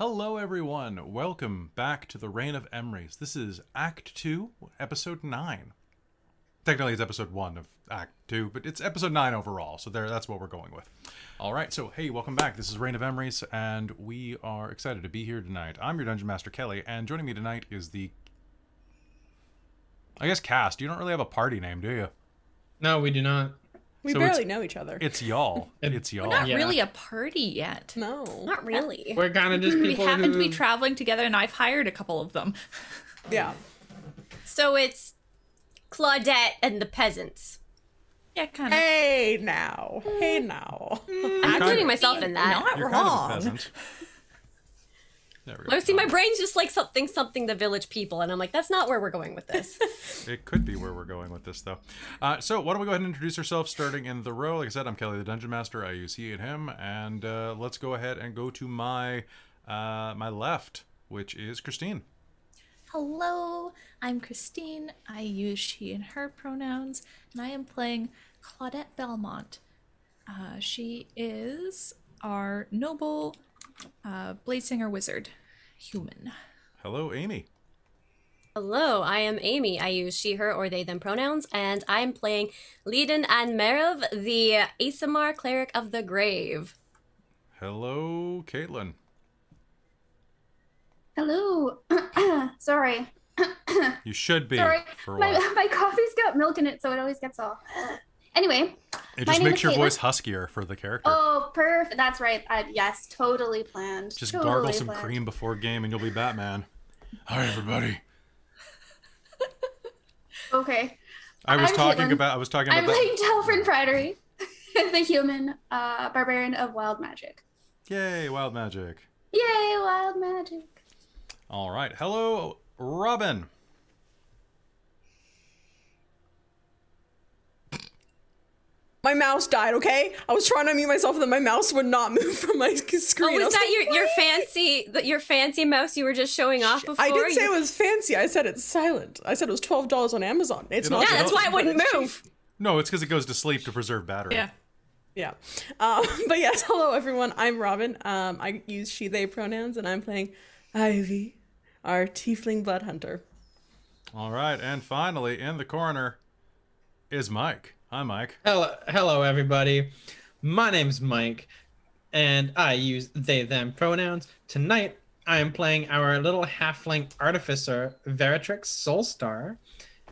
Hello everyone, welcome back to the Reign of Emrys. This is Act 2, Episode 9. Technically it's Episode 1 of Act 2, but it's Episode 9 overall, so that's what we're going with. Alright, so hey, welcome back. This is Reign of Emrys, and we are excited to be here tonight. I'm your Dungeon Master, Kelly, and joining me tonight is the... I guess cast. You don't really have a party name, do you? No, we do not. We barely know each other. It's y'all. It's y'all. We're not really a party yet. No. Not really. We're kind of just people We happen to be traveling together, and I've hired a couple of them. Yeah. So it's Claudette and the peasants. Yeah, kind of. Hey now. Hey now. I'm including myself in that. Not You're wrong. kind of a peasant. There we go. I see my brain's just like something the village people, and I'm like, that's not where we're going with this. It could be where we're going with this, though. So why don't we go ahead and introduce ourselves, starting in the row. Like I said, I'm Kelly the Dungeon Master. I use he and him. And let's go ahead and go to my my left, which is Christine. Hello, I'm Christine. I use she and her pronouns, and I am playing Claudette Belmont. She is our noble Bladesinger wizard human. Hello, Amy. Hello, I am Amy. I use she, her, or they, them pronouns, and I'm playing Leiden and Merev, the Asimar cleric of the grave. Hello, Caitlin. Hello. Sorry. You should be. Sorry. For My, what? my coffee's got milk in it, so it always gets all. Anyway. It my just name makes is your Caitlin. voice huskier for the character. Oh, perfect. That's right. Yes, totally planned. Just totally gargle some planned. cream before game, and you'll be Batman. Hi, everybody. Okay. I was I'm talking Caitlin. about I'm that. playing Telfrin Pridery, the human barbarian of wild magic. Yay, wild magic. Yay, wild magic. All right. Hello, Robin. My mouse died, okay? I was trying to mute myself and then my mouse would not move from my screen. Oh, I was was that like, your fancy mouse you were just showing off before? I didn't say it was fancy. I said it's silent. I said it was $12 on Amazon. It's not. Yeah, that's why it wouldn't It's cheap. move. No, it's because it goes to sleep to preserve battery. Yeah. Yeah. But yes, hello everyone. I'm Robin. I use she, they pronouns, and I'm playing Ivy, our tiefling blood hunter. All right, and finally, in the corner is Mike. Hi, Mike. Hello, everybody. My name's Mike, and I use they, them pronouns. Tonight, I am playing our little halfling artificer, Veritrix Soulstar,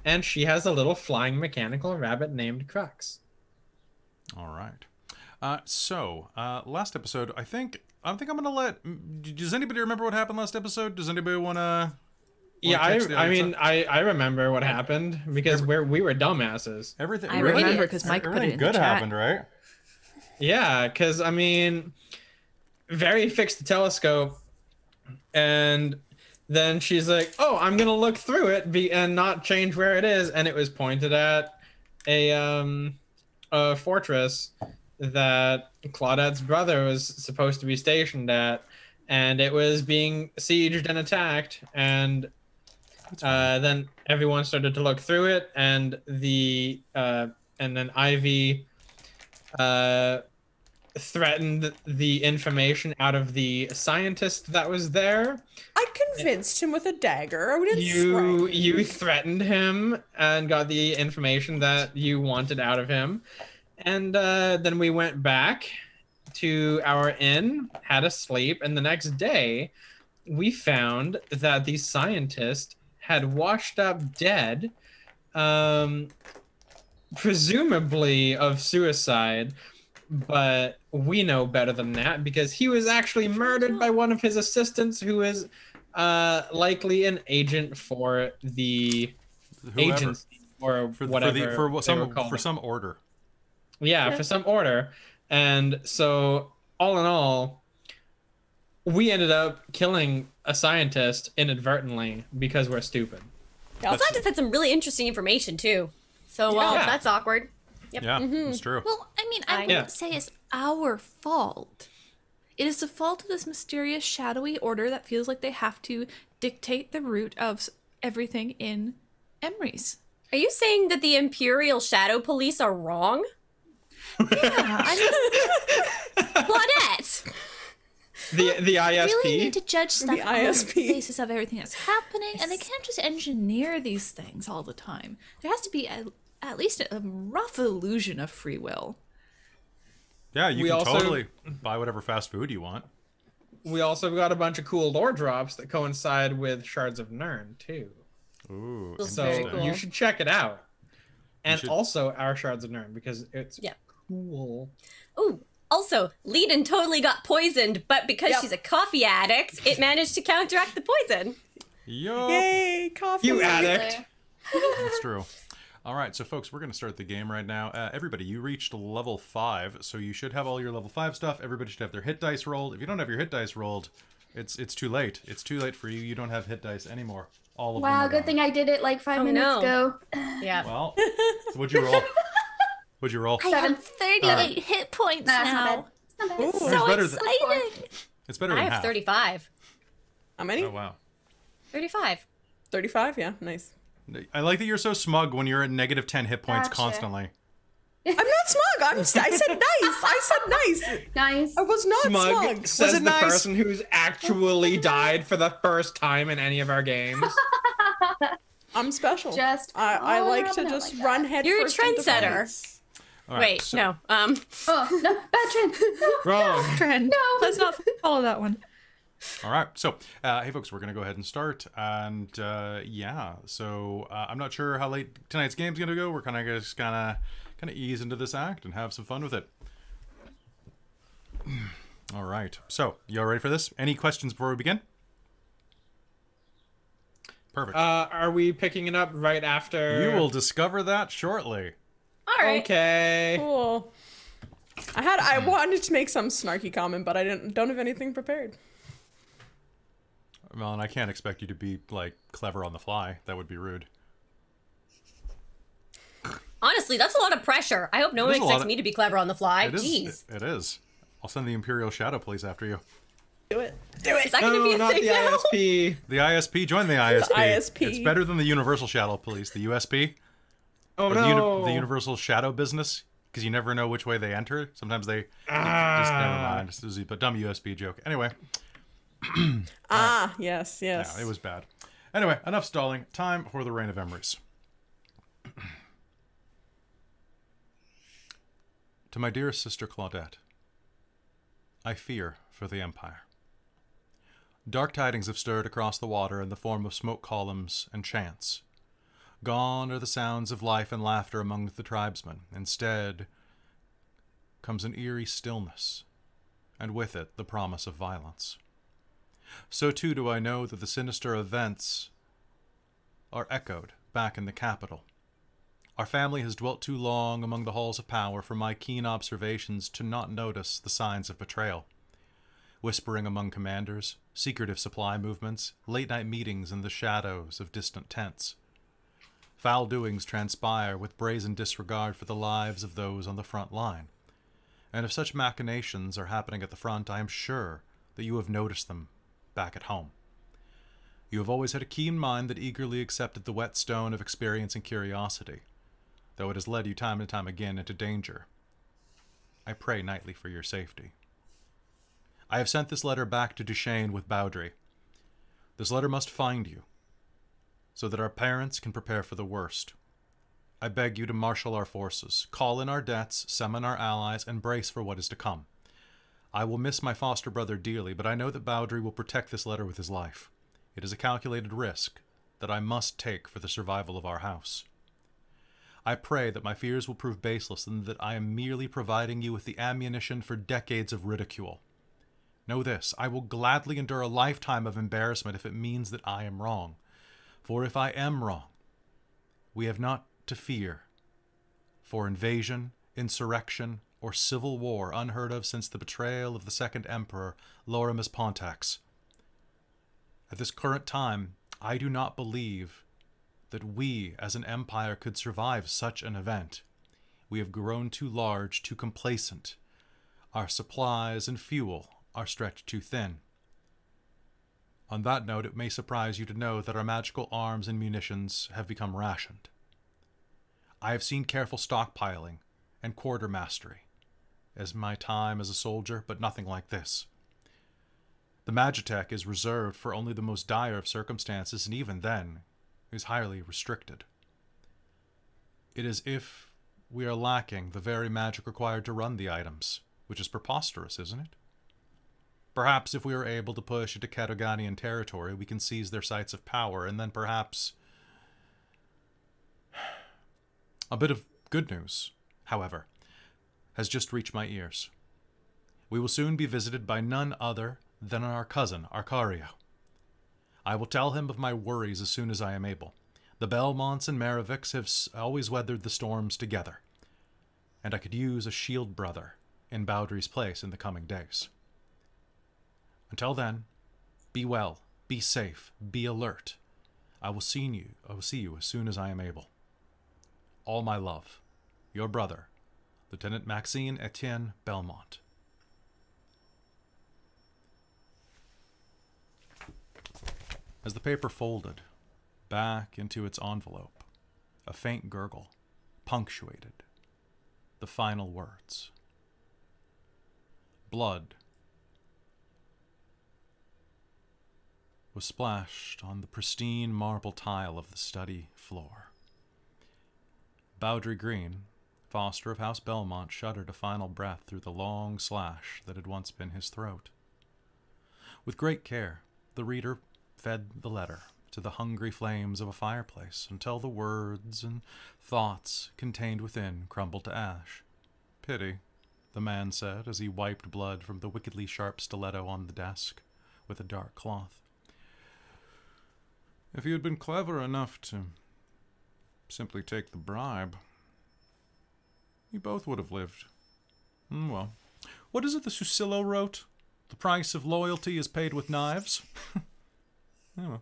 and she has a little flying mechanical rabbit named Crux. All right. Last episode, I think I'm gonna let. Does anybody remember what happened last episode? Does anybody wanna? Yeah, I remember what happened because we were dumbasses. Everything. I remember because Mike put it Everything in the good chat. happened, right? Yeah, because I mean, Very fixed the telescope, and then she's like, "Oh, I'm gonna look through it and not change where it is," and it was pointed at a fortress that Claudette's brother was supposed to be stationed at, and it was being sieged and attacked, and then everyone started to look through it, and then Ivy threatened the information out of the scientist that was there. I convinced him with a dagger. I didn't You threatened him and got the information that you wanted out of him, and then we went back to our inn, had a sleep, and the next day we found that the scientist had washed up dead, presumably of suicide, but we know better than that because he was actually murdered by one of his assistants who is likely an agent for the agency or whatever for some order. Yeah, for some order. And so all in all, we ended up killing a scientist inadvertently because we're stupid. The scientist had some really interesting information too. So Yeah. that's awkward. Yep. Yeah, it's true. Well, I mean, I wouldn't say it's our fault. It is the fault of this mysterious, shadowy order that feels like they have to dictate the route of everything in Emrys. Are you saying that the Imperial Shadow Police are wrong? Yeah, I mean, Claudette! The ISP. really need to judge stuff The on the ISP. basis of everything that's happening, and they can't just engineer these things all the time. There has to be at least a rough illusion of free will. Yeah, you We can also- totally buy whatever fast food you want. We also got a bunch of cool lore drops that coincide with Shards of Nirn too. Ooh, Feels So very interesting. cool. you should check it out. And should- also our Shards of Nirn, because it's Yeah. cool. Ooh, also, Leiden totally got poisoned, but because Yep. she's a coffee addict, it managed to counteract the poison. Yup. Yay, coffee. You addict. That's true. All right, so folks, we're going to start the game right now. Everybody, you reached level 5, so you should have all your level 5 stuff. Everybody should have their hit dice rolled. If you don't have your hit dice rolled, it's too late. It's too late for you. You don't have hit dice anymore. All of them Wow, are good gone. thing I did it like 5 Oh, minutes no. ago. Yeah. Well, what'd you roll? What'd you roll? I have 38 hit points Nah, it's not now. bad. It's not bad. Ooh. It's So better than- exciting! It's better I than have half. 35. How many? Oh, wow. 35. 35, yeah, nice. I like that you're so smug when you're at negative 10 hit points Gotcha. constantly. I'm not smug. I said nice. I said nice. Nice. I was not Smug smug. says it the nice? person who's actually died for the first time in any of our games. I'm special. Just I like to Robin out just like run that. head You're a first into trendsetter. fights. All right, Wait, so- no. Oh, no, bad trend. No. Wrong. Trend. No. Let's not follow that one. All right, so hey folks, we're gonna go ahead and start, and yeah, so I'm not sure how late tonight's game's gonna go. We're kind of just kind of ease into this act and have some fun with it. All right, so you all ready for this? Any questions before we begin? Perfect. Are we picking it up right after? You will discover that shortly. All right. Okay. Cool. I wanted to make some snarky comment, but I don't have anything prepared. Well, and I can't expect you to be like clever on the fly. That would be rude. Honestly, that's a lot of pressure. I hope no It one is a lot expects of- me to be clever on the fly. It is. Jeez. It is. I'll send the Imperial Shadow Police after you. Do it. Is that going to No, be a not thing the now? ISP. The ISP, join the ISP. ISP. It's better than the Universal Shadow Police, the USP. Oh Or no. the Universal Shadow Business, because you never know which way they enter. Sometimes they just never mind. This is a dumb USB joke. Anyway, Yes, yes. yeah, it was bad. Anyway, enough stalling. Time for the Reign of Emrys. To my dearest sister Claudette, I fear for the Empire. Dark tidings have stirred across the water in the form of smoke columns and chants. Gone are the sounds of life and laughter among the tribesmen. Instead comes an eerie stillness, and with it the promise of violence. So too do I know that the sinister events are echoed back in the capital. Our family has dwelt too long among the halls of power for my keen observations to not notice the signs of betrayal. Whispering among commanders, secretive supply movements, late-night meetings in the shadows of distant tents. Foul doings transpire with brazen disregard for the lives of those on the front line. And if such machinations are happening at the front, I am sure that you have noticed them back at home. You have always had a keen mind that eagerly accepted the whetstone of experience and curiosity, though it has led you time and time again into danger. I pray nightly for your safety. I have sent this letter back to Duchesne with Bowdry. This letter must find you, so that our parents can prepare for the worst. I beg you to marshal our forces, call in our debts, summon our allies, and brace for what is to come. I will miss my foster brother dearly, but I know that Bowdry will protect this letter with his life. It is a calculated risk that I must take for the survival of our house. I pray that my fears will prove baseless and that I am merely providing you with the ammunition for decades of ridicule. Know this, I will gladly endure a lifetime of embarrassment if it means that I am wrong. For if I am wrong, we have not to fear for invasion, insurrection, or civil war unheard of since the betrayal of the second emperor, Lorimus Pontax. At this current time, I do not believe that we as an empire could survive such an event. We have grown too large, too complacent. Our supplies and fuel are stretched too thin. On that note, it may surprise you to know that our magical arms and munitions have become rationed. I have seen careful stockpiling and quartermastery as my time as a soldier, but nothing like this. The Magitech is reserved for only the most dire of circumstances, and even then is highly restricted. It is if we are lacking the very magic required to run the items, which is preposterous, isn't it? Perhaps if we are able to push into Kataganian territory, we can seize their sites of power, and then perhaps... A bit of good news, however, has just reached my ears. We will soon be visited by none other than our cousin, Arcario. I will tell him of my worries as soon as I am able. The Belmonts and Mariviks have always weathered the storms together, and I could use a shield brother in Bowdry's place in the coming days. Until then, be well, be safe, be alert. I will see you as soon as I am able. All my love. Your brother, Lieutenant Maxime Etienne Belmont. As the paper folded back into its envelope, a faint gurgle punctuated the final words. Blood was splashed on the pristine marble tile of the study floor. Bowdry Green, foster of House Belmont, shuddered a final breath through the long slash that had once been his throat. With great care, the reader fed the letter to the hungry flames of a fireplace until the words and thoughts contained within crumbled to ash. Pity, the man said as he wiped blood from the wickedly sharp stiletto on the desk with a dark cloth. If you had been clever enough to simply take the bribe, you both would have lived. Well, what is it the Susillo wrote? The price of loyalty is paid with knives? Oh,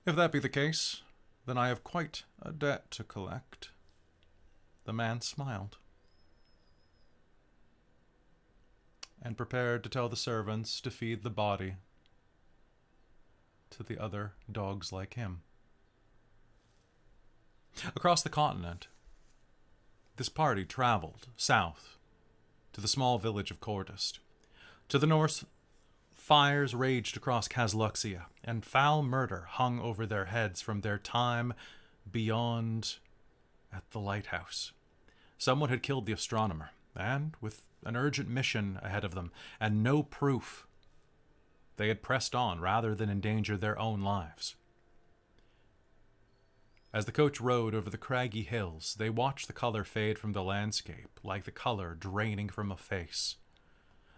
if that be the case, then I have quite a debt to collect. The man smiled and prepared to tell the servants to feed the body to the other dogs like him. Across the continent, this party traveled south to the small village of Chordust. To the north, fires raged across Kazluxia, and foul murder hung over their heads from their time beyond at the lighthouse. Someone had killed the astronomer, and with an urgent mission ahead of them, and no proof, they had pressed on rather than endanger their own lives. As the coach rode over the craggy hills, they watched the color fade from the landscape, like the color draining from a face.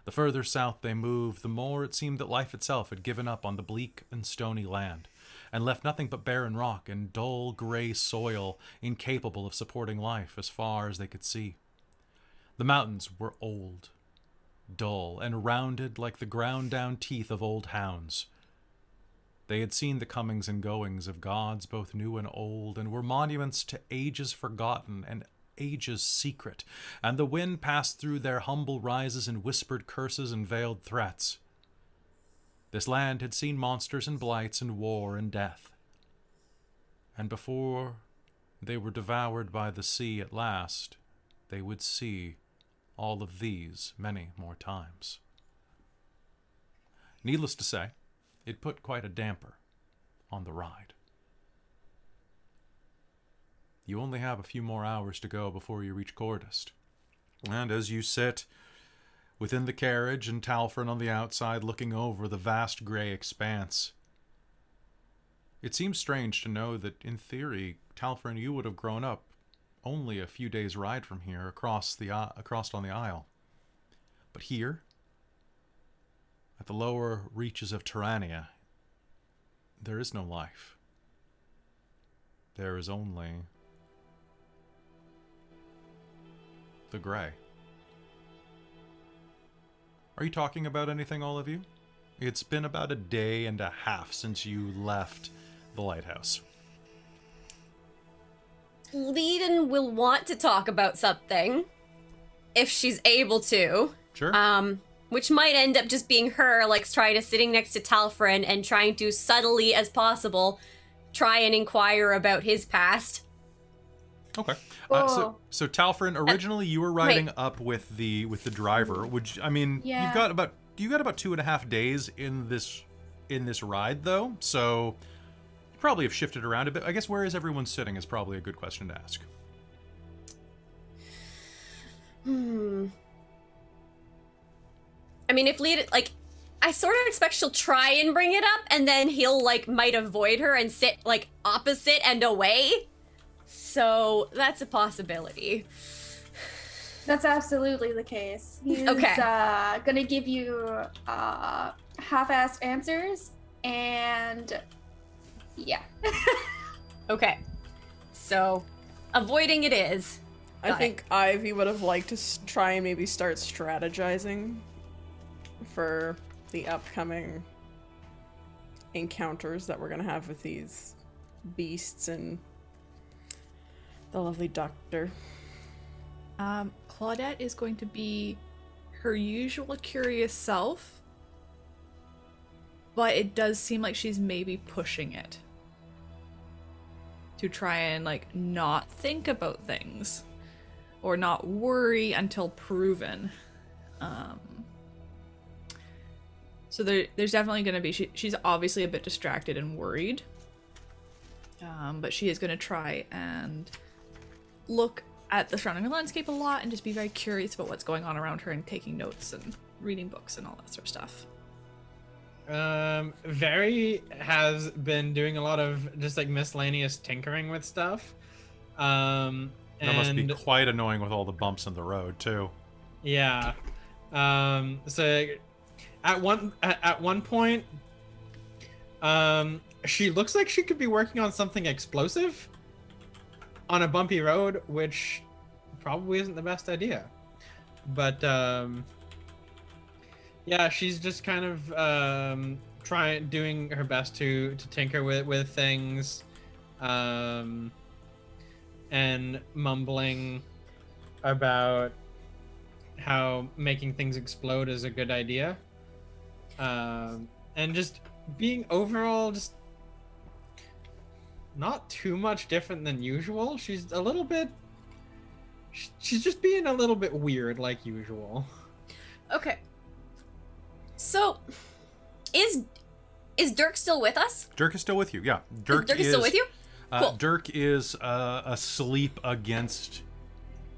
The further south they moved, the more it seemed that life itself had given up on the bleak and stony land, and left nothing but barren rock and dull gray soil incapable of supporting life as far as they could see. The mountains were old, dull, and rounded like the ground-down teeth of old hounds. They had seen the comings and goings of gods both new and old, and were monuments to ages forgotten and ages secret, and the wind passed through their humble rises and whispered curses and veiled threats. This land had seen monsters and blights and war and death, and before they were devoured by the sea at last, they would see all of these many more times. Needless to say, it put quite a damper on the ride. You only have a few more hours to go before you reach Chordust. And as you sit within the carriage and Talfrin on the outside looking over the vast gray expanse, it seems strange to know that, in theory, Talfrin, you would have grown up only a few days' ride from here across on the Isle. But here, at the lower reaches of Tyrannia, there is no life. There is only the gray. Are you talking about anything, all of you? It's been about a day and a half since you left the lighthouse. Leiden will want to talk about something if she's able to. Sure. Which might end up just being her, like, sitting next to Talfrin and trying to subtly as possible try and inquire about his past. Okay. So Talfrin, originally you were riding up with the driver. You've got about about 2.5 days in this ride though, so you probably have shifted around a bit. I guess where is everyone sitting is probably a good question to ask. I mean, if Lead, like, I sort of expect she'll try and bring it up, and then he'll, like, might avoid her and sit, like, opposite and away. So, that's a possibility. That's absolutely the case. He's Okay. Gonna give you half-assed answers, and yeah. Okay. So, avoiding it is. I think Ivy would have liked to try and maybe start strategizing for the upcoming encounters that we're gonna have with these beasts and the lovely doctor. Claudette is going to be her usual curious self, but it does seem like she's maybe pushing it to try and, like, not think about things or not worry until proven. So there's definitely going to be, she's obviously a bit distracted and worried, but she is going to try and look at the surrounding landscape a lot and just be very curious about what's going on around her and taking notes and reading books and all that sort of stuff. Very has been doing a lot of just like miscellaneous tinkering with stuff. That must be quite annoying with all the bumps in the road too. Yeah. So at one point, she looks like she could be working on something explosive on a bumpy road, which probably isn't the best idea. But yeah, she's just kind of doing her best to tinker with things, and mumbling about how making things explode is a good idea, and just being overall just not too much different than usual. She's a little bit, she's just being a little bit weird like usual. Okay. So, is Dirk still with us? Dirk is still with you, yeah. Dirk is still with you? Cool. Dirk is asleep against...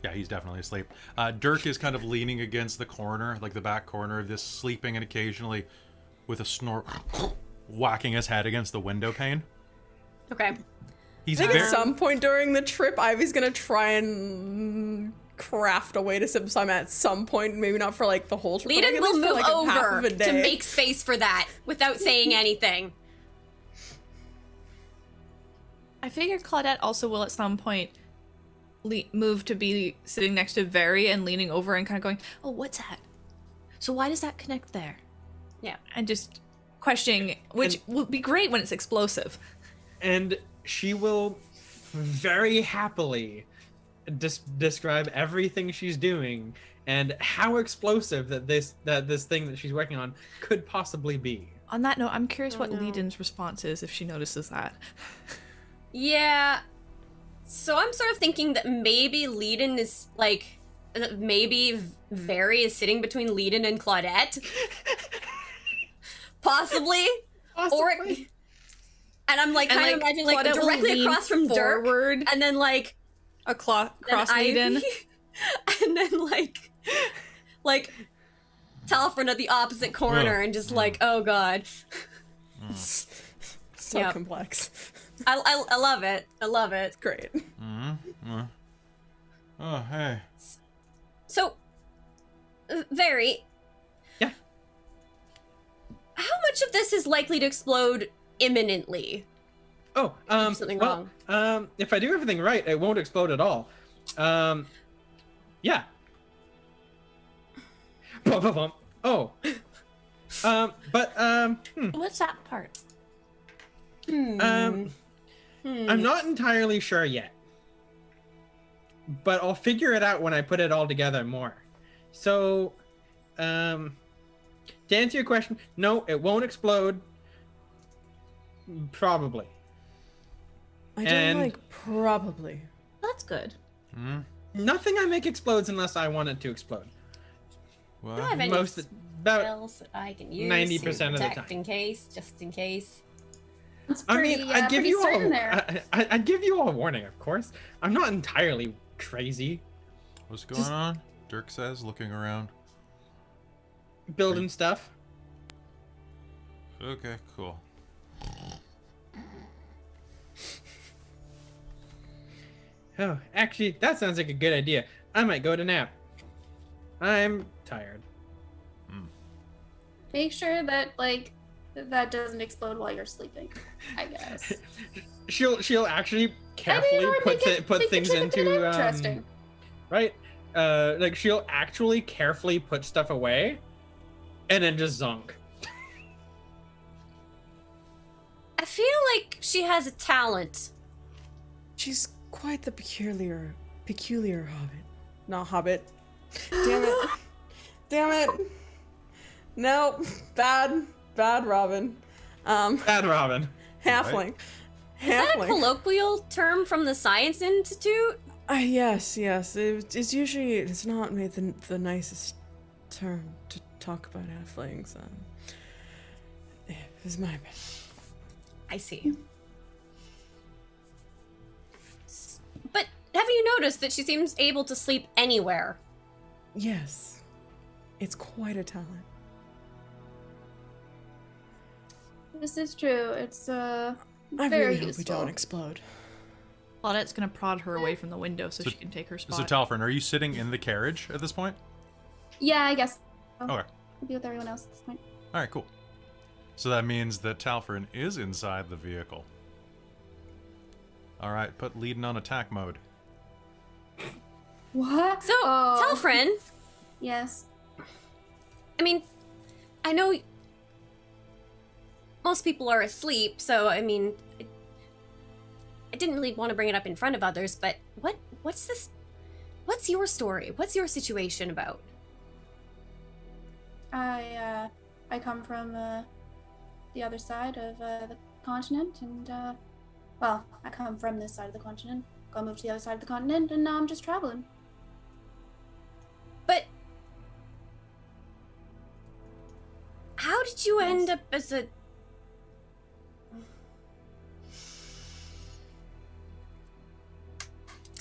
Yeah, he's definitely asleep. Dirk is kind of leaning against the corner, like the back corner of this, sleeping, and occasionally with a snort whacking his head against the window pane. Okay. He's I think very... at some point during the trip, Ivy's gonna try and craft a way to sip some at some point, maybe not for like the whole trip. Leiden will move like over to make space for that without saying anything. I figure Claudette also will at some point move to be sitting next to Very and leaning over and kind of going, oh, what's that? So why does that connect there? Yeah. And just questioning, which will be great when it's explosive. And she will very happily describe everything she's doing and how explosive that this thing that she's working on could possibly be. On that note, I'm curious what Leiden's response is if she notices that. Yeah. So I'm sort of thinking that maybe Leiden is like, maybe Very is sitting between Leiden and Claudette. Possibly. Or and I'm like kind of imagining like Claudette directly across from Dirk, and then like cross Leiden, and then like Talfrin at the opposite corner, and just like, oh god. So complex. I love it. I love it. It's great. Oh, hey. So, Very. Yeah. How much of this is likely to explode imminently? Oh, something well, wrong. If I do everything right, it won't explode at all. Yeah. Oh. What's that part? I'm not entirely sure yet, but I'll figure it out when I put it all together more. So, to answer your question, no, it won't explode. Probably. I don't like probably. That's good. Nothing I make explodes unless I want it to explode. What? I have any About else that I can use 90% to of the protect time. in case, just in case. It's I pretty, mean, I'd give pretty you all. certain there. I'd give you all a warning, of course. I'm not entirely crazy. What's going on? Dirk says, looking around. Building stuff. Okay, cool. Oh, actually, that sounds like a good idea. I might go to nap. I'm tired. Make sure that like that doesn't explode while you're sleeping. I guess. She'll actually carefully put things into interesting. right. Like she'll actually carefully put stuff away, and then just zonk. I feel like she has a talent. She's quite the peculiar hobbit. Not hobbit. Damn it. Damn it. Nope. Bad Robin. Bad Robin. Halfling. Is that a colloquial term from the Science Institute? Yes. It's usually, it's not made the nicest term to talk about halflings. It was my bad. I see. But have you noticed that she seems able to sleep anywhere? Yes. It's quite a talent. This is true. It's I very really hope useful. we don't explode. Claudette's gonna prod her away from the window so she can take her spot. So Talfrin, are you sitting in the carriage at this point? Yeah, I guess. Okay. I'll be with everyone else at this point. All right, cool. So that means that Talfrin is inside the vehicle. All right, put leading on attack mode. What? So, Talfrin, Yes. I mean, I know most people are asleep, so I mean, I didn't really want to bring it up in front of others, but what's this? What's your story? What's your situation about? I come from the other side of the continent, and well, I come from this side of the continent. Got moved to the other side of the continent, and now I'm just traveling. But how did you end up as a...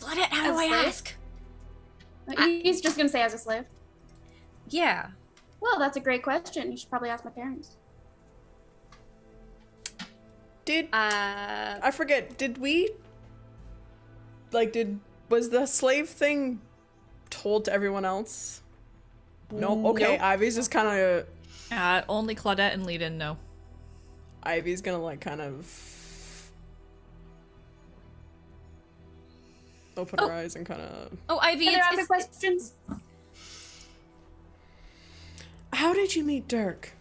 How do I ask? He's just gonna say as a slave. Yeah. Well, that's a great question. You should probably ask my parents. I forget, was the slave thing told to everyone else? No? Okay, Nope. Ivy's just kind of... Only Claudette and Leiden know. Ivy's gonna, like, kind of... open her eyes and kind of... Oh, Ivy, Are there other questions? How did you meet Dirk?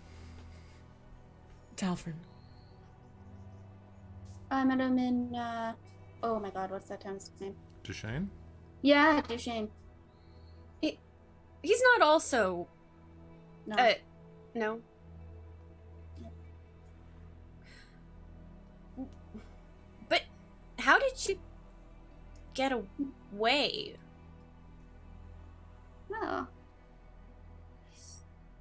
Talfrin. I met him in, oh my god, what's that town's name? Duchesne? Yeah, Duchesne. He's not also... No. No. But how did you get away? Oh.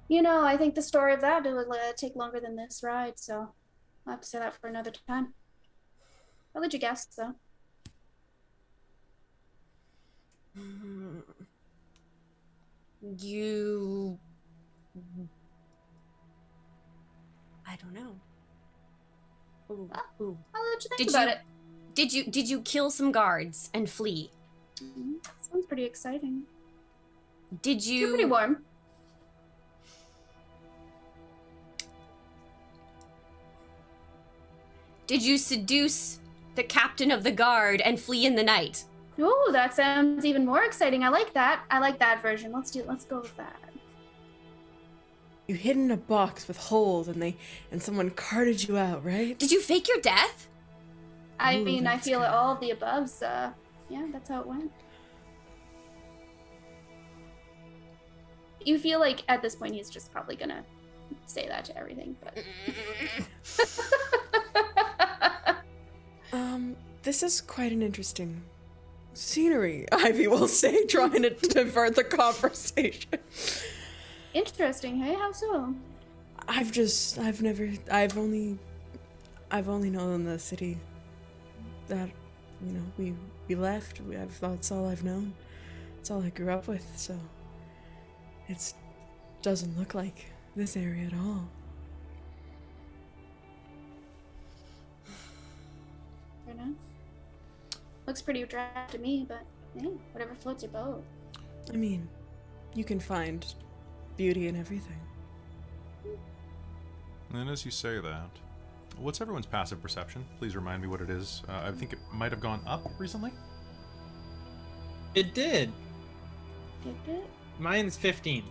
You know, I think the story of that will take longer than this ride, so I'll have to say that for another time. I'll let you guess, though. You... I don't know. Ooh, ooh. I'll let you think about it. Did you kill some guards and flee? Sounds pretty exciting. Did you... You're pretty warm. Did you seduce the captain of the guard and flee in the night? Ooh, that sounds even more exciting. I like that. I like that version. Let's go with that. You hid in a box with holes and someone carted you out, right? Did you fake your death? I Ooh, mean, I that's feel good. all of the aboves. Yeah, that's how it went. You feel like at this point he's just probably gonna say that to everything, but This is quite an interesting scenery, Ivy will say, trying to divert the conversation. Interesting, hey? How so? I've only known the city that, you know, we left. That's all I've known. That's all I grew up with, so it doesn't look like this area at all. Fair enough. Looks pretty dry to me, but yeah, whatever floats your boat. I mean, you can find beauty in everything. And as you say that, what's everyone's passive perception? Please remind me what it is. I think it might have gone up recently. It did. Did it? Mine's 15.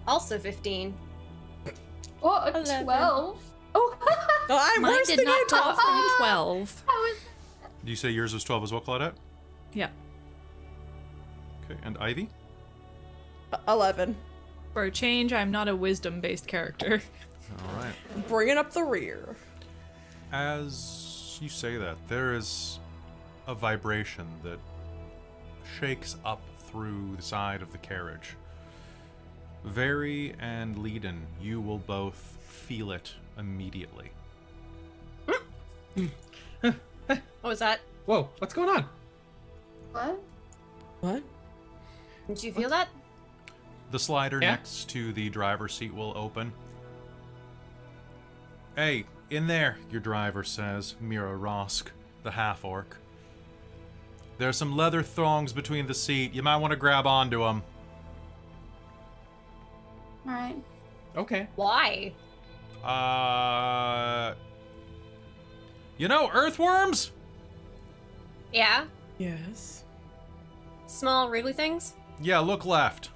Also 15. Oh, a 11. 12. Oh, Oh, I'm Mine worse did than not I go thought. from 12. I was. Do you say yours was 12 as well, Claudette? Yeah. Okay, and Ivy? 11. For a change, I'm not a wisdom-based character. All right. Bringing up the rear. As you say that, there is a vibration that shakes up through the side of the carriage. Very and Leiden, you will both feel it immediately. What was that? Whoa, what's going on? What? What? Did you feel that? The slider Yeah? next to the driver's seat will open. Hey, in there, your driver says, Mira Rosk, the half-orc. There's some leather thongs between the seat. You might want to grab onto them. Alright. Okay. Why? You know, earthworms? Yeah? Yes. Small wriggly things? Yeah, look left.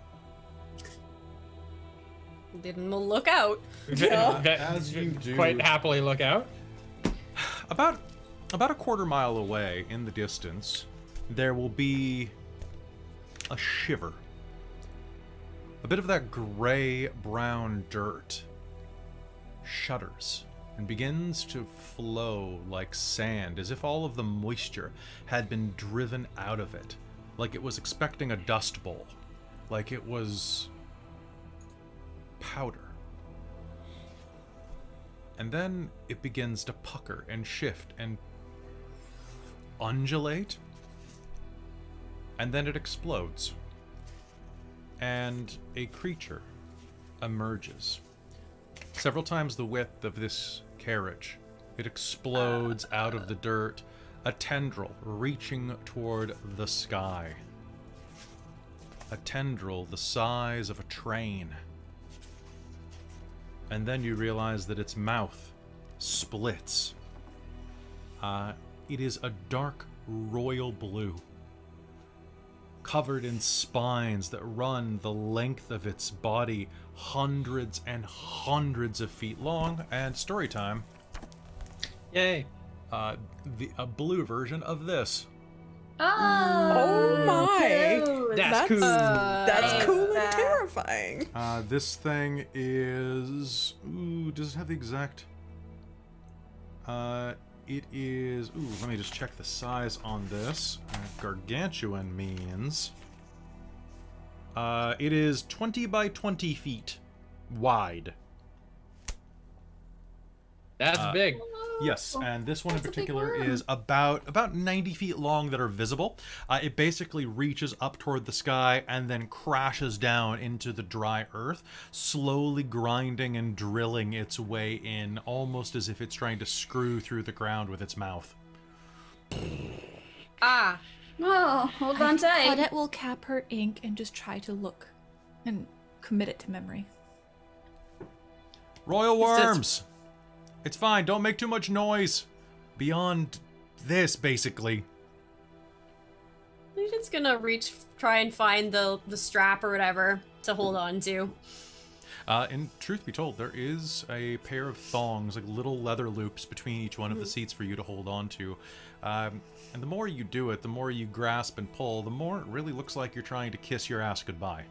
Didn't look out. As you do. Quite happily look out. About a quarter mile away in the distance, there will be a shiver. A bit of that gray-brown dirt shudders and begins to flow like sand, as if all of the moisture had been driven out of it, like it was expecting a dust bowl, like it was powder. And then it begins to pucker and shift and undulate, and then it explodes, and a creature emerges. Several times the width of this carriage, it explodes out of the dirt, a tendril reaching toward the sky. A tendril the size of a train. And then you realize that its mouth splits. It is a dark royal blue, covered in spines that run the length of its body, hundreds and hundreds of feet long. And story time. Yay. A blue version of this. Oh my! Cute. That's cool. That's cool and that. terrifying. This thing is... Ooh, does it have the exact... It is... Ooh, let me just check the size on this. Gargantuan means... it is 20 by 20 feet wide. That's big. Yes, and this one in That's a big particular one. is about 90 feet long that are visible. It basically reaches up toward the sky and then crashes down into the dry earth, slowly grinding and drilling its way in, almost as if it's trying to screw through the ground with its mouth. Ah. Oh, hold on tight. Claudette will cap her ink and just try to look and commit it to memory. Royal It's just- worms! It's fine, don't make too much noise. Beyond this, basically. Legion's gonna try and find the strap or whatever to hold on to. In truth be told, there is a pair of thongs, like little leather loops between each one of the seats for you to hold on to. And the more you do it, the more you grasp and pull, the more it really looks like you're trying to kiss your ass goodbye.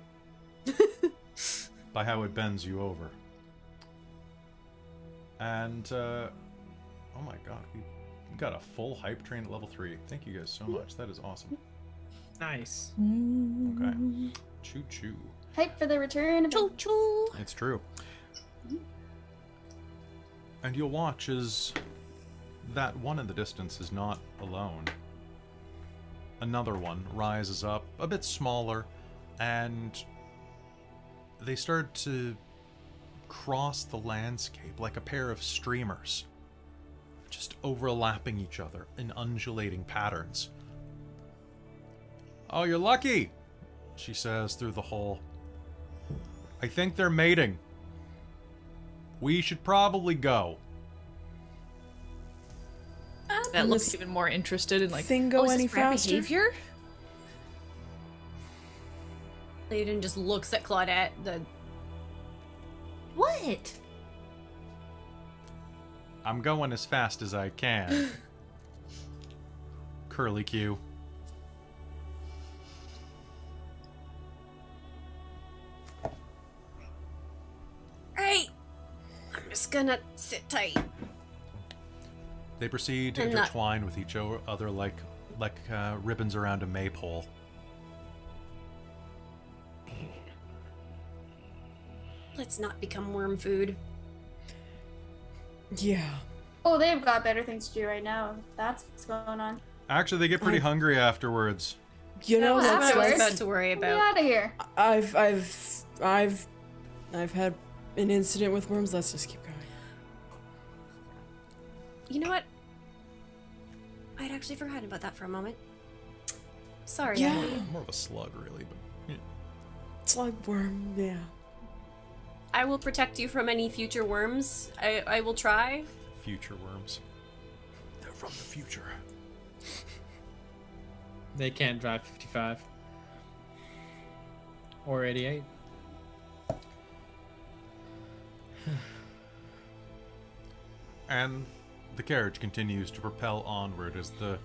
By how it bends you over. And, oh my god, we got a full hype train at level 3. Thank you guys so much. That is awesome. Nice. Okay. Choo choo. Hype for the return of Choo choo. It's true. And you'll watch as that one in the distance is not alone. Another one rises up, a bit smaller, and they start to cross the landscape like a pair of streamers, just overlapping each other in undulating patterns. "Oh, you're lucky," she says through the hole. "I think they're mating. We should probably go." That looks this even more interested in like Thing go is any this rare faster? behavior? Layden just looks at Claudette. What? "I'm going as fast as I can." Curly Q. Right. I'm just gonna sit tight. They proceed to And not- intertwine with each other like ribbons around a maypole. Let's not become worm food. Yeah. Oh, they've got better things to do right now. That's what's going on. Actually, they get pretty hungry afterwards. You know, That's that's what I was afterwards. about to worry Get about. out of here. I've had an incident with worms. Let's just keep going. You know what? I'd actually forgotten about that for a moment. Sorry. Yeah. Emily. More of a slug, really, but yeah. Slug worm, yeah. I will protect you from any future worms. I will try. Future worms. They're from the future. They can't drive 55. Or 88. And the carriage continues to propel onward as the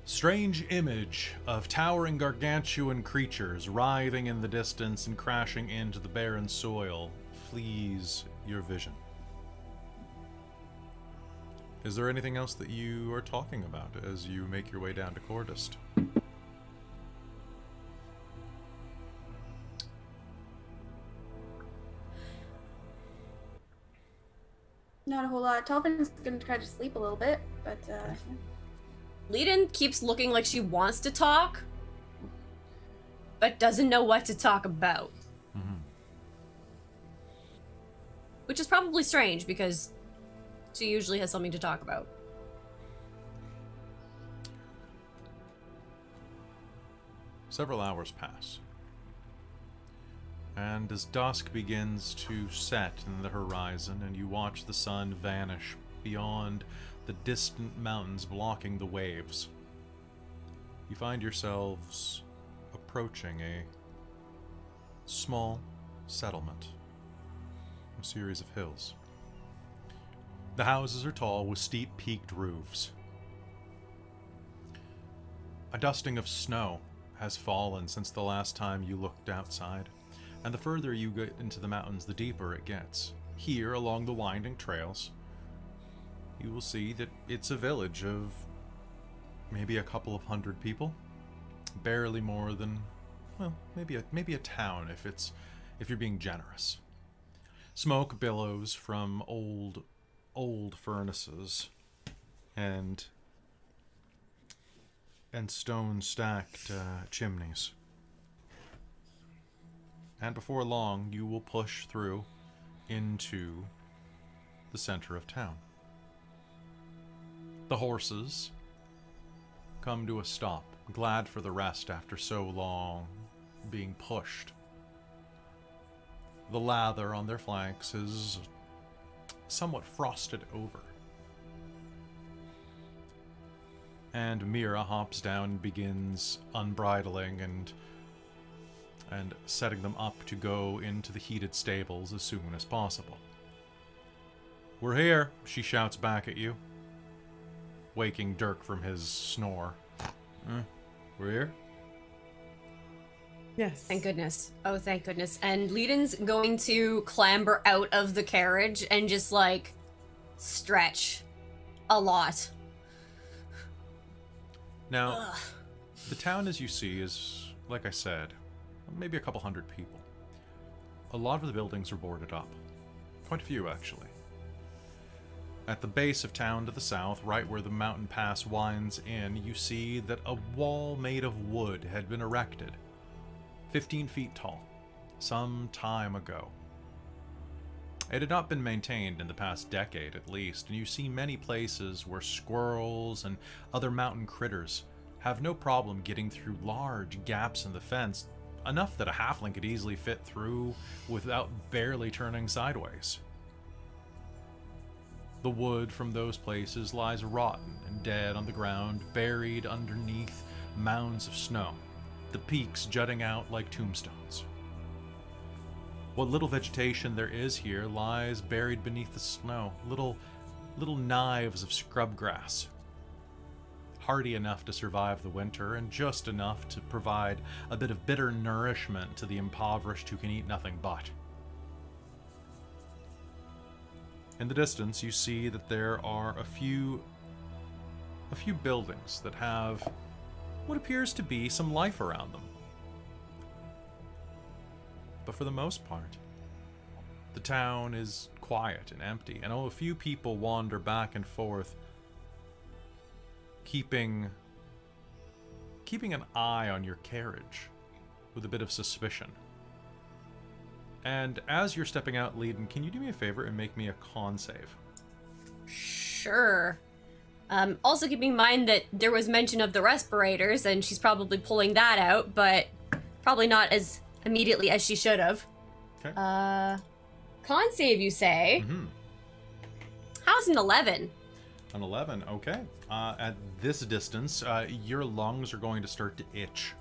strange image of towering gargantuan creatures writhing in the distance and crashing into the barren soil flees your vision. Is there anything else that you are talking about as you make your way down to Chordust? Not a whole lot. Topin's gonna try to sleep a little bit, but Leiden keeps looking like she wants to talk, but doesn't know what to talk about. Which is probably strange because she usually has something to talk about. Several hours pass. And as dusk begins to set in the horizon and you watch the sun vanish beyond the distant mountains blocking the waves, you find yourselves approaching a small settlement, a series of hills. The houses are tall with steep peaked roofs. A dusting of snow has fallen since the last time you looked outside, and the further you get into the mountains, the deeper it gets. Here, along the winding trails, you will see that it's a village of maybe a couple of hundred people, barely more than, well, maybe a town if you're being generous. Smoke billows from old furnaces and stone stacked chimneys. And before long, you will push through into the center of town. The horses come to a stop, glad for the rest after so long being pushed. The lather on their flanks is somewhat frosted over. And Mira hops down and begins unbridling and setting them up to go into the heated stables as soon as possible. "We're here," she shouts back at you, waking Dirk from his snore. We're here? Yes. Thank goodness. Oh, thank goodness. And Leiden's going to clamber out of the carriage and just, like, stretch a lot. Now, the town as you see is, like I said, maybe a couple hundred people. A lot of the buildings are boarded up. Quite a few, actually. At the base of town to the south, right where the mountain pass winds in, you see that a wall made of wood had been erected, 15 feet tall, some time ago. It had not been maintained in the past decade at least, and you see many places where squirrels and other mountain critters have no problem getting through large gaps in the fence, enough that a halfling could easily fit through without barely turning sideways. The wood from those places lies rotten and dead on the ground, buried underneath mounds of snow, the peaks jutting out like tombstones. What little vegetation there is here lies buried beneath the snow, little knives of scrub grass, hardy enough to survive the winter and just enough to provide a bit of bitter nourishment to the impoverished who can eat nothing but. In the distance, you see that there are a few buildings that have what appears to be some life around them. But for the most part, the town is quiet and empty, and a few people wander back and forth, keeping an eye on your carriage with a bit of suspicion. And as you're stepping out, Leiden, can you do me a favor and make me a con save? Sure. Also keeping in mind that there was mention of the respirators, and she's probably pulling that out, but probably not as immediately as she should have. Okay. Con save, you say? Mm-hmm. How's an 11? An 11, okay. At this distance, your lungs are going to start to itch.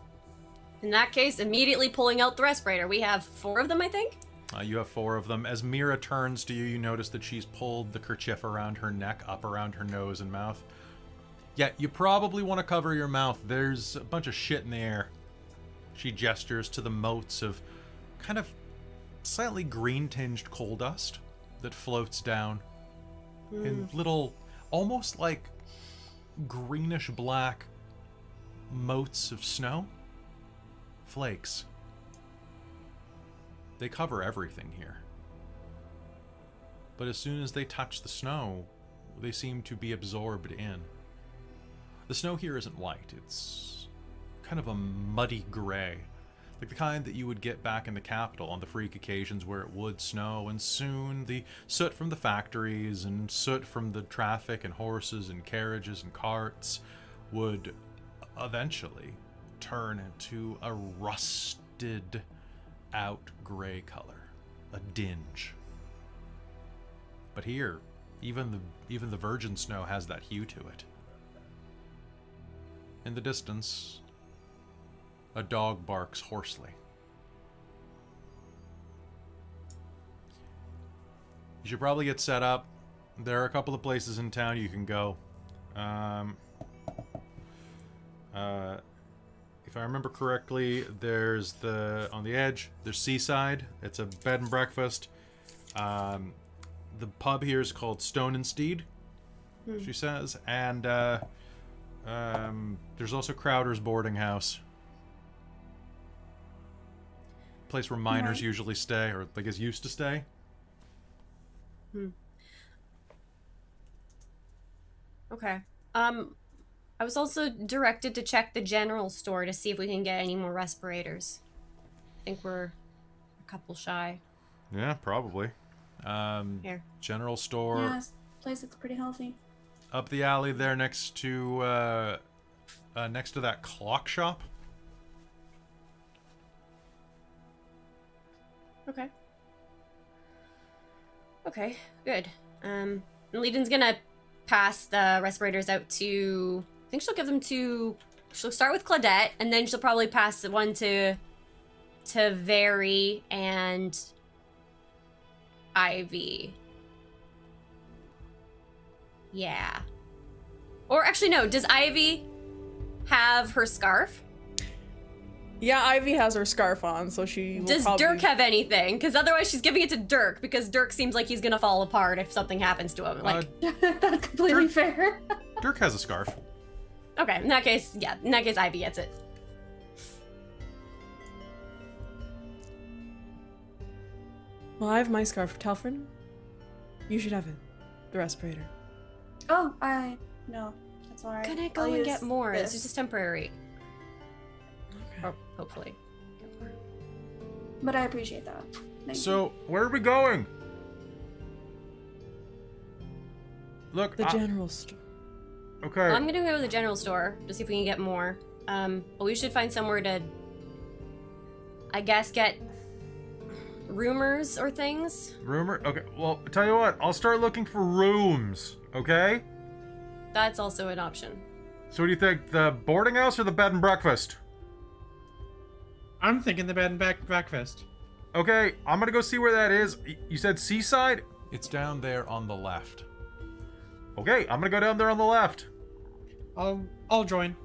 In that case, immediately pulling out the respirator. We have 4 of them, I think? You have 4 of them. As Mira turns to you, you notice that she's pulled the kerchief around her neck, up around her nose and mouth. Yeah, you probably want to cover your mouth. There's a bunch of shit in the air. She gestures to the motes of kind of slightly green-tinged coal dust that floats down in little, almost like greenish-black motes of snow. Flakes. They cover everything here. But as soon as they touch the snow, they seem to be absorbed in. The snow here isn't white, it's kind of a muddy gray, like the kind that you would get back in the capital on the freak occasions where it would snow, and soon the soot from the factories and soot from the traffic and horses and carriages and carts would eventually turn into a rusted out gray color, a dinge. But here, even the virgin snow has that hue to it. In the distance, a dog barks hoarsely. You should probably get set up. There are a couple of places in town you can go. If I remember correctly, there's on the edge, there's Seaside. It's a bed and breakfast. The pub here is called Stone and Steed, she says. And there's also Crowder's Boarding House. Place where miners usually stay, or I guess used to stay. Okay. I was also directed to check the general store to see if we can get any more respirators. I think we're a couple shy. Yeah, probably. Here. General store. Yeah, this place looks pretty healthy. Up the alley there next to that clock shop. Okay. Okay, good. Leiden's gonna pass the respirators out to... I think she'll give them to... She'll start with Claudette, and then she'll probably pass the one to Very and Ivy. Yeah. Or actually, no. Does Ivy have her scarf? Yeah, Ivy has her scarf on, so she will Does probably... Dirk have anything? Because otherwise she's giving it to Dirk, because Dirk seems like he's gonna fall apart if something happens to him. Like, That's completely fair. Dirk has a scarf. okay, in that case, yeah, in that case Ivy gets it. Well, I have my scarf. Telfrin, you should have it. The respirator. Oh, no, that's alright. Can I go I'll and use get more? this. This is temporary. Okay. Or hopefully. Get more. But I appreciate that. Thank you. So, where are we going? Look, The general store. okay. Well, I'm gonna go to the general store to see if we can get more. But we should find somewhere to, I guess, get rumors or things. Rumor? Okay, well, tell you what, I'll start looking for rooms, okay? That's also an option. So what do you think, the boarding house or the bed and breakfast? I'm thinking the bed and breakfast. Okay, I'm gonna go see where that is. You said seaside? It's down there on the left. Okay, I'm gonna go down there on the left. I'll join.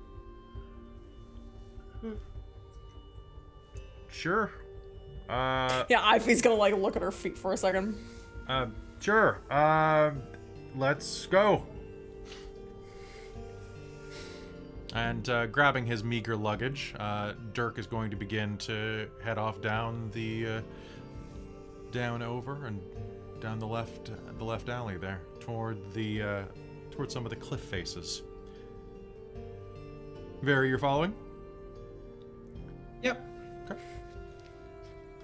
Sure. Yeah, Ivy's gonna like look at her feet for a second. Sure. Let's go. And grabbing his meager luggage, Dirk is going to begin to head off down the down over and down the left alley there toward the toward some of the cliff faces. Very, you're following? Yep. Okay.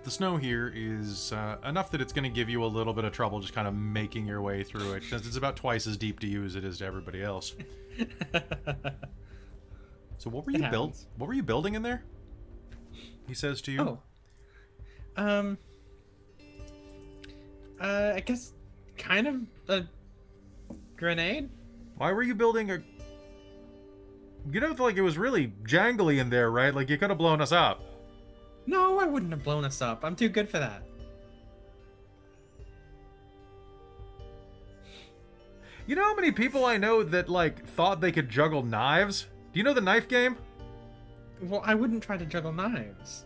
The snow here is enough that it's going to give you a little bit of trouble just kind of making your way through it, because it's about twice as deep to you as it is to everybody else. So what were you What were you building in there? He says to you. Oh. I guess kind of a grenade. Why were you building a... You know, like, it was really jangly in there, right? Like, you could have blown us up. No, I wouldn't have blown us up. I'm too good for that. You know how many people I know that, like, thought they could juggle knives? Do you know the knife game? Well, I wouldn't try to juggle knives.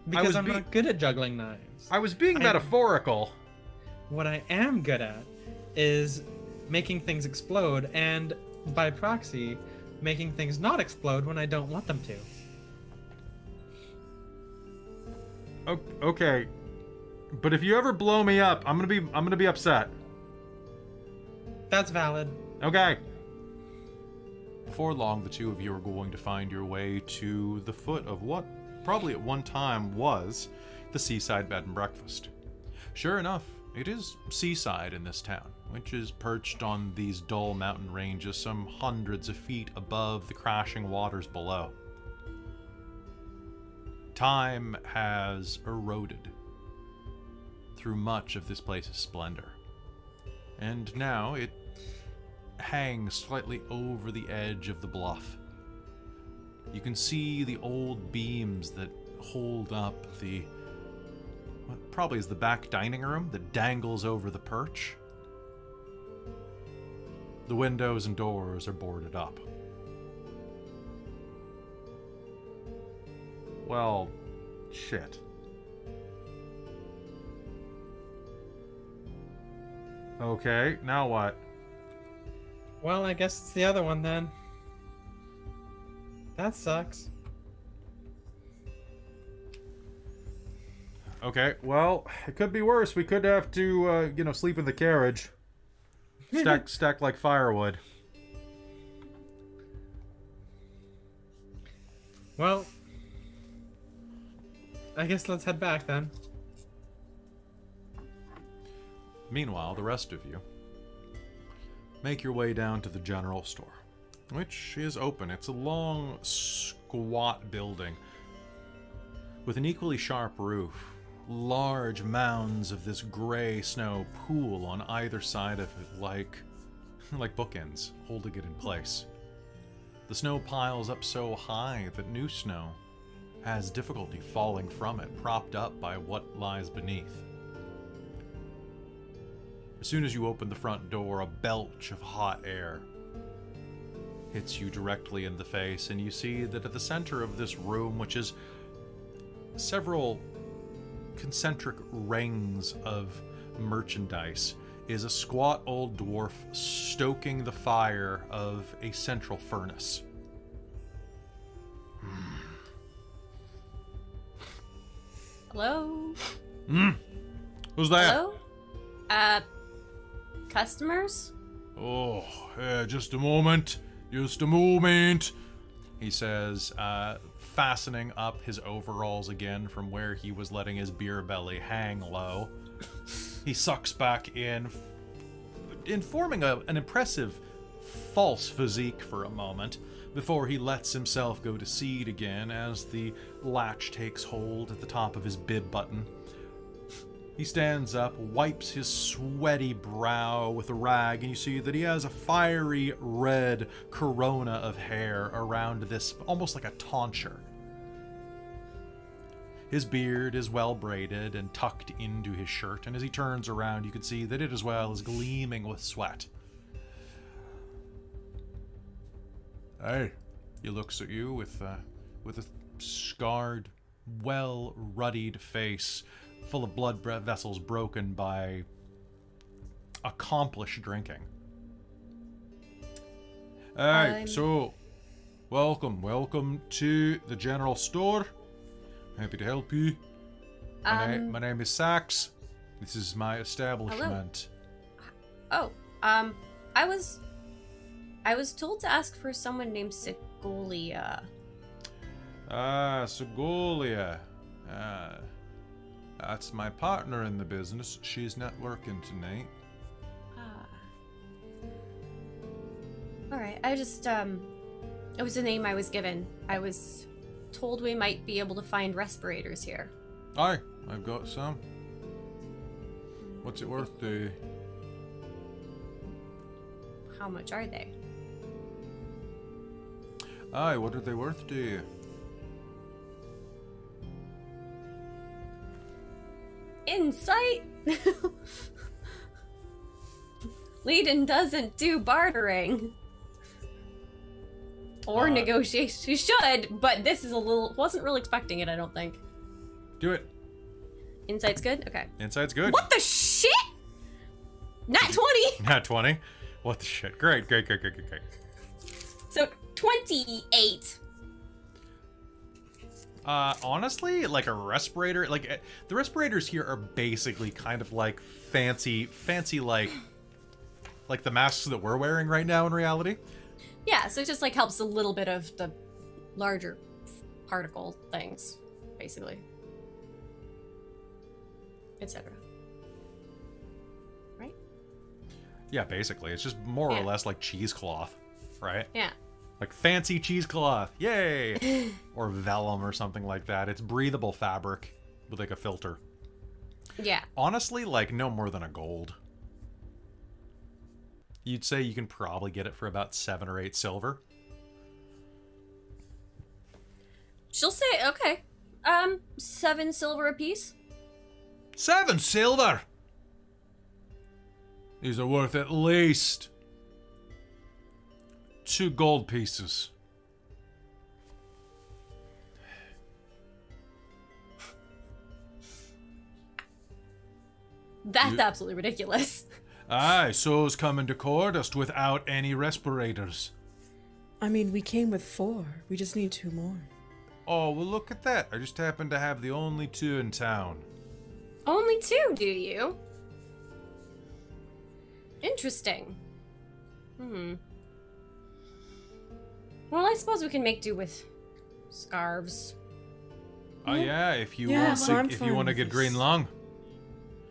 Because I'm not good at juggling knives. I was being metaphorical. What I am good at is making things explode, and by proxy, making things not explode when I don't want them to. Okay. But if you ever blow me up, I'm gonna be upset. That's valid. Okay. Before long, the two of you are going to find your way to the foot of what probably at one time was the seaside bed and breakfast. Sure enough, it is seaside in this town, which is perched on these dull mountain ranges some hundreds of feet above the crashing waters below. Time has eroded through much of this place's splendor, and now it hangs slightly over the edge of the bluff. You can see the old beams that hold up the what probably is the back dining room that dangles over the perch. The windows and doors are boarded up. Well, shit. Okay, now what? Well, I guess it's the other one then. That sucks. Okay, well, it could be worse. We could have to, sleep in the carriage. Stack like firewood. Well, I guess let's head back then. Meanwhile, the rest of you make your way down to the general store, which is open. It's a long, squat building with an equally sharp roof. Large mounds of this gray snow pool on either side of it like bookends, holding it in place. The snow piles up so high that new snow has difficulty falling from it, propped up by what lies beneath. As soon as you open the front door, a belch of hot air hits you directly in the face, and you see that at the center of this room, which is several concentric rings of merchandise, is a squat old dwarf stoking the fire of a central furnace. Hello? Who's that? Hello? Customers? Oh, just a moment. Just a moment. He says, fastening up his overalls again from where he was letting his beer belly hang low. He sucks back in forming an impressive false physique for a moment, before he lets himself go to seed again as the latch takes hold at the top of his bib button. He stands up, wipes his sweaty brow with a rag, and you see that he has a fiery red corona of hair around this, almost like a tonsure. His beard is well braided and tucked into his shirt, and as he turns around, you can see that it as well is gleaming with sweat. Hey, he looks at you with a scarred, well-ruddied face, full of blood vessels broken by accomplished drinking. Hey, so, welcome to the general store. Happy to help you. My name is Sax. This is my establishment. Hello. I was told to ask for someone named Segolia. Segolia. That's my partner in the business. She's not working tonight. Alright, I just, it was the name I was given. I was told we might be able to find respirators here. Aye, I've got some. What's it worth to you? How much are they? Aye, what are they worth to you? Insight? Leiden doesn't do bartering. Or negotiation. She should, but this is wasn't really expecting it, I don't think. Do it. Insight's good? Okay. Insight's good. What the shit? Nat 20! Nat 20? What the shit? Great. So, 28. Honestly, like a respirator, like the respirators here are basically kind of like fancy like the masks that we're wearing right now in reality. Yeah, so it just like helps a little bit of the larger particle things, basically. Etc. Right? Yeah, basically. It's just more or less like cheesecloth, right? Yeah. Like fancy cheesecloth, yay! Or vellum or something like that. It's breathable fabric with like a filter. Yeah. Honestly, like no more than a gold. You'd say you can probably get it for about 7 or 8 silver. She'll say, okay, 7 silver apiece. 7 silver! These are worth at least 2 gold pieces. That's absolutely ridiculous. Aye, so's coming to Chordust without any respirators. I mean, we came with 4. We just need 2 more. Oh, well look at that. I just happen to have the only 2 in town. Only 2, do you? Interesting. Well, I suppose we can make do with scarves. Oh yeah, if you want to get green lung.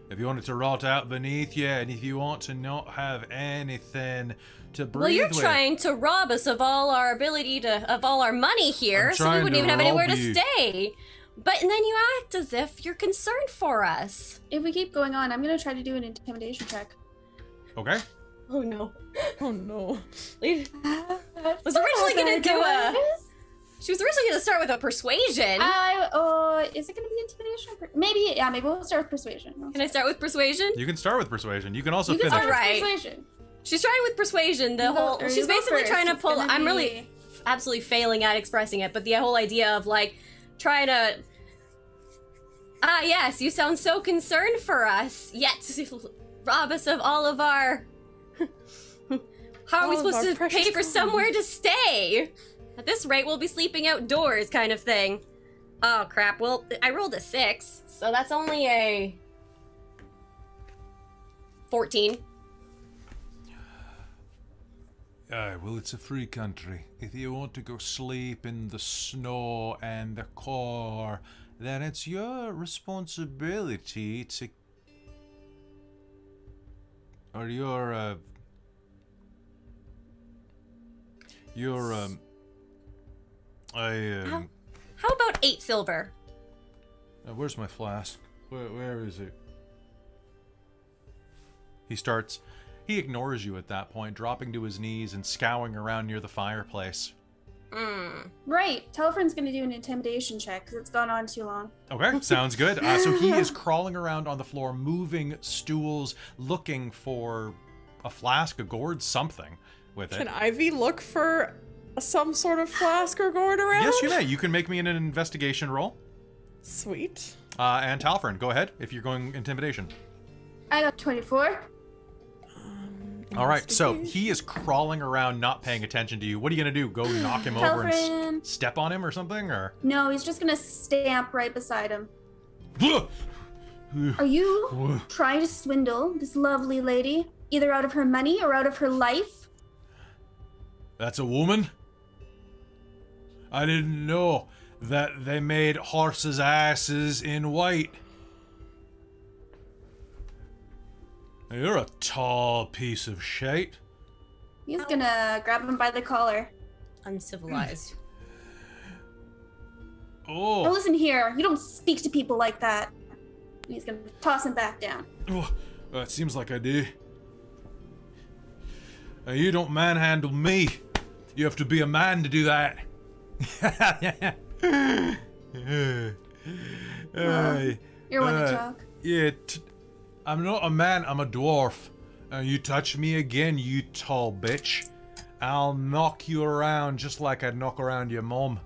If you want it to rot out beneath you, and if you want to not have anything to breathe Well, you're with. trying to rob us of all our ability of all our money here, so we wouldn't even have anywhere to stay. But and then you act as if you're concerned for us. If we keep going on, I'm gonna try to do an intimidation check. Okay. Oh no. Oh no. Was originally gonna do She was originally gonna start with a persuasion. Is it gonna be intimidation? Maybe, yeah, maybe we'll start with persuasion. Can I start with persuasion? You can start with persuasion. You can also You can finish. start with Alright. persuasion. She's trying with persuasion. She's basically trying to pull. I'm really absolutely failing at expressing it, but the whole idea of like trying to. Yes, you sound so concerned for us, yet rob us of all of our. How are we supposed to pay for time. somewhere to stay? At this rate, we'll be sleeping outdoors, kind of thing. Oh, crap. Well, I rolled a 6, so that's only a 14. Well, it's a free country. If you want to go sleep in the snow and the car, then it's your responsibility to... Or your, How about 8 silver? where's my flask? Where is it? He ignores you at that point, dropping to his knees and scowling around near the fireplace. Right. Telfrin's gonna do an intimidation check because it's gone on too long. Okay, sounds good. So he is crawling around on the floor, moving stools, looking for a flask, a gourd, something with it. Can Ivy look for some sort of flask or gourd around? Yes, you may. You can make me an investigation roll. Sweet. And Talfrin, go ahead if you're going intimidation. I got 24. All right, so he is crawling around, not paying attention to you. What are you gonna do? Go knock him over and Telfrin. step on him or something, or? No, he's just gonna stamp right beside him. Are you trying to swindle this lovely lady, either out of her money or out of her life? That's a woman? I didn't know that they made horses' asses in white. You're a tall piece of shite. He's gonna grab him by the collar. Uncivilized. Now Oh, listen here, you don't speak to people like that. He's gonna toss him back down. well, it seems like I do. You don't manhandle me. You have to be a man to do that. You're one to talk. Yeah, I'm not a man, I'm a dwarf. You touch me again, you tall bitch. I'll knock you around just like I'd knock around your mom.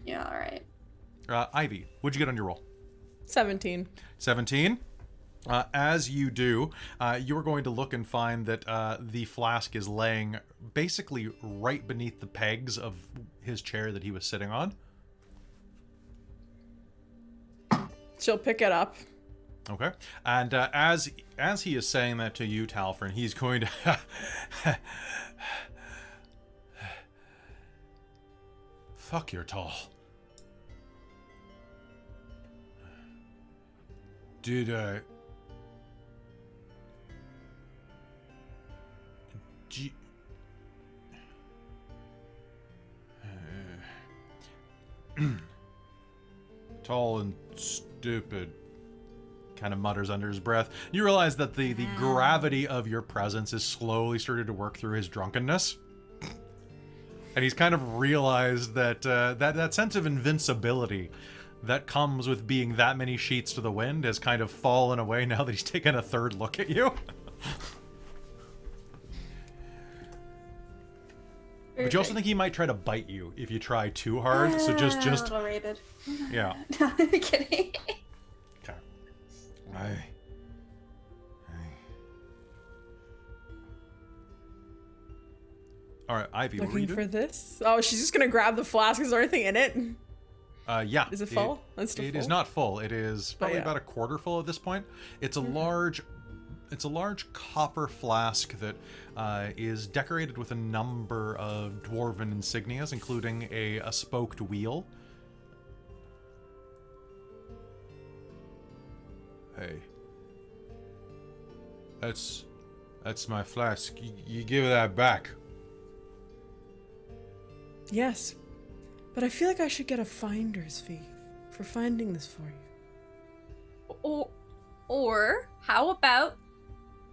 Yeah, alright. Ivy, what'd you get on your roll? 17. 17. As you do, you're going to look and find that the flask is laying basically right beneath the pegs of his chair that he was sitting on. She'll pick it up. Okay. And as he is saying that to you, Talfrin, he's going to... Fuck, you're tall. Did tall and stupid, kind of mutters under his breath. You realize that the gravity of your presence is slowly starting to work through his drunkenness. And he's kind of realized that that sense of invincibility that comes with being that many sheets to the wind has kind of fallen away now that he's taken a third look at you. But you also think he might try to bite you if you try too hard, so just A little rabid. yeah. No, I'm kidding. Okay. All right, Ivy, what were you Looking doing? for this? Oh, she's just gonna grab the flask. Is there anything in it? Yeah. Is it full? It's still It full? is not full. It is probably yeah. about a quarter full at this point. It's a large copper flask that is decorated with a number of dwarven insignias, including a spoked wheel. Hey. That's my flask. You give that back. Yes, but I feel like I should get a finder's fee for finding this for you. Or how about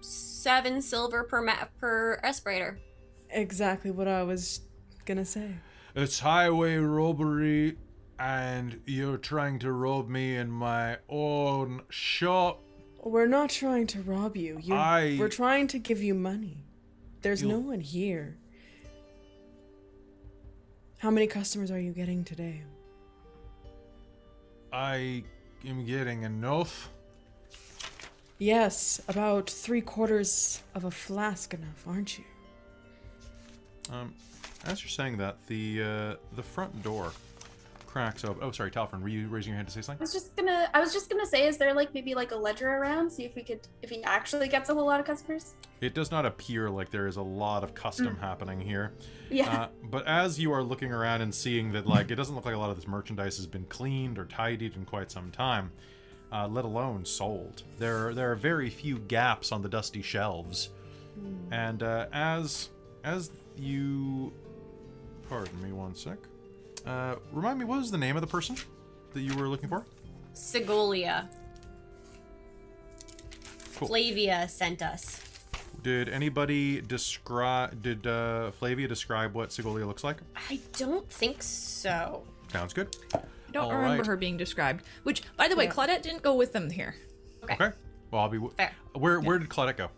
7 silver per respirator? Exactly what I was gonna say. It's highway robbery, and you're trying to rob me in my own shop. We're not trying to rob you. We're trying to give you money. There's no one here. How many customers are you getting today? I am getting enough. Yes, about 3/4 of a flask enough, aren't you? As you're saying that, the front door cracks open. Oh, sorry, Talfrin, were you raising your hand to say something? I was just gonna say, is there like maybe like a ledger around? See if he actually gets a whole lot of customers. It does not appear like there is a lot of custom happening here. Yeah. But as you are looking around and seeing that, like, it doesn't look like a lot of this merchandise has been cleaned or tidied in quite some time, let alone sold. There are very few gaps on the dusty shelves. And as you... Pardon me one sec. Remind me, what was the name of the person that you were looking for? Segolia. Cool. Flavia sent us. Did anybody describe... Did Flavia describe what Segolia looks like? I don't think so. Sounds good. I don't remember her being described. Which, by the way, Claudette didn't go with them here. Okay. Well, I'll be... Fair. Where did Claudette go?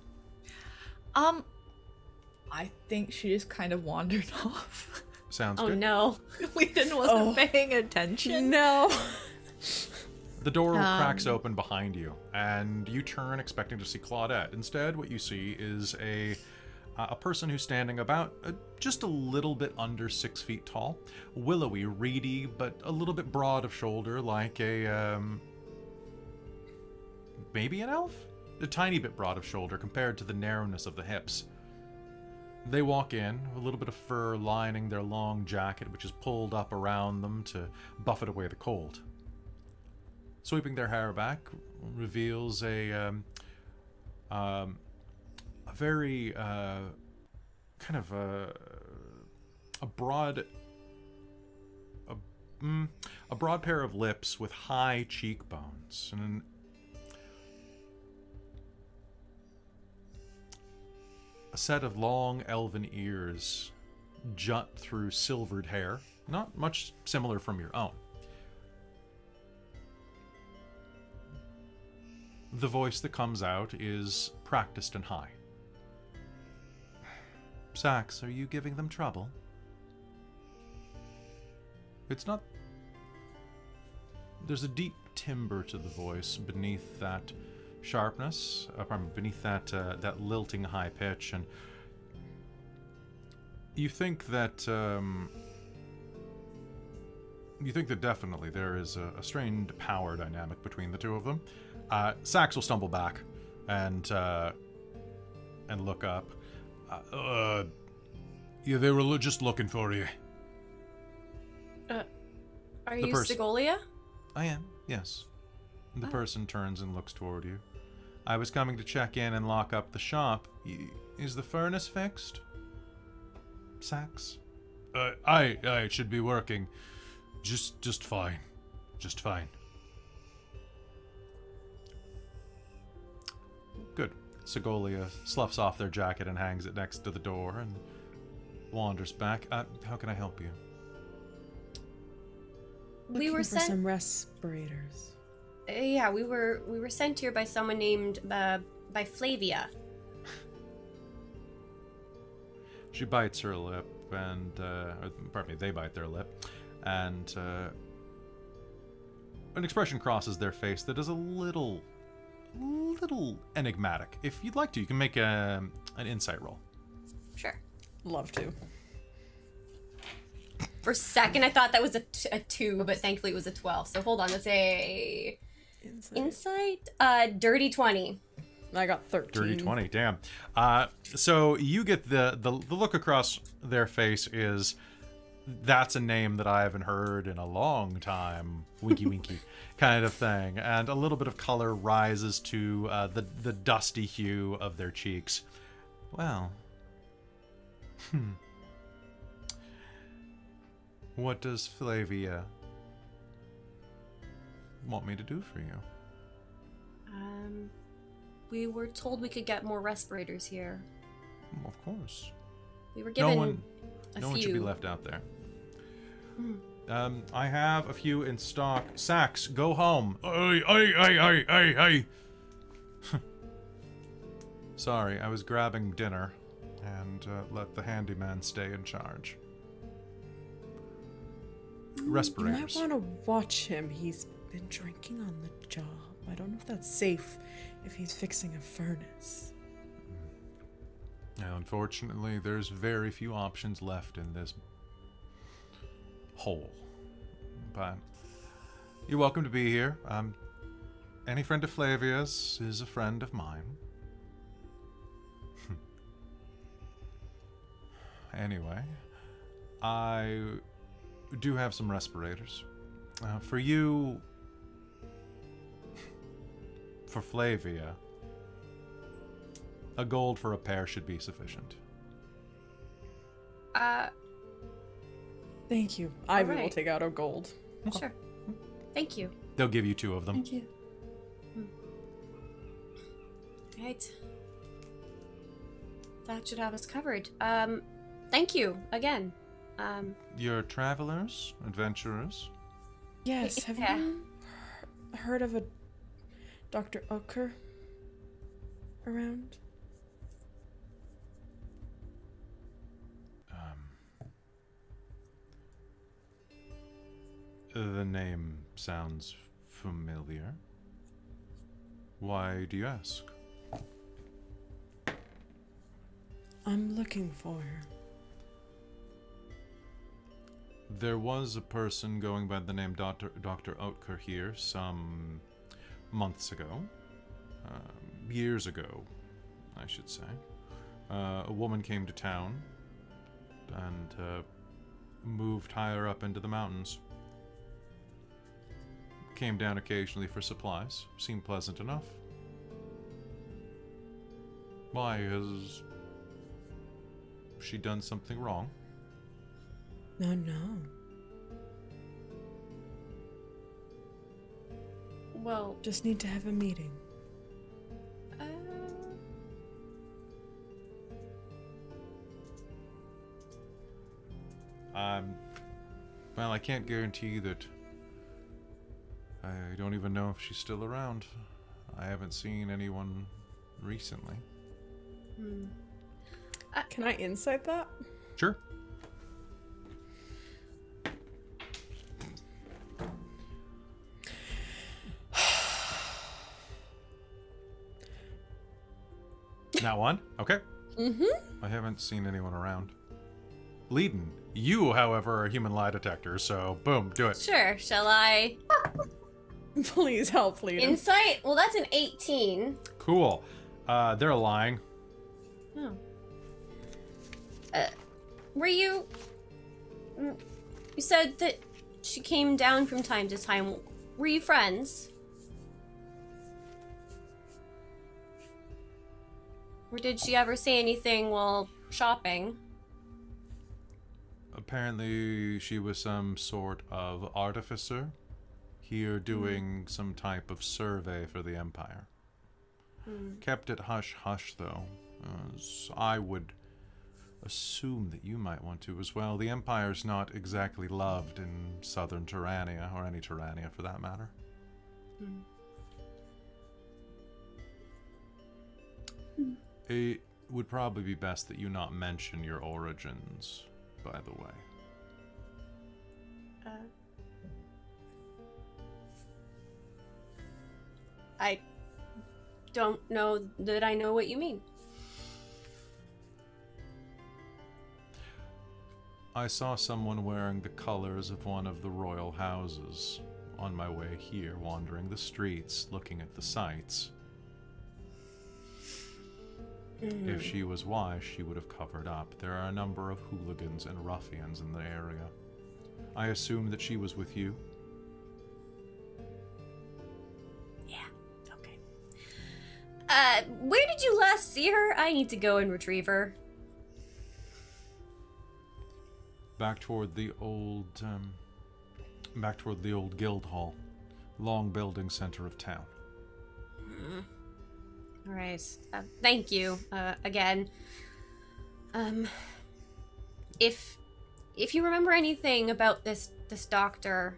I think she just kind of wandered off. Sounds Oh good. no. We wasn't paying attention. No. The door cracks open behind you, and you turn expecting to see Claudette. Instead, what you see is a person who's standing about just a little bit under 6 feet tall, willowy, reedy, but a little bit broad of shoulder, like a maybe an elf, a tiny bit broad of shoulder compared to the narrowness of the hips. They walk in, a little bit of fur lining their long jacket, which is pulled up around them to buffet away the cold. Sweeping their hair back reveals a very kind of a broad pair of lips with high cheekbones and a set of long elven ears jut through silvered hair, not much similar from your own. The voice that comes out is practiced and high. Sax, are you giving them trouble? It's not... There's a deep timbre to the voice beneath that sharpness, beneath that that lilting high pitch, and you think that definitely there is a strained power dynamic between the two of them. Sax will stumble back and look up. Yeah, they were just looking for you. Are you Segolia? I am, yes. The person turns and looks toward you. I was coming to check in and lock up the shop. Is the furnace fixed? Sax? It should be working. Just fine. Just fine. Good. Segolia sloughs off their jacket and hangs it next to the door and wanders back. How can I help you? We were for sent some respirators. Yeah, we were sent here by someone named by Flavia. She bites her lip, and pardon me, they bite their lip, and an expression crosses their face that is a little enigmatic. If you'd like to, you can make an insight roll. Sure. Love to. For a second, I thought that was a 2, but thankfully it was a 12. So hold on, let's say insight. Dirty 20. I got 13. Dirty 20, damn. So you get the look across their face is, that's a name that I haven't heard in a long time. Winky winky kind of thing. And a little bit of color rises to the dusty hue of their cheeks. Well. What does Flavia want me to do for you? We were told we could get more respirators here. Of course. We were given no one should be left out there. I have a few in stock. Sax, go home. Ay. Sorry, I was grabbing dinner and let the handyman stay in charge. Respirators. You might want to watch him. He's been drinking on the job. I don't know if that's safe if he's fixing a furnace. Now, unfortunately, there's very few options left in this hole. But you're welcome to be here. Any friend of Flavia's is a friend of mine. Anyway, I do have some respirators. For you... For Flavia, a gold for a pair should be sufficient. Thank you. Ivy will right. take out a gold. Sure. Thank you. They'll give you 2 of them. Thank you. Right. That should have us covered. Thank you again. You're travelers, adventurers. Yes, have Yeah. you heard of a Dr. Otker around? The name sounds familiar. Why do you ask? I'm looking for her. There was a person going by the name Dr. Otker here some months ago. Years ago, I should say. A woman came to town and moved higher up into the mountains. Came down occasionally for supplies. Seemed pleasant enough. Why, has she done something wrong? No. Well, Just need to have a meeting. Well, I can't guarantee that. I don't even know if she's still around. I haven't seen anyone recently. Can I insight that? Sure. That one? Okay. I haven't seen anyone around. Leadin, you, however, are a human lie detector, so boom, do it. sure. Shall I? Please help, Lena. Insight? Well, that's an 18. Cool. They're lying. Oh. Were you... You said that she came down from time to time. Were you friends? Or did she ever say anything while shopping? Apparently, she was some sort of artificer here doing some type of survey for the Empire. Kept it hush-hush, though, as I would assume that you might want to as well. The Empire's not exactly loved in southern Tyrannia, or any Tyrannia for that matter. It would probably be best that you not mention your origins, by the way. I don't know that I know what you mean. I saw someone wearing the colors of one of the royal houses on my way here, wandering the streets, looking at the sights. If she was wise, she would have covered up. There are a number of hooligans and ruffians in the area. I assume that she was with you. Yeah, okay. Where did you last see her? I need to go and retrieve her. Back toward the old guild hall. Long building center of town. All right. Thank you again. If you remember anything about this doctor,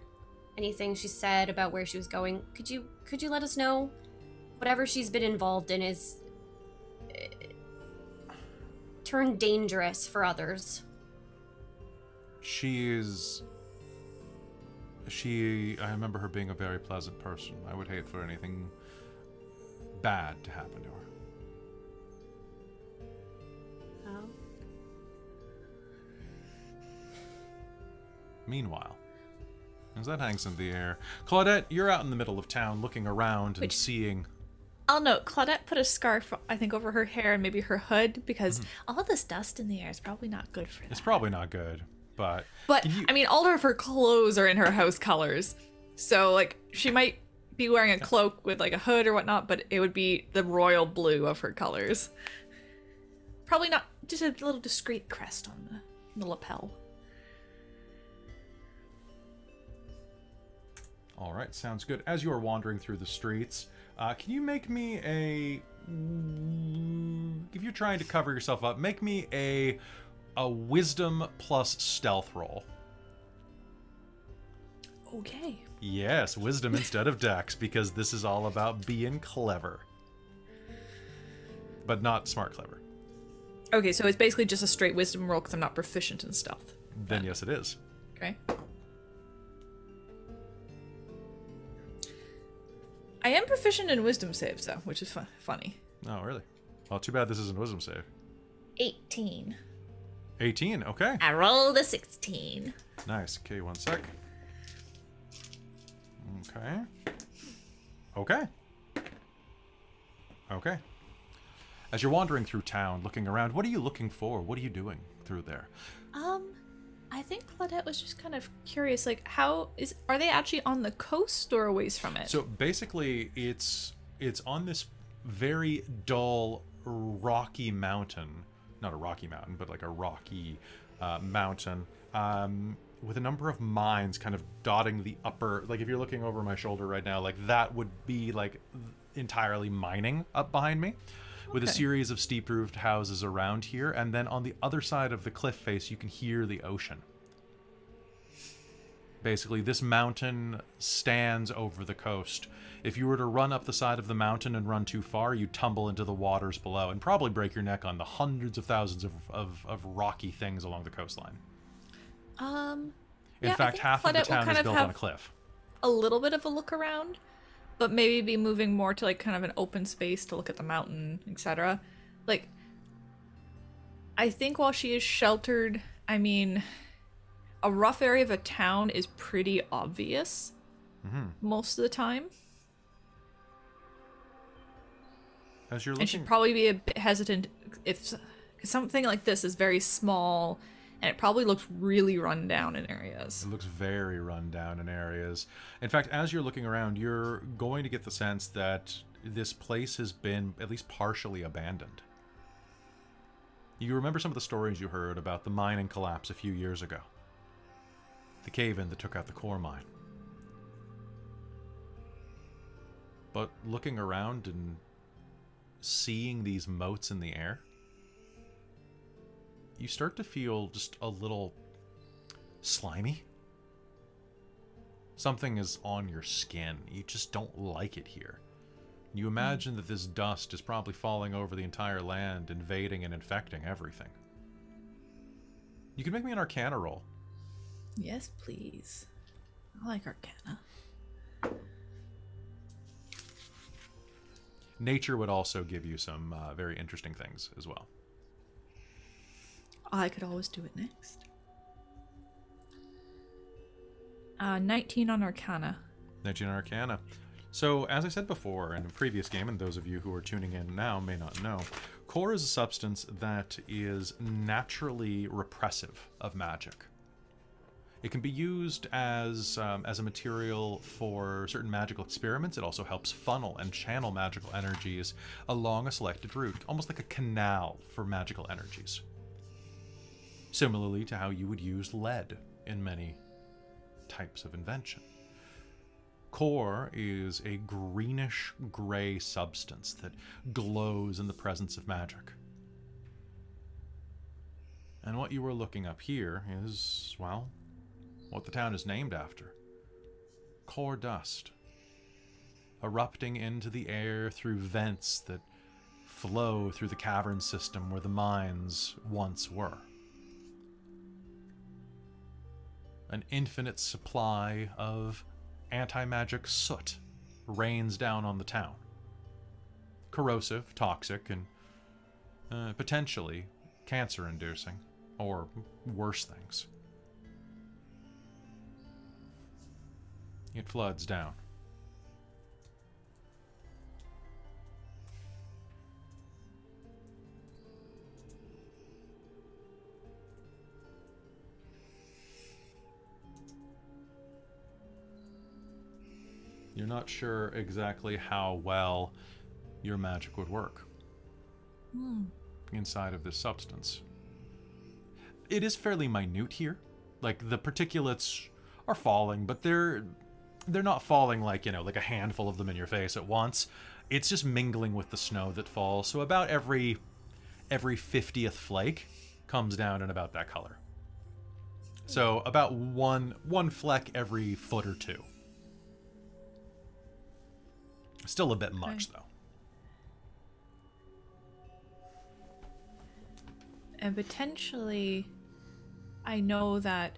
anything she said about where she was going, could you let us know? Whatever she's been involved in is turned dangerous for others. I remember her being a very pleasant person. I would hate for anything bad to happen to her. How? Meanwhile, as that hangs in the air, Claudette, you're out in the middle of town looking around and Wait. seeing... I'll note, Claudette put a scarf, I think, over her hair and maybe her hood, because all this dust in the air is probably not good for that. It's probably not good, but... But, can you- I mean, all of her clothes are in her house colors. So, like, she might be wearing a cloak with, like, a hood or whatnot, but it would be the royal blue of her colors. Probably not, just a little discreet crest on the lapel. All right, sounds good. As you are wandering through the streets, can you make me a... If you're trying to cover yourself up, make me a wisdom plus stealth roll. Okay. Yes, wisdom instead of dex, because this is all about being clever. But not smart clever. Okay, so it's basically just a straight wisdom roll because I'm not proficient in stealth. Then yes, it is. Okay. I am proficient in wisdom saves, though, which is funny. Oh, really? Well, too bad this isn't a wisdom save. 18. 18, okay. I rolled a 16. Nice. Okay, one sec. Okay. Okay. Okay. As you're wandering through town, looking around, what are you looking for? What are you doing through there? I think Claudette was just kind of curious, like, are they actually on the coast or a ways from it? So basically, it's on this very dull, rocky mountain. Not a rocky mountain, but like a rocky mountain with a number of mines kind of dotting the upper... Like, if you're looking over my shoulder right now, like, that would be, like, entirely mining up behind me. With a series of steep-roofed houses around here, and then on the other side of the cliff face, you can hear the ocean. Basically, this mountain stands over the coast. If you were to run up the side of the mountain and run too far, you'd tumble into the waters below and probably break your neck on the hundreds of thousands of rocky things along the coastline. In fact, half of the town is built on a cliff. A little bit of a look around, but maybe be moving more to like kind of an open space to look at the mountain, etc. Like, I think while she is sheltered, I mean, a rough area of a town is pretty obvious most of the time. As you're looking, And she'd probably be a bit hesitant if something like this is very small and it probably looks really run down in areas. It looks very run down in areas. In fact, as you're looking around, you're going to get the sense that this place has been at least partially abandoned. You remember some of the stories you heard about the mining collapse a few years ago. The cave-in that took out the core mine. But looking around and seeing these motes in the air, you start to feel just a little slimy. Something is on your skin. You just don't like it here. You imagine that this dust is probably falling over the entire land, invading and infecting everything. You can make me an Arcana roll. Yes, please. I like Arcana. Nature would also give you some very interesting things as well. I could always do it next. 19 on Arcana. 19 Arcana. So, as I said before in a previous game, and those of you who are tuning in now may not know, core is a substance that is naturally repressive of magic. It can be used as a material for certain magical experiments. It also helps funnel and channel magical energies along a selected route, almost like a canal for magical energies. Similarly to how you would use lead in many types of invention. Core is a greenish-gray substance that glows in the presence of magic. And what you were looking up here is, well, what the town is named after. Chordust. Erupting into the air through vents that flow through the cavern system where the mines once were. An infinite supply of anti-magic soot rains down on the town. Corrosive, toxic, and potentially cancer-inducing, or worse things. It floods down. You're not sure exactly how well your magic would work inside of this substance. It is fairly minute here. Like, the particulates are falling, but they're not falling like, you know, like a handful of them in your face at once. It's just mingling with the snow that falls. So about every 50th flake comes down in about that color. So about one fleck every foot or two. Still a bit much, though. And potentially, I know that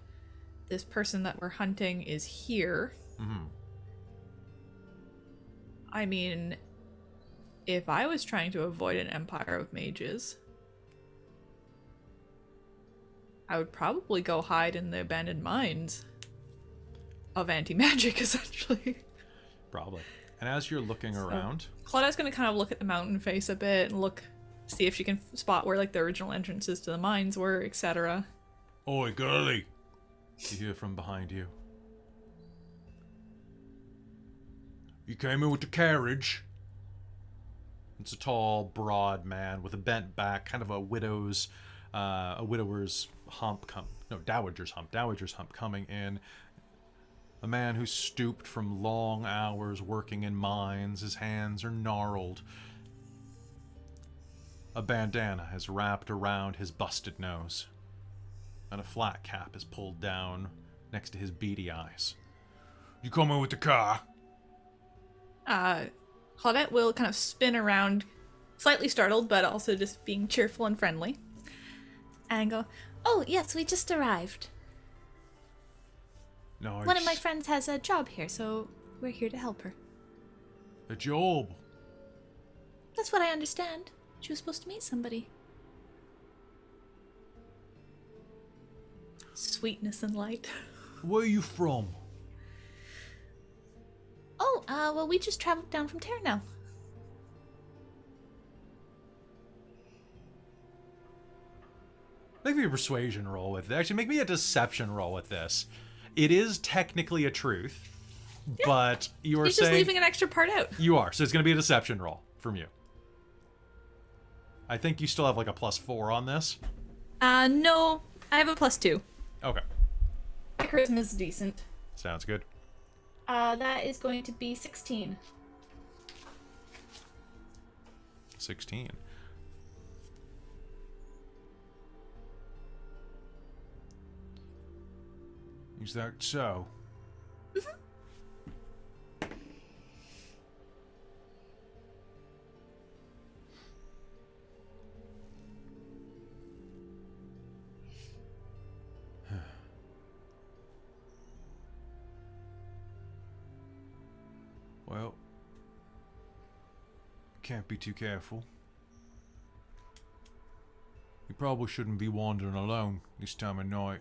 this person that we're hunting is here. Mm-hmm. I mean, if I was trying to avoid an empire of mages, I would probably go hide in the abandoned mines of anti-magic, essentially. Probably. And as you're looking around... Claudia's gonna kind of look at the mountain face a bit and see if she can spot where, like, the original entrances to the mines were, etc. Oi, girlie! You hear from behind you. You came in with the carriage. It's a tall, broad man with a bent back, kind of a widower's hump, dowager's hump coming in. A man who's stooped from long hours working in mines. His hands are gnarled. A bandana is wrapped around his busted nose, and a flat cap is pulled down next to his beady eyes. You come in with the car? Claudette will kind of spin around, slightly startled, but also just being cheerful and friendly, and go, "Oh, yes, we just arrived. Nice. One of my friends has a job here, so we're here to help her." A job? That's what I understand. She was supposed to meet somebody. sweetness and light. Where are you from? Oh, well, we just traveled down from Terranel. Make me a persuasion roll with this. Actually, make me a deception roll with this. It is technically a truth, but you are He's saying... just leaving an extra part out. You are, so it's going to be a deception roll from you. I think you still have like a +4 on this. No, I have a +2. Okay. My charisma is decent. Sounds good. That is going to be 16. 16. Is that so? Well, can't be too careful. You probably shouldn't be wandering alone this time of night.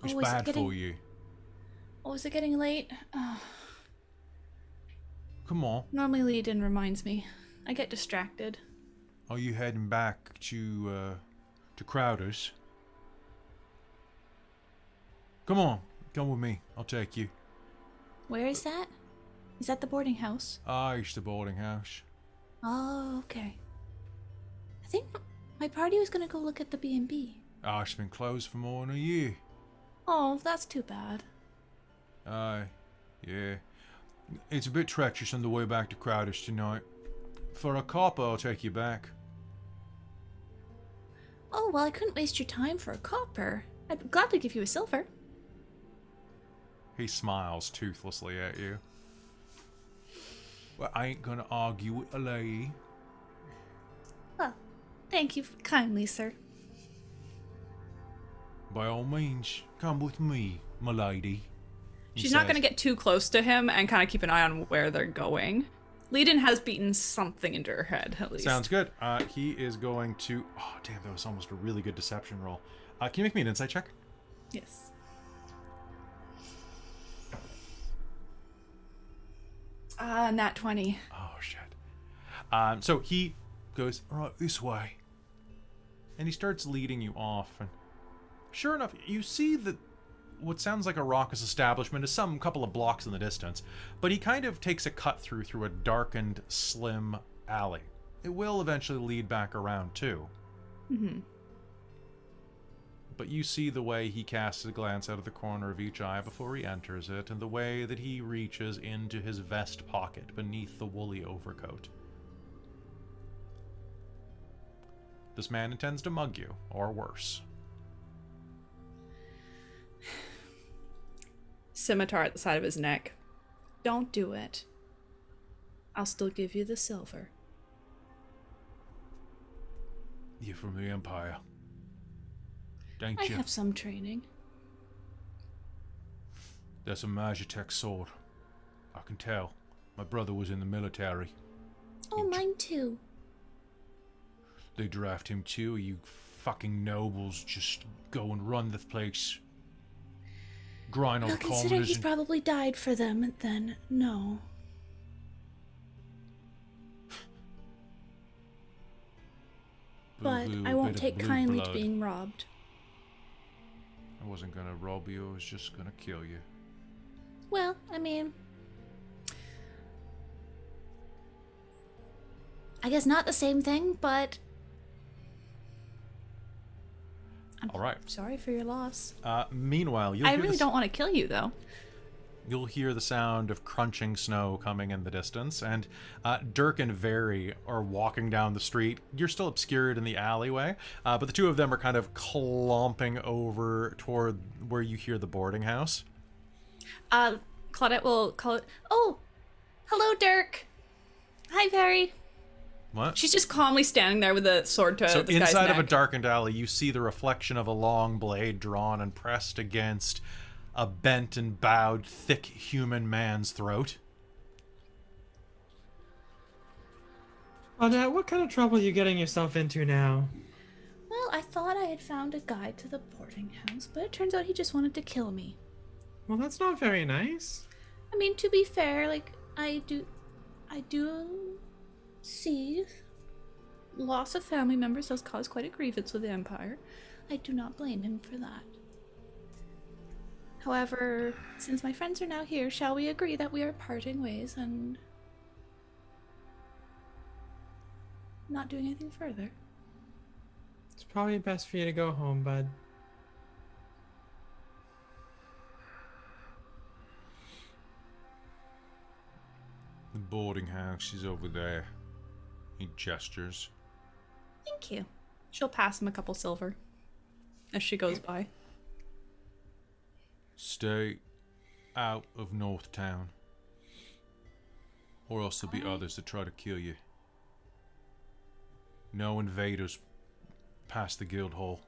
It's Oh, is it bad getting- for you. Oh, is it getting late? Oh, Come on. Normally Leiden reminds me. I get distracted. Are you heading back to Crowder's? Come on, come with me. I'll take you. where is that? Is that the boarding house? It's the boarding house. Oh, okay. I think my party was gonna go look at the B&B. It's been closed for more than a year. Oh, that's too bad. Yeah. It's a bit treacherous on the way back to Crowder's tonight. For a copper, I'll take you back. Oh, well, I couldn't waste your time for a copper. I'd gladly give you a silver. He smiles toothlessly at you. Well, I ain't gonna argue with a lady. Well, thank you kindly, sir. By all means, come with me, my lady. He She's not says. going to get too close to him and kind of keep an eye on where they're going. Leiden has beaten something into her head, at least. Sounds good. He is going to... Oh, damn, that was almost a really good deception roll. Can you make me an insight check? Yes. Nat 20. Oh, shit. So he goes, all right, this way. And he starts leading you off. And sure enough, you see that what sounds like a raucous establishment is some couple of blocks in the distance. But he kind of takes a cut through a darkened, slim alley. It will eventually lead back around, too. Mm-hmm. But you see the way he casts a glance out of the corner of each eye before he enters it, and the way that he reaches into his vest pocket beneath the woolly overcoat. This man intends to mug you, or worse. Scimitar at the side of his neck. Don't do it. I'll still give you the silver. You're from the Empire. Ain't I you? have some training. That's a Magitech sword. I can tell. My brother was in the military. Oh, mine too. They draft him too. You fucking nobles just go and run the place. Grind all Well, the considering commoners he's and... probably died for them, then no. But Boo-hoo, I a won't bit of take blue kindly blood. to being robbed. I wasn't gonna rob you, I was just gonna kill you. Well, I mean... I guess not the same thing, but... I'm Alright. sorry for your loss. Meanwhile, you'll I hear really don't want to kill you, though. You'll hear the sound of crunching snow coming in the distance, and Dirk and Very are walking down the street. You're still obscured in the alleyway, but the two of them are kind of clomping over toward where you hear the boarding house. Claudette will call it. Oh, hello, Dirk. Hi, Very. What? She's just calmly standing there with a sword to So this guy's inside of a neck. darkened alley, you see the reflection of a long blade drawn and pressed against a bent and bowed, thick human man's throat. Claudette, what kind of trouble are you getting yourself into now? Well, I thought I had found a guide to the boarding house, but it turns out he just wanted to kill me. Well, that's not very nice. I mean, to be fair, like, I do see loss of family members does cause quite a grievance with the Empire. I do not blame him for that. However, since my friends are now here, shall we agree that we are parting ways and not doing anything further? It's probably best for you to go home, bud. The boarding house is over there. He gestures. Thank you. She'll pass him a couple silver as she goes by. Stay out of North Town, or else there'll be others that try to kill you. No invaders past the guild hall.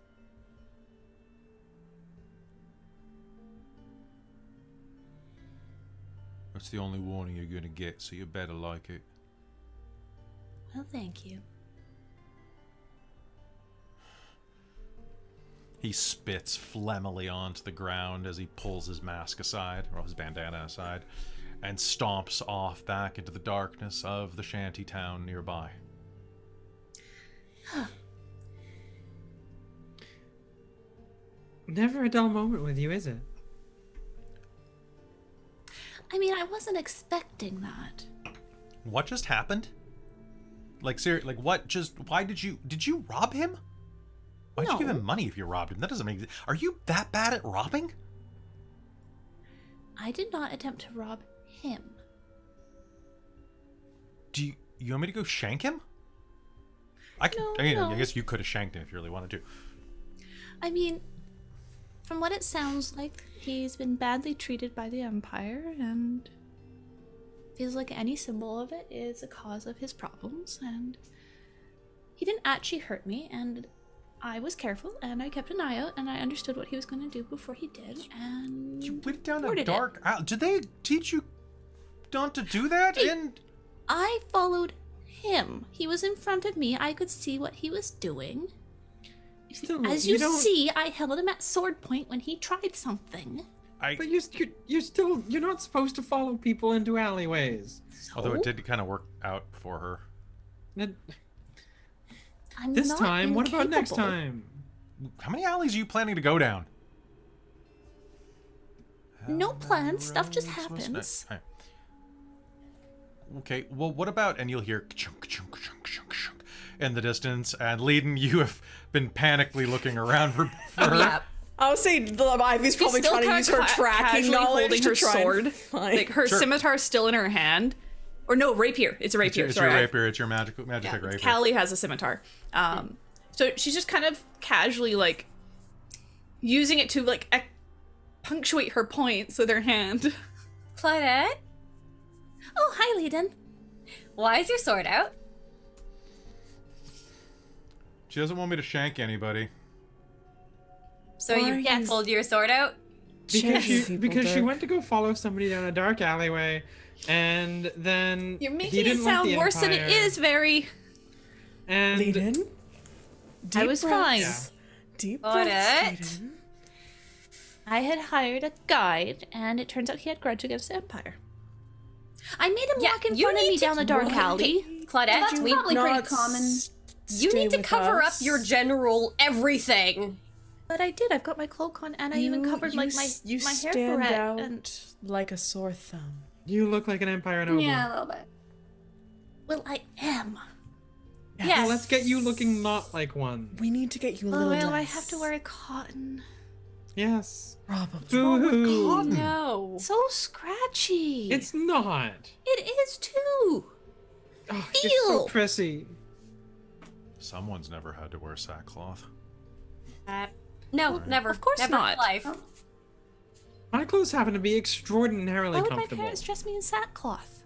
That's the only warning you're gonna get, so you better like it. Well, thank you. He spits phlegmily onto the ground as he pulls his mask aside, or his bandana aside, and stomps off back into the darkness of the shanty town nearby. Never a dull moment with you, is it? I mean, I wasn't expecting that. What just happened? Like, seriously, like, what just, why did you rob him? Why'd you give him money if you robbed him? That doesn't make, are you that bad at robbing? I did not attempt to rob him. Do you want me to go shank him? No, I no. guess you could have shanked him if you really wanted to. I mean, from what it sounds like, he's been badly treated by the Empire, and feels like any symbol of it is a cause of his problems, and he didn't actually hurt me, and I was careful, and I kept an eye out, and I understood what he was going to do before he did, and You went down a thwarted dark alley. Did they teach you not to do that? Hey. And I followed him. He was in front of me. I could see what he was doing. Still, As you see, I held him at sword point when he tried something. But you're not supposed to follow people into alleyways. Although it did kind of work out for her. I'm This not time, what about next incapable. time? How many alleys are you planning to go down? No plan. Stuff just Roads was happens. Alright. Okay, well, what about, and you'll hear chunk, chunk, chunk, chunk, chunk in the distance, and Leiden, you have been panically looking around for her. Yeah. I would say Ivy's probably still trying to kinda use her tracking casually knowledge holding to her try and sword. find- Like her Sure. scimitar's still in her hand. Or no, rapier. It's a rapier. It's sorry. your rapier, it's your magic rapier. Callie has a scimitar. So she's just kind of casually like using it to like punctuate her points with her hand. Claudette, Oh, hi, Leiden. why is your sword out? She doesn't want me to shank anybody. So Why you are you- pulled your sword out? Because she Dirk. went to go follow somebody down a dark alleyway, and then You're he making it didn't like sound the worse than it Empire, is, very. And Leiden? I was fine. Yeah. Deep Got breaths, it. Leiden. I had hired a guide, and it turns out he had grudge against the Empire. I made him walk in you front of need me to- down the dark Okay, alley. Claudette, That's we, probably pretty Not common. you stay need to with cover up us. your general everything. But I did. I've got my cloak on, and I even covered like my you my hair stand barrette out and. like a sore thumb. You look like an Empire noble. Yeah, a little bit. Well, I am. Yes. Well, let's get you looking not like one. We need to get you a Oh, little well, I less. have to wear a cotton. Yes. Probably. Boo-hoo. No. So scratchy. It's not. It is too. Oh, it's so Feel. prissy. Someone's never had to wear sackcloth. No, never. Of course never not. In life. My clothes happen to be extraordinarily Why would my comfortable. parents dress me in sackcloth?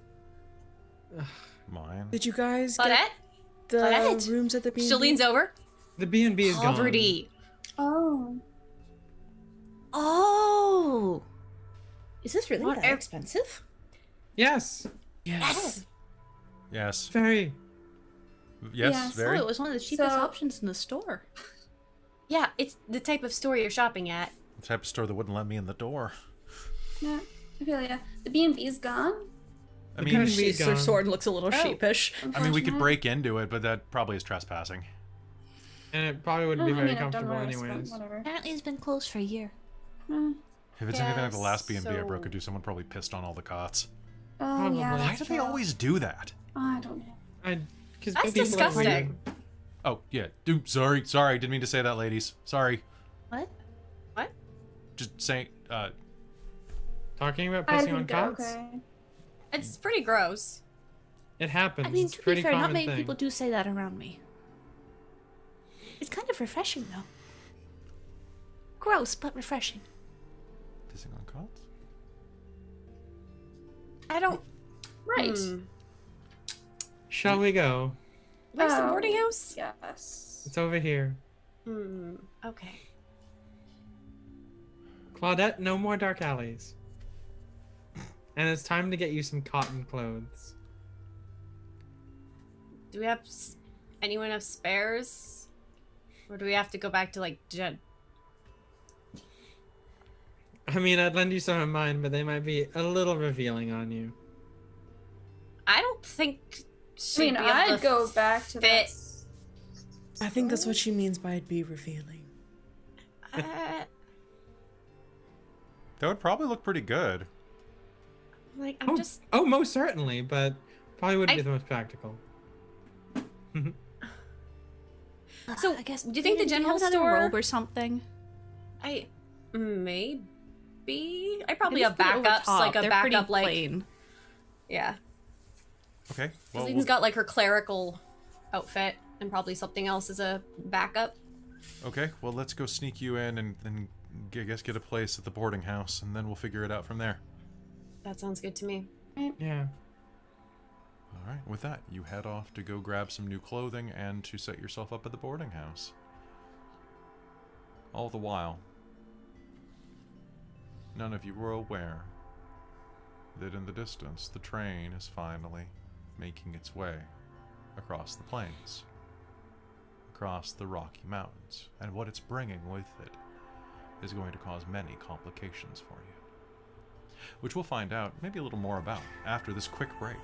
Mine. Did you guys Claudette, get the Claudette. rooms at the B&B? she leans over. The B&B is gone. Poverty. Oh. Oh. Is this really that Whatever. expensive? Yes. Yes. Yes. Very. Yes, Yes. very. Oh, it was one of the cheapest So- options in the store. Yeah, it's the type of store you're shopping at. The type of store that wouldn't let me in the door. Yeah, I feel ya. The B&B's gone. I The mean, B&B She's her gone. sword looks a little Oh. sheepish. we could Unfortunate. break into it, but that probably is trespassing. And it probably wouldn't be I very mean, I've done comfortable worse, but anyways. whatever. Apparently, it's been closed for a year. Hmm. If it's anything like the last B&B I so- broke into, someone probably pissed on all the cots. Oh, Probably. yeah. Why Why that's do they true. always do that? I don't know. Because That's disgusting. Oh, yeah. Dude, sorry. Didn't mean to say that, ladies. Sorry. What? What? Just saying, Talking about I pissing think on they're cots? okay. It's pretty gross. It happens. I mean, it's a to be pretty fair, not common many thing. people do say that around me. It's kind of refreshing, though. Gross, but refreshing. pissing on cots? I don't. Right. Shall we go? Where's the Oh, boarding house? Yes. It's over here. Okay. Claudette, no more dark alleys. And it's time to get you some cotton clothes. Do we have anyone have spares, or do we have to go back to like Jen? I mean, I'd lend you some of mine, but they might be a little revealing on you. I don't think. I She'd mean, be able I'd to go back to that. fit. I think that's what she means by it be revealing. Uh, That would probably look pretty good. like I'm just. Oh, most certainly, but probably wouldn't I- be the most practical. So, I guess. do you think the do you general have another store- robe or something? I maybe. I probably It is have pretty over backups, top. like a They're backup, pretty like plain. yeah. Okay. Well, Well, Leiden's got like her clerical outfit, and probably something else as a backup. okay. Well, let's go sneak you in and I guess get a place at the boarding house, and then we'll figure it out from there. That sounds good to me. Yeah. All right. With that, you head off to go grab some new clothing and to set yourself up at the boarding house. All the while, none of you were aware that in the distance, the train is finally making its way across the plains, across the Rocky Mountains, and what it's bringing with it is going to cause many complications for you, which we'll find out maybe a little more about after this quick break.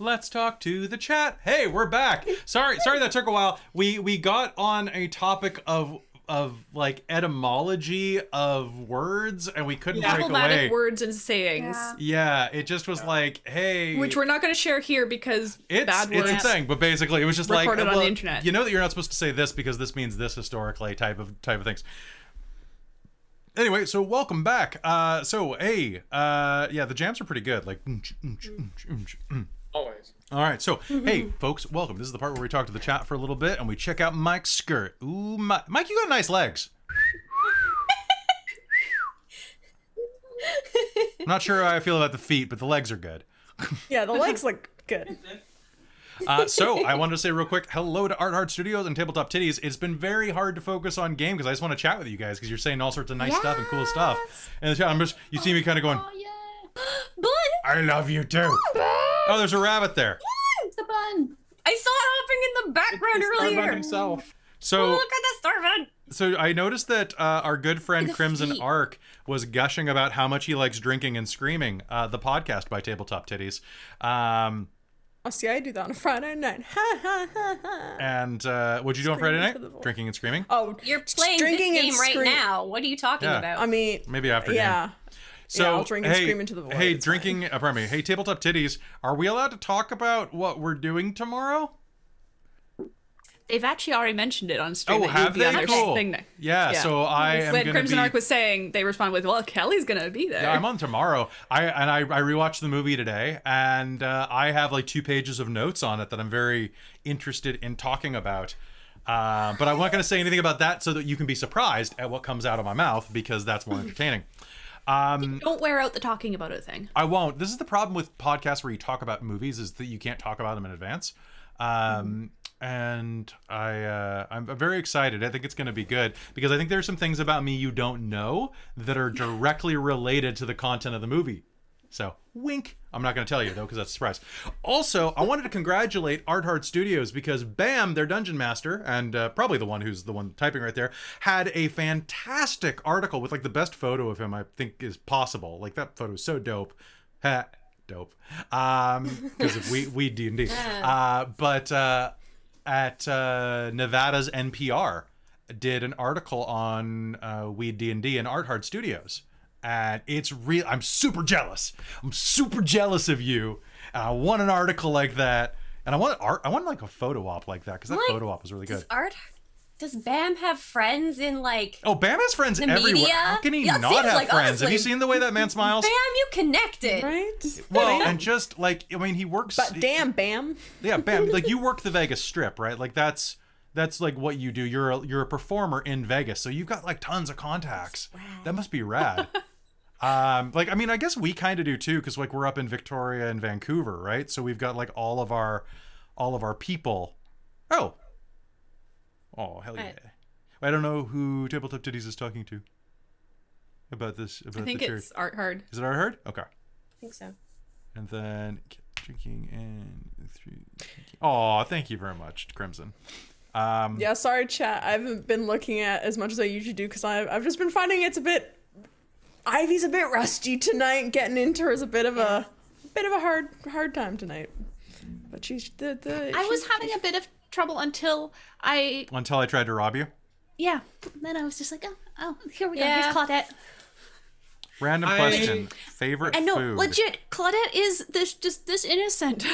Let's talk to the chat. Hey, we're back. Sorry that took a while. We got on a topic of like etymology of words, and we couldn't break away. Problematic words and sayings. Yeah, it just was like, hey, which we're not going to share here because bad words. It's a thing, but basically it was just recorded like, on the internet. You know that you're not supposed to say this because this means this historically type of things. Anyway, so welcome back. Yeah, the jams are pretty good. Like. Always. All right, so hey, folks, welcome. This is the part where we talk to the chat for a little bit and we check out Mike's skirt. Ooh, Mike, you got nice legs. I'm not sure how I feel about the feet, but the legs are good. Yeah, the legs look good. So I wanted to say real quick, hello to Art Studios and Tabletop Titties. It's been very hard to focus on game because I just want to chat with you guys because you're saying all sorts of nice stuff and cool stuff. And the chat, you see me kind of going, Bun! I love you too. Oh, there's a rabbit there. It's a bun. I saw it hopping in the background earlier. Starman himself. So look at the Starman. So I noticed that our good friend The Crimson feet. Arc was gushing about how much he likes drinking and screaming. The podcast by Tabletop Titties. Oh, see, I do that on a Friday night. Ha ha ha ha. And what'd you do on Friday Screaming to night? the void. Drinking and screaming? Oh, You're playing drinking this and game right scream- now. What are you talking Yeah. about? I mean, Maybe after yeah. game. So, I'll drink and scream into the void. Hey, It's drinking, pardon me. Hey, Tabletop Titties, are we allowed to talk about what we're doing tomorrow? They've actually already mentioned it on stream. Oh, that you'd have be they? on their Cool. thing. Yeah, so I am When going to Crimson be... Arc was saying, they responded with, well, Kelly's going to be there. Yeah, I'm on tomorrow. I rewatched the movie today, and I have like 2 pages of notes on it that I'm very interested in talking about. But I'm not going to say anything about that so that you can be surprised at what comes out of my mouth because that's more entertaining. Don't wear out the talking about it thing. I won't. This is the problem with podcasts where you talk about movies is that you can't talk about them in advance. And I'm very excited. I think it's going to be good because I think there's some things about me you don't know that are directly related to the content of the movie. So, wink. I'm not going to tell you, though, because that's a surprise. Also, I wanted to congratulate Art Studios because Bam, their dungeon master, and probably the one who's the one typing right there, had a fantastic article with, like, the best photo of him I think is possible. Like, that photo is so dope. Ha, dope. Because of we D&D. But at Nevada's NPR did an article on Weed D&D and Art Studios. And it's real. I'm super jealous. I'm super jealous of you. And I want an article like that. And I want art. I want like a photo op like that because that photo op was really good. Does Bam have friends in like? Oh, Bam has friends the everywhere. media? How can he Yeah, it not seems have like, friends? honestly, Have you seen the way that man smiles? Bam, you connected. Right? Well, and just like I mean, he works. But damn, Bam. Yeah, Bam. Like you work the Vegas Strip, right? Like that's like what you do. You're a performer in Vegas, so you've got like tons of contacts. That must be rad. Like I mean, I guess we kind of do too, because like we're up in Victoria and Vancouver, right? So we've got like all of our people. Oh, hell yeah! I don't know who Tabletop Titties is talking to about this. About I think the church. it's Art Hard. Is it Art Hard? Okay. I think so. And then drinking and oh, thank you very much, Crimson. Yeah, sorry, chat. I haven't been looking at as much as I usually do because I've just been finding it's a bit. Ivy's a bit rusty tonight. Getting into her is a bit of a hard time tonight. But she's I was having a bit of trouble until I tried to rob you. Yeah. Then I was just like, oh, here we go. Yeah. Here's Claudette. Random question. Favorite And no, food? legit, Claudette is this innocent.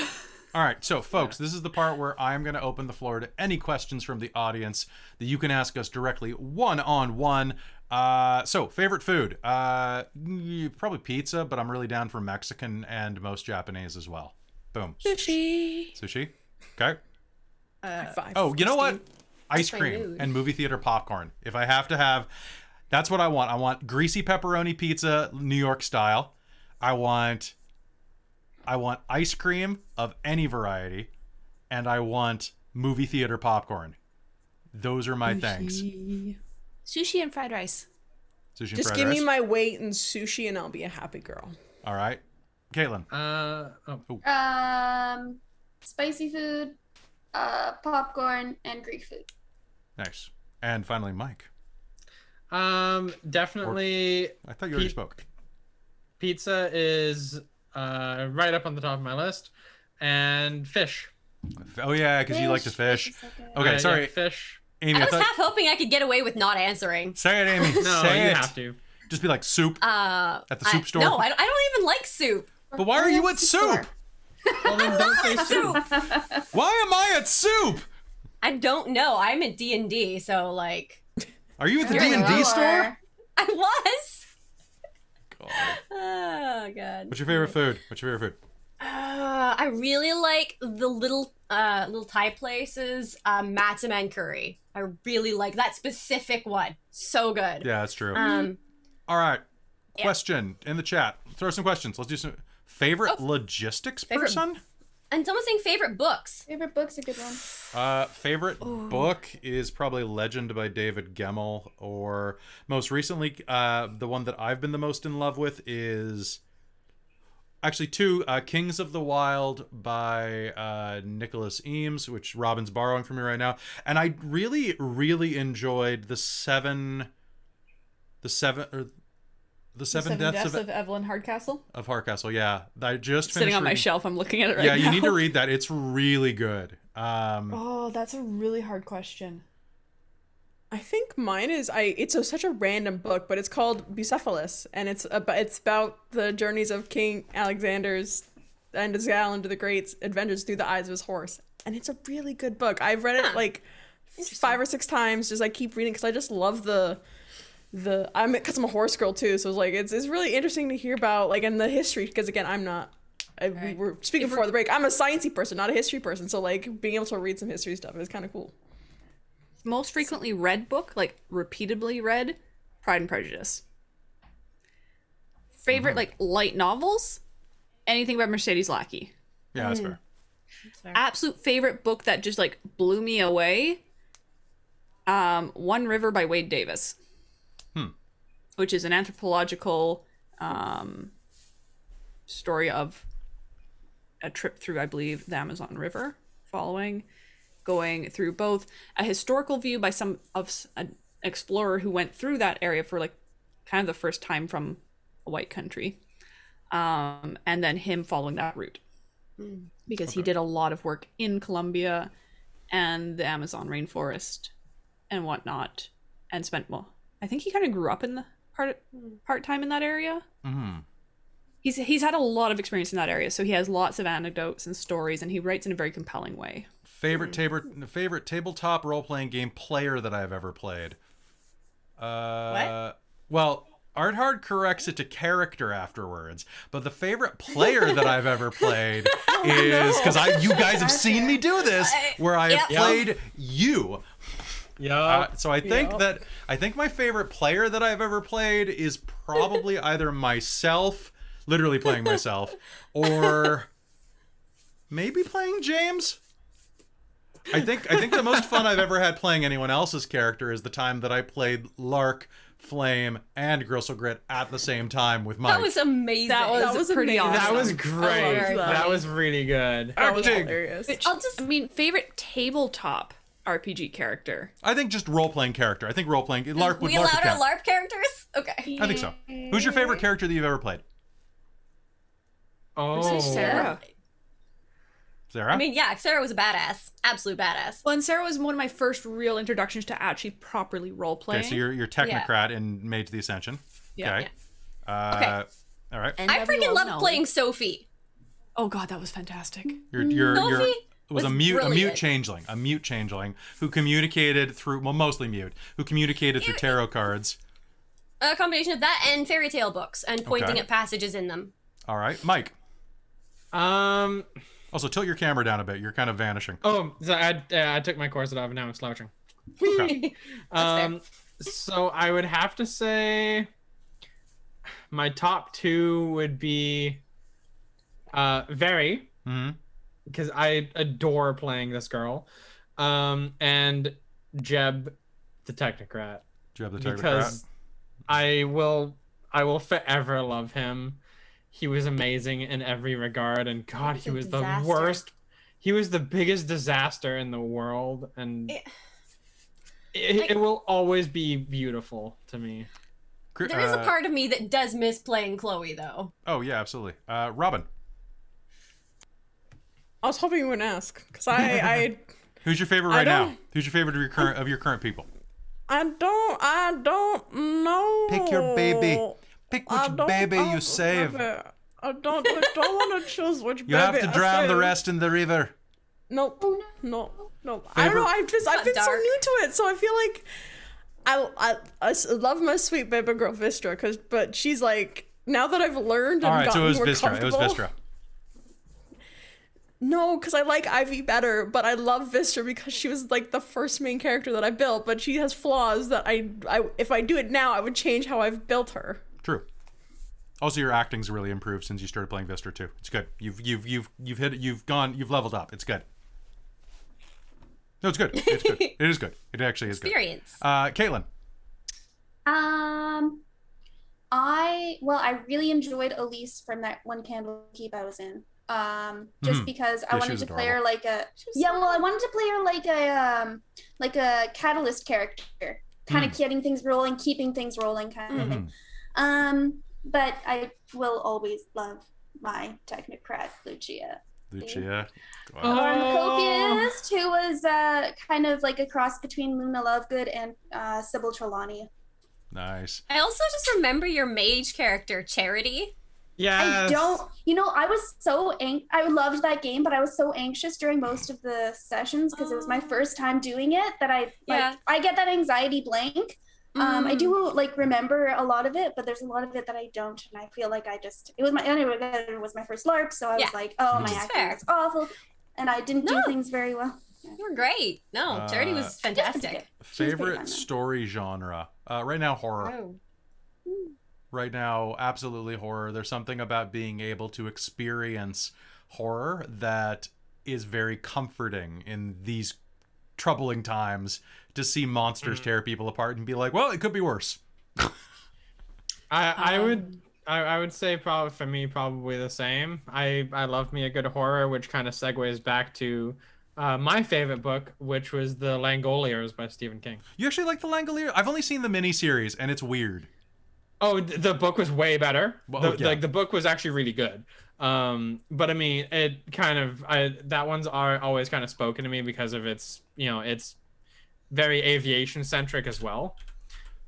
All right, so folks, this is the part where I'm going to open the floor to any questions from the audience that you can ask us directly one-on-one. So, favorite food? Probably pizza, but I'm really down for Mexican and most Japanese as well. Boom. Sushi. Sushi? Okay. High five, Oh, you know what? Christine. ice my cream mood. and movie theater popcorn. If I have to have, that's what I want. I want greasy pepperoni pizza, New York style. I want ice cream of any variety, and I want movie theater popcorn. Those are my things. Sushi and fried rice. Sushi and Just fried give rice. me my weight in sushi and I'll be a happy girl. All right, Caitlin. Spicy food, popcorn, and Greek food. Nice. And finally, Mike. Definitely. I thought you already spoke. Pizza is right up on the top of my list, and fish. Oh yeah, because you like to fish. is so good. Okay, Yeah, sorry, fish. Amy. I was thought... half hoping I could get away with not answering. Say it, Amy. No, Say you it. have to. Just be like soup at the soup store. No, I don't even like soup. But why are you at soup? Well, then don't say soup. Why am I at soup? I don't know. I'm at D&D, so like Are you at the You're in D&D the store? I was. God. Oh god. What's your favorite food? What's your favorite food? I really like the little Thai places, Matzaman curry. I really like that specific one. So good. Yeah, that's true. Um, All right. Question in the chat. Throw some questions. Let's do some favorite logistics favorite- person. and someone's saying favorite books. Favorite book's a good one. Favorite book is probably Legend by David Gemmell, or most recently, the one that I've been the most in love with is actually two, Kings of the Wild by Nicholas Eames, which Robin's borrowing from me right now, and I really, really enjoyed the seven deaths of Evelyn Hardcastle. Hardcastle. Yeah, I just Sitting finished on my reading- shelf, I'm looking at it right Yeah, now. you need to read that. It's really good. Oh, that's a really hard question. I think mine is it's such a random book, but it's called Bucephalus, and it's about the journeys of King Alexander's and Alexander the Great's adventures through the eyes of his horse, and it's a really good book. I've read it like 5 or 6 times. Just I keep reading because I just love because I'm a horse girl too, so it's really interesting to hear about and the history, because again we were speaking before the break. I'm a sciencey person, not a history person, so being able to read some history stuff is kind of cool. Most frequently read book, repeatedly read, Pride and Prejudice. Favorite light novels, anything by Mercedes Lackey. Yeah, that's fair. Absolute favorite book that just blew me away. One River by Wade Davis. Which is an anthropological story of a trip through, I believe, the Amazon River, going through both a historical view by an explorer who went through that area for kind of the first time from a white country, and then him following that route because he did a lot of work in Colombia and the Amazon rainforest and whatnot, and spent I think he kind of grew up in the part time in that area. He's had a lot of experience in that area, so he has lots of anecdotes and stories, and he writes in a very compelling way. Favorite tabletop role-playing game player that I've ever played. What? Well, Arthard corrects it to character afterwards, but the favorite player that I've ever played is, because you guys have seen me do this, where I have played you. Yeah. So I think my favorite player that I've ever played is probably either myself, literally playing myself, or maybe playing James. I think the most fun I've ever had playing anyone else's character is the time that I played Lark, Flame, and Gristle Grit at the same time with Mike. That was amazing. That was pretty amazing. awesome. That was great. I love that. That was really good. That was Acting. hilarious. Favorite tabletop RPG character. I think just role-playing character. I think role-playing LARP would we LARP allowed our count. LARP characters? Okay. I think so. Who's your favorite character that you've ever played? Oh, Sarah. Sarah? I mean, yeah, Sarah was a badass. Absolute badass. Well, and Sarah was one of my first real introductions to actually properly role playing. Okay, so you're technocrat in Mage of the Ascension. Yeah. Okay. Okay. All right. And I freaking loved playing Sophie. Oh god, that was fantastic. You're Sophie was a was mute brilliant. changeling who communicated through, well, mostly mute, who communicated through tarot cards. A combination of that and fairy tale books and pointing Okay. at passages in them. All right, Mike. Also, tilt your camera down a bit. You're kind of vanishing. Oh, so I took my corset off and now I'm slouching. Okay. So I would have to say my top two would be Very, because I adore playing this girl, and Jeb the Technocrat. Jeb the Technocrat. Because I will forever love him. He was amazing in every regard, and God, he was the worst. He was the biggest disaster in the world, and it will always be beautiful to me. There is a part of me that does miss playing Chloe, though. Oh yeah, absolutely. Robin. I was hoping you wouldn't ask, because I Who's your favorite right now? Who's your favorite of your current people? I don't know. Pick your baby. Pick which baby you save. I don't want to choose which baby. You have to drown the rest in the river. Nope. No. I don't know. I've been so new to it, so I feel like I love my sweet baby girl Vistra, but she's like, now that I've learned and gotten more comfortable. It was Vistra. No, because I like Ivy better, but I love Vistra because she was like the first main character that I built, but she has flaws that I if I do it now, I would change how I've built her. True. Also, your acting's really improved since you started playing Vistra too. It's good. You've leveled up. It's good. No, it's good. It's good. It is good. It actually is good. Experience. Caitlin. I really enjoyed Elise from that one Candlekeep I was in. Just because I wanted to play her like I wanted to play her like a catalyst character, kind of getting things rolling, keeping things rolling, kind of thing. But I will always love my Technocrat Lucia. Cornucopias, who was kind of like a cross between Luna Lovegood and Sybil Trelawney. Nice. I also just remember your mage character, Charity. Yeah. I was so I loved that game, but I was so anxious during most of the sessions because it was my first time doing it that I get that anxiety blank. I do remember a lot of it, but there's a lot of it that I don't, and I feel like it was my first LARP, so I was like, oh, my acting was awful, and I didn't do things very well. You were great. No, Charity was fantastic. Favorite story genre? Right now, horror. Oh. Right now, absolutely horror. There's something about being able to experience horror that is very comforting in these troubling times, to see monsters tear people apart and be like, well, it could be worse. I would say probably for me probably the same. I love me a good horror, which kind of segues back to my favorite book, which was The Langoliers by Stephen King. You actually like The Langoliers? I've only seen the miniseries, and it's weird. Oh, the book was way better. Well, the book was actually really good. But I mean, it kind of that one's always kind of spoken to me because of its very aviation centric as well.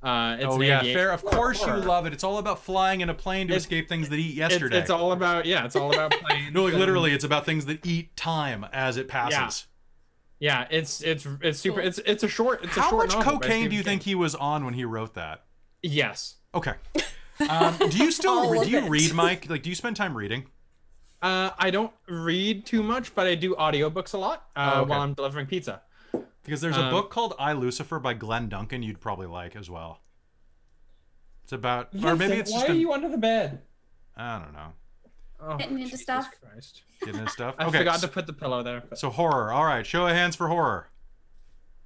Fair. Of course you love it. It's all about flying in a plane to escape things that eat yesterday. It's all about planes. No, literally, it's about things that eat time as it passes. Yeah, it's super. It's a short. How much cocaine do you think he was on when he wrote that? Yes. Okay. Do you read, Mike? Do you spend time reading? I don't read too much, but I do audiobooks a lot while I'm delivering pizza. Because there's a book called I, Lucifer by Glenn Duncan you'd probably like as well. It's about... Or maybe it's just... Why are you under the bed? I don't know. Oh, Getting into stuff. Christ. Getting into stuff? I forgot to put the pillow there. But... So horror. All right. Show of hands for horror.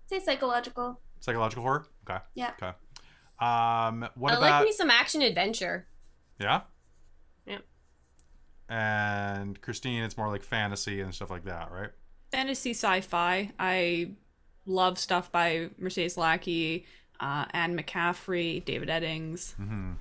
Say psychological. Psychological horror? Okay. Yeah. Okay. I like me some action adventure. Yeah? Yeah. And Christine, it's more like fantasy and stuff like that, right? Fantasy sci-fi. I love stuff by Mercedes Lackey, Anne McCaffrey, David Eddings.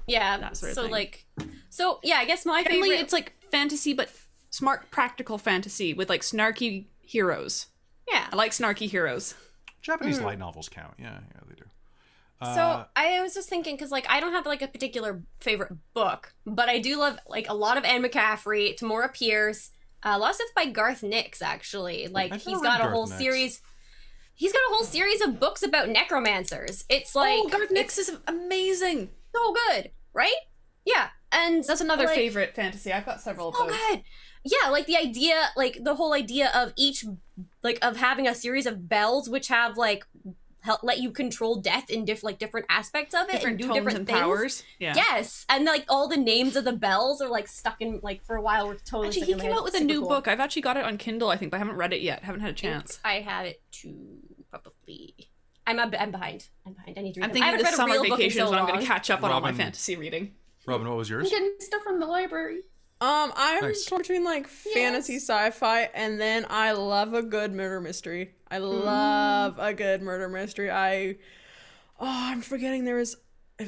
Yeah, that sort of so thing. I guess my favorite... It's like fantasy, but smart, practical fantasy with snarky heroes. Yeah. I like snarky heroes. Japanese light novels count. Yeah, they do. So I was just thinking, because I don't have a particular favorite book, but I do love a lot of Anne McCaffrey, Tamora Pierce, a lot of stuff by Garth Nix actually. He's got a whole series. He's got a whole series of books about necromancers. It's Garth Nix is amazing. So good, right? Yeah, and that's another favorite fantasy. I've got several of those. Oh, good. Yeah, the idea, the whole idea of each, of having a series of bells which have let you control death in different aspects of it Different and do tones different and things. powers. Yeah. Yes, and like all the names of the bells are like stuck in like for a while. We're totally Actually, stuck he in my came head. out with a Super new cool. book. I've actually got it on Kindle, I think, but I haven't read it yet. Haven't had a chance. I have it too, probably. I'm behind. I need to read I'm them. thinking I of haven't the read a summer real book in vacations so when I'm going long. to catch up on all my Robin. fantasy reading. Robin, what was yours? I'm getting stuff from the library. I'm Nice. torn between like fantasy, sci-fi, and then I love a good murder mystery. I love a good murder mystery. I'm forgetting it was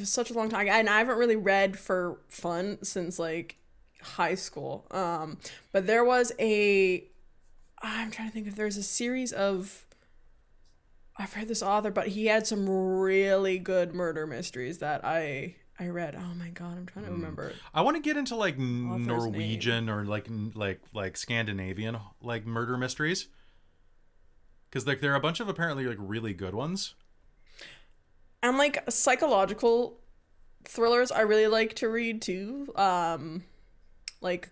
such a long time, and I haven't really read for fun since like high school. But there was I'm trying to think if there's a series of, I've read this author, but he had some really good murder mysteries that I read. Oh my god, I'm trying to remember. I want to get into like Author's Norwegian or like Scandinavian like murder mysteries, because like there are a bunch of apparently like really good ones. And like psychological thrillers I really like to read too. Like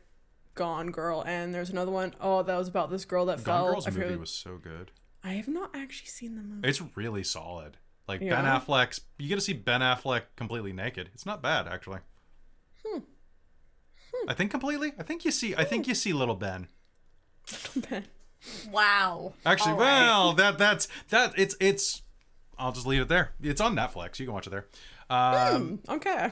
Gone Girl, and there's another one. Oh, that was about this girl that fell. Gone Girl's I forget movie what- was so good. I have not actually seen the movie. It's really solid. Like Ben Yeah. Affleck's, you get to see Ben Affleck completely naked. It's not bad actually. I think completely. I think you see little Ben. Wow. Actually, All right. well, it's. I'll just leave it there. It's on Netflix. You can watch it there. Okay.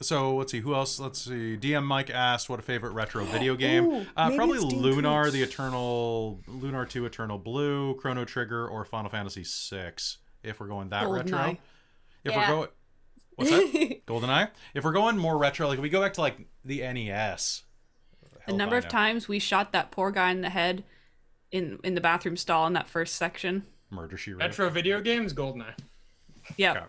So let's see who else. Let's see. DM Mike asked what a favorite retro video game. Ooh, maybe Probably it's Dean Lunar, Koontz. the Eternal, Lunar 2, Eternal Blue, Chrono Trigger, or Final Fantasy 6. If we're going that retro. GoldenEye. If Yeah. we're going, what's that? GoldenEye. If we're going more retro, like if we go back to like the NES. The number of times we shot that poor guy in the head in the bathroom stall in that first section. Murder She Wrote. Retro video games, GoldenEye. Yeah. Okay.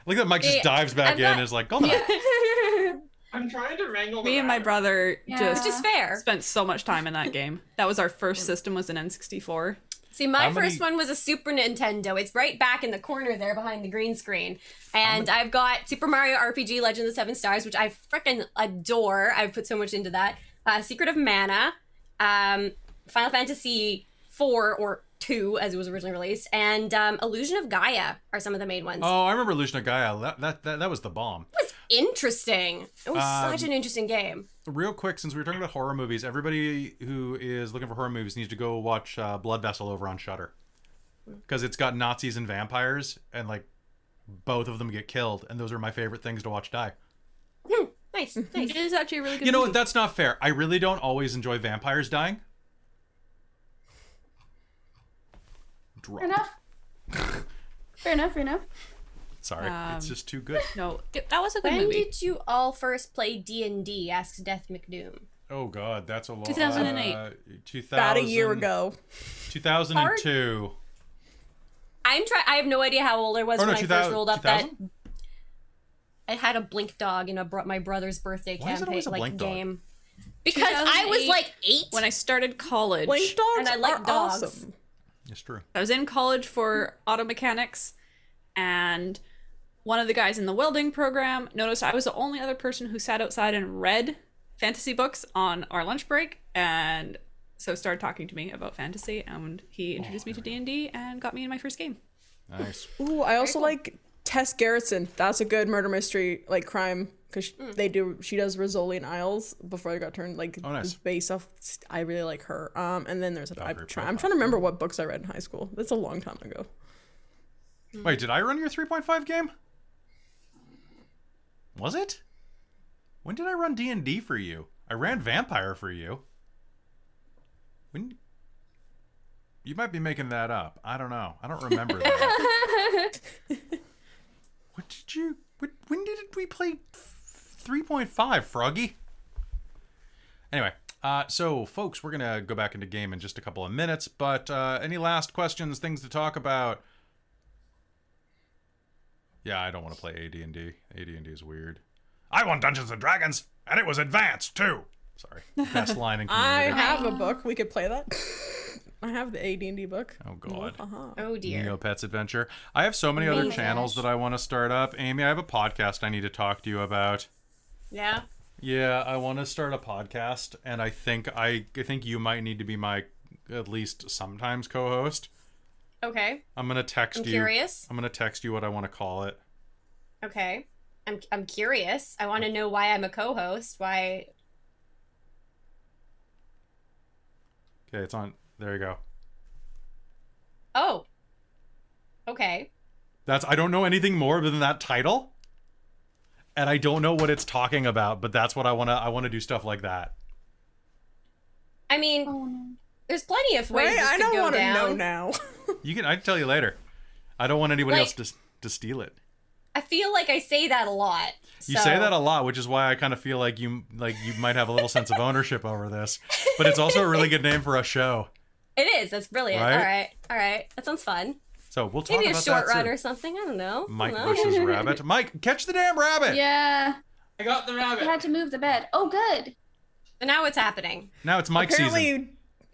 Look at Mike just Yeah, dives back I've in got- and is like, GoldenEye. I'm trying to wrangle Me and my brother Yeah. just Which is fair. spent so much time in that game. That was our first system, was an N64. See, my How many- first one was a Super Nintendo. It's right back in the corner there behind the green screen. And I've got Super Mario RPG Legend of the Seven Stars, which I frickin' adore. I've put so much into that. Secret of Mana, Final Fantasy 4 or 2 as it was originally released, and Illusion of Gaia are some of the main ones. Oh, I remember Illusion of Gaia. That was the bomb. It was interesting. It was such an interesting game. Real quick, since we were talking about horror movies, everybody who is looking for horror movies needs to go watch Blood Vessel over on Shudder, because it's got Nazis and vampires, and like both of them get killed, and those are my favorite things to watch die. Nice, It nice. is actually a really good You know movie. what? That's not fair. I really don't always enjoy vampires dying. Fair enough. Fair enough. Sorry, it's just too good. No, that was a good When movie. did you all first play D&D? Asks Death McDoom. Oh God, that's a lot. 2008. 2000, About a year ago. 2002. I have no idea how old I was Oh, no, when I 2000 first rolled up that. 2000? I had a blink dog in my brother's birthday Why is it campaign, always a like blink dog? game. Because I was 2008, like 8. When I started college, Blink dogs And I like are dogs. awesome. It's true. I was in college for auto mechanics, and one of the guys in the welding program noticed I was the only other person who sat outside and read fantasy books on our lunch break, and so started talking to me about fantasy, and he introduced me to D&D and got me in my first game. Nice. Ooh, I also like Tess Gerritsen. That's a good murder mystery, like crime, because she does Rizzoli and Isles before they got turned like Oh, nice. based off. I really like her. And then there's Very I'm trying profile. to remember what books I read in high school. That's a long time ago. Wait, did I run your 3.5 game? Was it? When did I run D&D for you? I ran Vampire for you. When? You might be making that up. I don't know. I don't remember that. What did you? When did we play 3.5, Froggy? Anyway, so folks, we're gonna go back into game in just a couple of minutes. But any last questions, things to talk about? Yeah, I don't want to play AD&D. AD&D is weird. I want Dungeons and Dragons, and it was advanced too. Sorry, best line in I community. have a book. We could play that. I have the AD&D book. Oh God. Uh-huh. Oh dear. Neopets Adventure. I have so many other Amazing. channels that I want to start up. Amy, I have a podcast I need to talk to you about. Yeah. Yeah, I want to start a podcast, and I think you might need to be my at least sometimes co-host. Okay. I'm gonna text you. I'm curious. I'm gonna text you what I want to call it. Okay. I'm curious. I want to know why I'm a co-host. Why? Okay, it's on. There you go. Oh. Okay. I don't know anything more than that title. And I don't know what it's talking about, but that's what I want to do stuff like that. I mean, there's plenty of ways this I could don't go want to down. know now. I can tell you later. I don't want anybody else to steal it. I feel like I say that a lot. You say that a lot, which is why I kind of feel like you might have a little sense of ownership over this. But it's also a really good name for a show. It is. That's brilliant. Right? All right. That sounds fun. So we'll talk Maybe about a short that run soon. or something. I don't know. Mike versus Rabbit. Mike, catch the damn rabbit! Yeah. I got the I rabbit. had to move the bed. Oh, good. But now what's happening? Now it's Mike's season.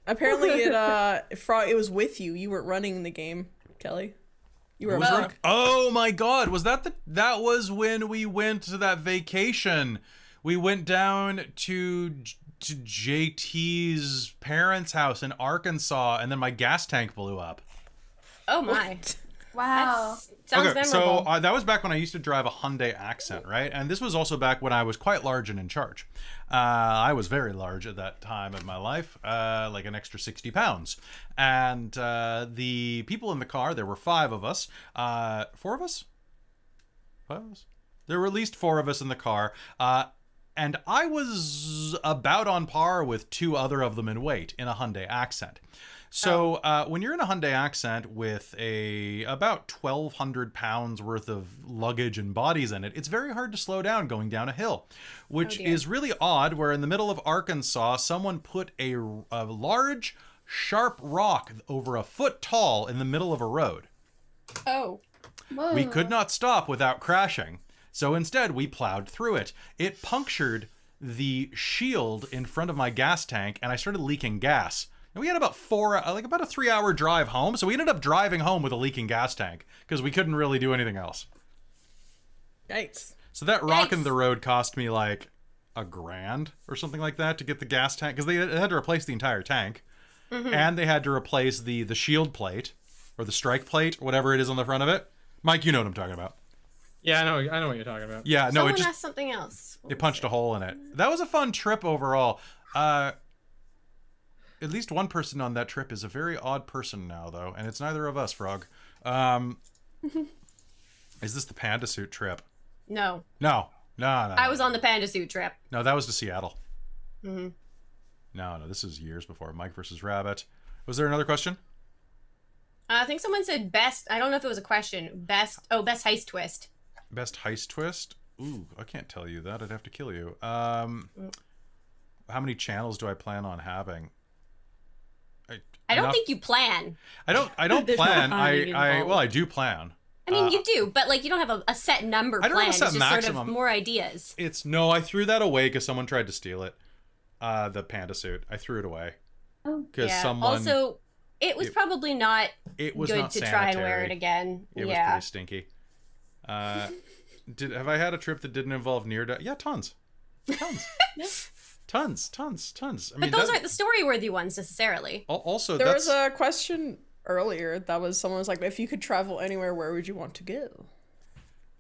Apparently it was with you. You weren't running the game, Kelly. You were drunk. Oh my god, was that was when we went to that vacation. We went down to JT's parents' house in Arkansas, and then my gas tank blew up. Oh my. Wow. Sounds Okay, memorable. so that was back when I used to drive a Hyundai Accent, right? And this was also back when I was quite large and in charge. I was very large at that time of my life, like an extra 60 pounds. And the people in the car, there were 5 of us. 4 of us? 5 of us? There were at least 4 of us in the car. And I was about on par with 2 other of them in weight in a Hyundai Accent. So when you're in a Hyundai Accent with about 1,200 pounds worth of luggage and bodies in it, it's very hard to slow down going down a hill, which is really odd, where in the middle of Arkansas, someone put a large, sharp rock over a foot tall in the middle of a road. Oh. Whoa. We could not stop without crashing, so instead we plowed through it. It punctured the shield in front of my gas tank, and I started leaking gas. And we had about about a 3-hour drive home, so we ended up driving home with a leaking gas tank because we couldn't really do anything else. Yikes. So that rock in the road cost me like $1,000 or something like that to get the gas tank, because they had to replace the entire tank, and they had to replace the shield plate or the strike plate, whatever it is on the front of it. Mike, you know what I'm talking about. Yeah, I know what you're talking about. Yeah, no, Someone asked something else. it punched a hole in it. That was a fun trip overall. At least one person on that trip is a very odd person now, though, and it's neither of us, Frog. Is this the panda suit trip? No. No. I was on the panda suit trip. No, that was to Seattle. Mm-hmm. No, this is years before. Mike versus Rabbit. Was there another question? I think someone said best. I don't know if it was a question. Best heist twist. Best heist twist? Ooh, I can't tell you that. I'd have to kill you. How many channels do I plan on having? I don't think you plan. I don't There's plan. no planning involved. Well, I do plan. I mean, you do, but like you don't have a set number I don't planned. have a set It's just maximum. sort of more ideas. No, I threw that away because someone tried to steal it. The panda suit. I threw it away. Oh. Because Yeah. someone. Also, it was probably not It was good not to try and wear sanitary. it again. It was pretty stinky. Have I had a trip that didn't involve near death? Yeah, tons. Tons. Tons. I mean, But those aren't the story-worthy ones necessarily. Also, There that's was a question earlier that was someone was like, if you could travel anywhere, where would you want to go?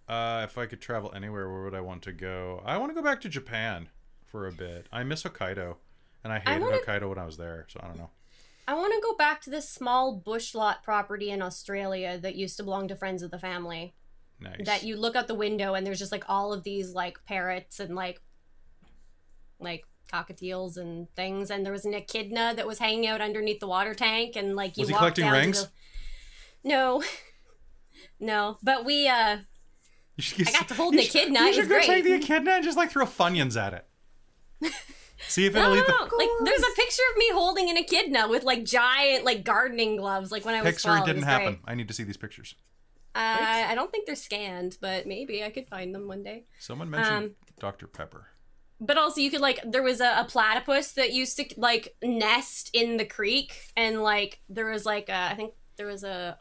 if I could travel anywhere, where would I want to go? I want to go back to Japan for a bit. I miss Hokkaido, and I hated Hokkaido when I was there, so I don't know. I want to go back to this small bush lot property in Australia that used to belong to friends of the family. Nice. That you look out the window and there's just like all of these like parrots and like cockatiels and things, and there was an echidna that was hanging out underneath the water tank, and like you Was he walked collecting down rings? No, but we I got to hold an echidna. You It should was go great. take the echidna and just like throw Funyuns at it. See if it'll No. eat the. Like, there's a picture of me holding an echidna with like giant like gardening gloves, like when I was Picture 12. didn't It was happen. great. I need to see these pictures. I don't think they're scanned, but maybe I could find them one day. Someone mentioned Dr. Pepper. But also, you could like, there was a platypus that used to like nest in the creek, and like there was like I think there was a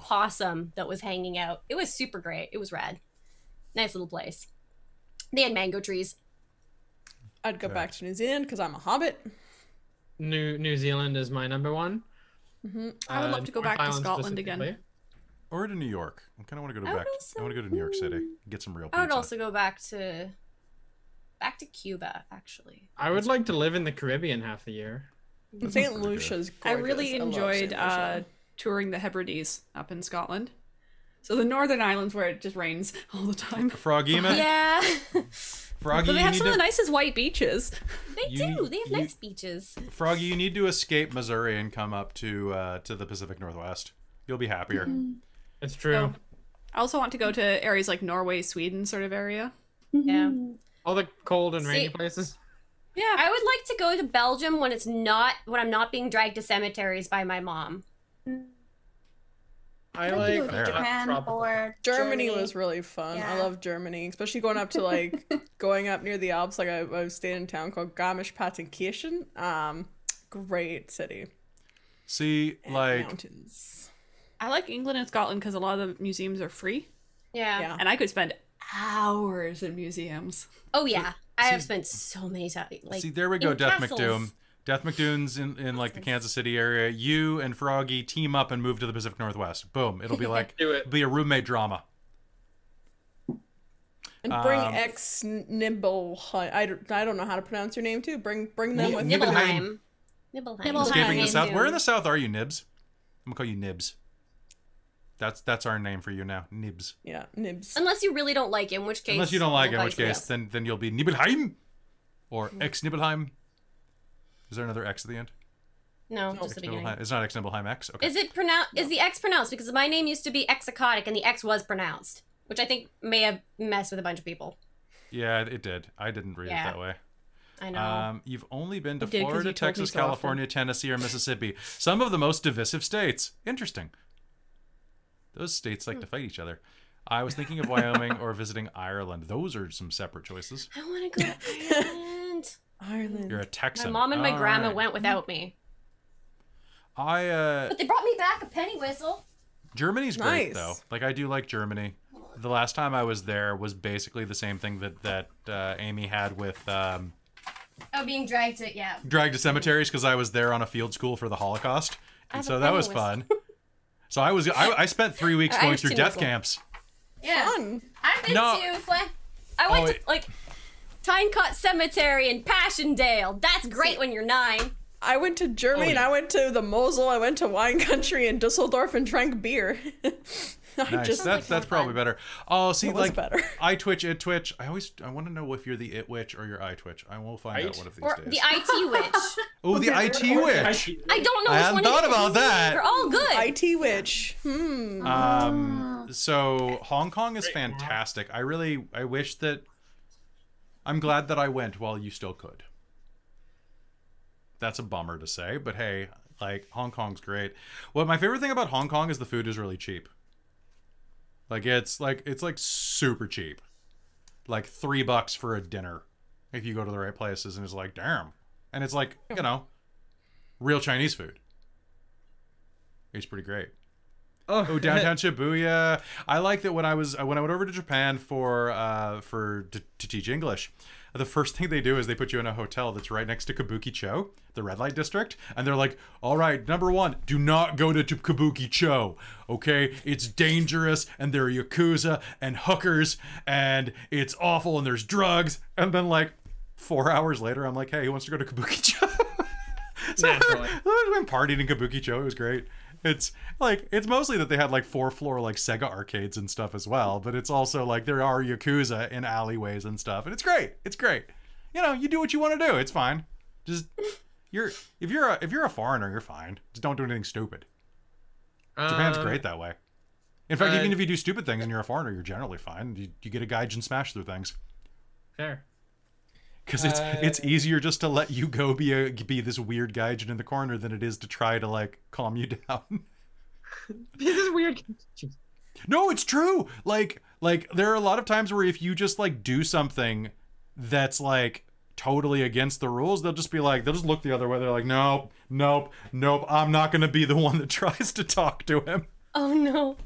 possum that was hanging out. It was super great. It was rad. Nice little place. They had mango trees. I'd go back to New Zealand because I'm a hobbit. New Zealand is my number one. I would love to go back to North Island Scotland again. specifically. Or to New York. I kind of want to go I would back. I want to go to New York City. Get some real pizza. I would also go back to Cuba, actually. I would like to live in the Caribbean half the year. St. Lucia's I gorgeous. really love enjoyed St. Lucia. touring the Hebrides up in Scotland. So the Northern Islands where it just rains all the time. Froggy, man. Yeah. Froggy, But they you have need some of the to. nicest white beaches. They do. They have nice beaches. Froggy, you need to escape Missouri and come up to the Pacific Northwest. You'll be happier. It's true. Oh. I also want to go to areas like Norway, Sweden sort of area. Yeah. All the cold and rainy See- places. Yeah. I would like to go to Belgium when I'm not being dragged to cemeteries by my mom. I I'd like to go like to Japan tropical. or Germany was really fun. I Yeah. love Germany, especially going up to like going up near the Alps. Like I stayed in a town called Garmisch-Partenkirchen. Great city. See, And like, mountains. I like England and Scotland because a lot of the museums are free. Yeah. Yeah. And I could spend hours in museums. Oh yeah. I have spent so many times. Like, see, there we go, in Death castles. McDoom. Death McDoon's in like the Kansas City area. You and Froggy team up and move to the Pacific Northwest. Boom. It'll be like Do it. it'll be a roommate drama. And bring Um, ex Nibelheim. I don't know how to pronounce your name too. Bring them with you. Nibelheim. Nibelheim. Escaping the Name South. soon. Where in the South are you, Nibs? I'm gonna call you Nibs. That's our name for you now, Nibs. Yeah, Nibs. Unless you really don't like it, in which case. Unless you don't like it, in we'll which fight for case, yes. then you'll be Nibelheim or ex Nibelheim. Is there another X at the end? No, Ex just the beginning. Nibelheim. It's not ex Nibelheim X. Okay. Is it pronounced? Is the X pronounced? Because my name used to be Exocotic, and the X was pronounced, which I think may have messed with a bunch of people. Yeah, it did. I didn't read it Yeah. that way. I know. You've only been to I did 'cause Florida, you told me Texas, so often. California, Tennessee, or Mississippi. Some of the most divisive states. Interesting. Those states like to fight each other. I was thinking of Wyoming or visiting Ireland. Those are some separate choices. I want to go to Ireland. Ireland. You're a Texan. My mom and my All grandma right. went without me, But but they brought me back a penny whistle. Germany's great Nice. though. Like I do like Germany. The last time I was there was basically the same thing that Amy had with Oh, being dragged to dragged to cemeteries because I was there on a field school for the Holocaust, and have so a that penny was whistle. fun. So I spent 3 weeks going Irish through tin death whistle. camps. Yeah. Fun. I've been No. to. I went Oh, to wait. like Tynecott Cemetery in Passchendaele. That's great when you're 9. I went to Germany and I went to the Mosel. I went to wine country in Dusseldorf and drank beer. I Nice. just That's more probably fun. better. Oh, see, It was like better. I Twitch, it Twitch. I want to know if you're the it witch or your I Twitch. I will find out Right? one of these Or days. the IT witch. Oh, the IT witch. I don't know I which hadn't one thought it is. about that. They're all good. IT witch. So Hong Kong is fantastic. I wish that. I'm glad that I went while you still could. That's a bummer to say, but hey, like Hong Kong's great. What my favorite thing about Hong Kong is the food is really cheap. It's super cheap. Like $3 for a dinner if you go to the right places, and it's like, damn. And it's like, real Chinese food. It's pretty great. Oh, downtown Shibuya. I like that when I went over to Japan to teach English. The first thing they do is they put you in a hotel that's right next to Kabuki-cho, the red light district, and they're like, "All right, number 1, do not go to Kabuki-cho. Okay, it's dangerous, and there are yakuza and hookers, and it's awful, and there's drugs." And then like 4 hours later, I'm like, "Hey, who wants to go to Kabuki-cho?" So Naturally. we went partying in Kabuki-cho. It was great. It's mostly that they had like 4th-floor like Sega arcades and stuff as well, but it's also like there are yakuza in alleyways and stuff, and it's great. It's great. You do what you want to do. It's fine. Just if you're a foreigner, you're fine. Just don't do anything stupid. Japan's great that way. In fact, even if you do stupid things and you're a foreigner, you're generally fine. You get a guide and smash through things. Fair. Because it's easier just to let you go be this weird gaijin in the corner than it is to try to like calm you down. This is weird. No, it's true. Like there are a lot of times where if you just like do something that's like totally against the rules, they'll just look the other way. They're like, nope, I'm not gonna be the one that tries to talk to him. Oh no.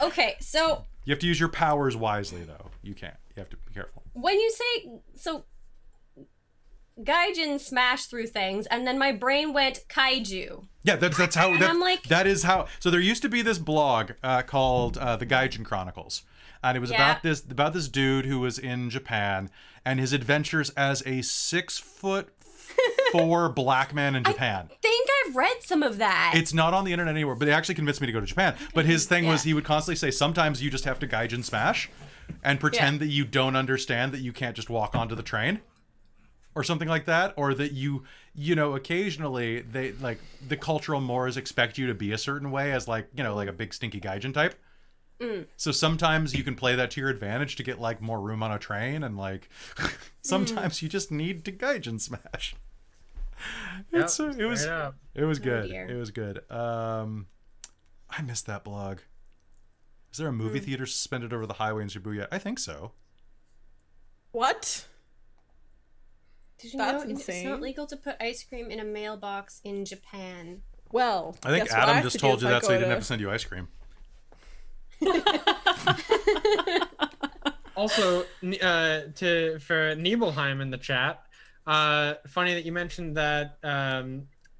Okay, so You have to use your powers wisely, though. You can't. You have to be careful. when you say Gaijin smash through things, and then my brain went kaiju. Yeah, that's how. And I'm like, that is how. So there used to be this blog called the Gaijin Chronicles, and it was about this dude who was in Japan and his adventures as a 6'4" black man in Japan. I think I've read some of that. It's not on the internet anywhere, but they actually convinced me to go to Japan. But his thing was he would constantly say, sometimes you just have to Gaijin smash and pretend that you don't understand that you can't just walk onto the train. Or something like that, or that you know, occasionally they like the cultural mores expect you to be a certain way as like, you know, like a big stinky gaijin type. So sometimes you can play that to your advantage to get like more room on a train, and like sometimes you just need to gaijin smash. It was good. dear. It was good. I missed that blog. Is there a movie theater suspended over the highway in Shibuya? I think so. What? Did you That's know it's insane. not legal to put ice cream in a mailbox in Japan? Well, I think guess what Adam have just to do told if you I that so go he didn't to- have to send you ice cream. Also, for Nibelheim in the chat, funny that you mentioned that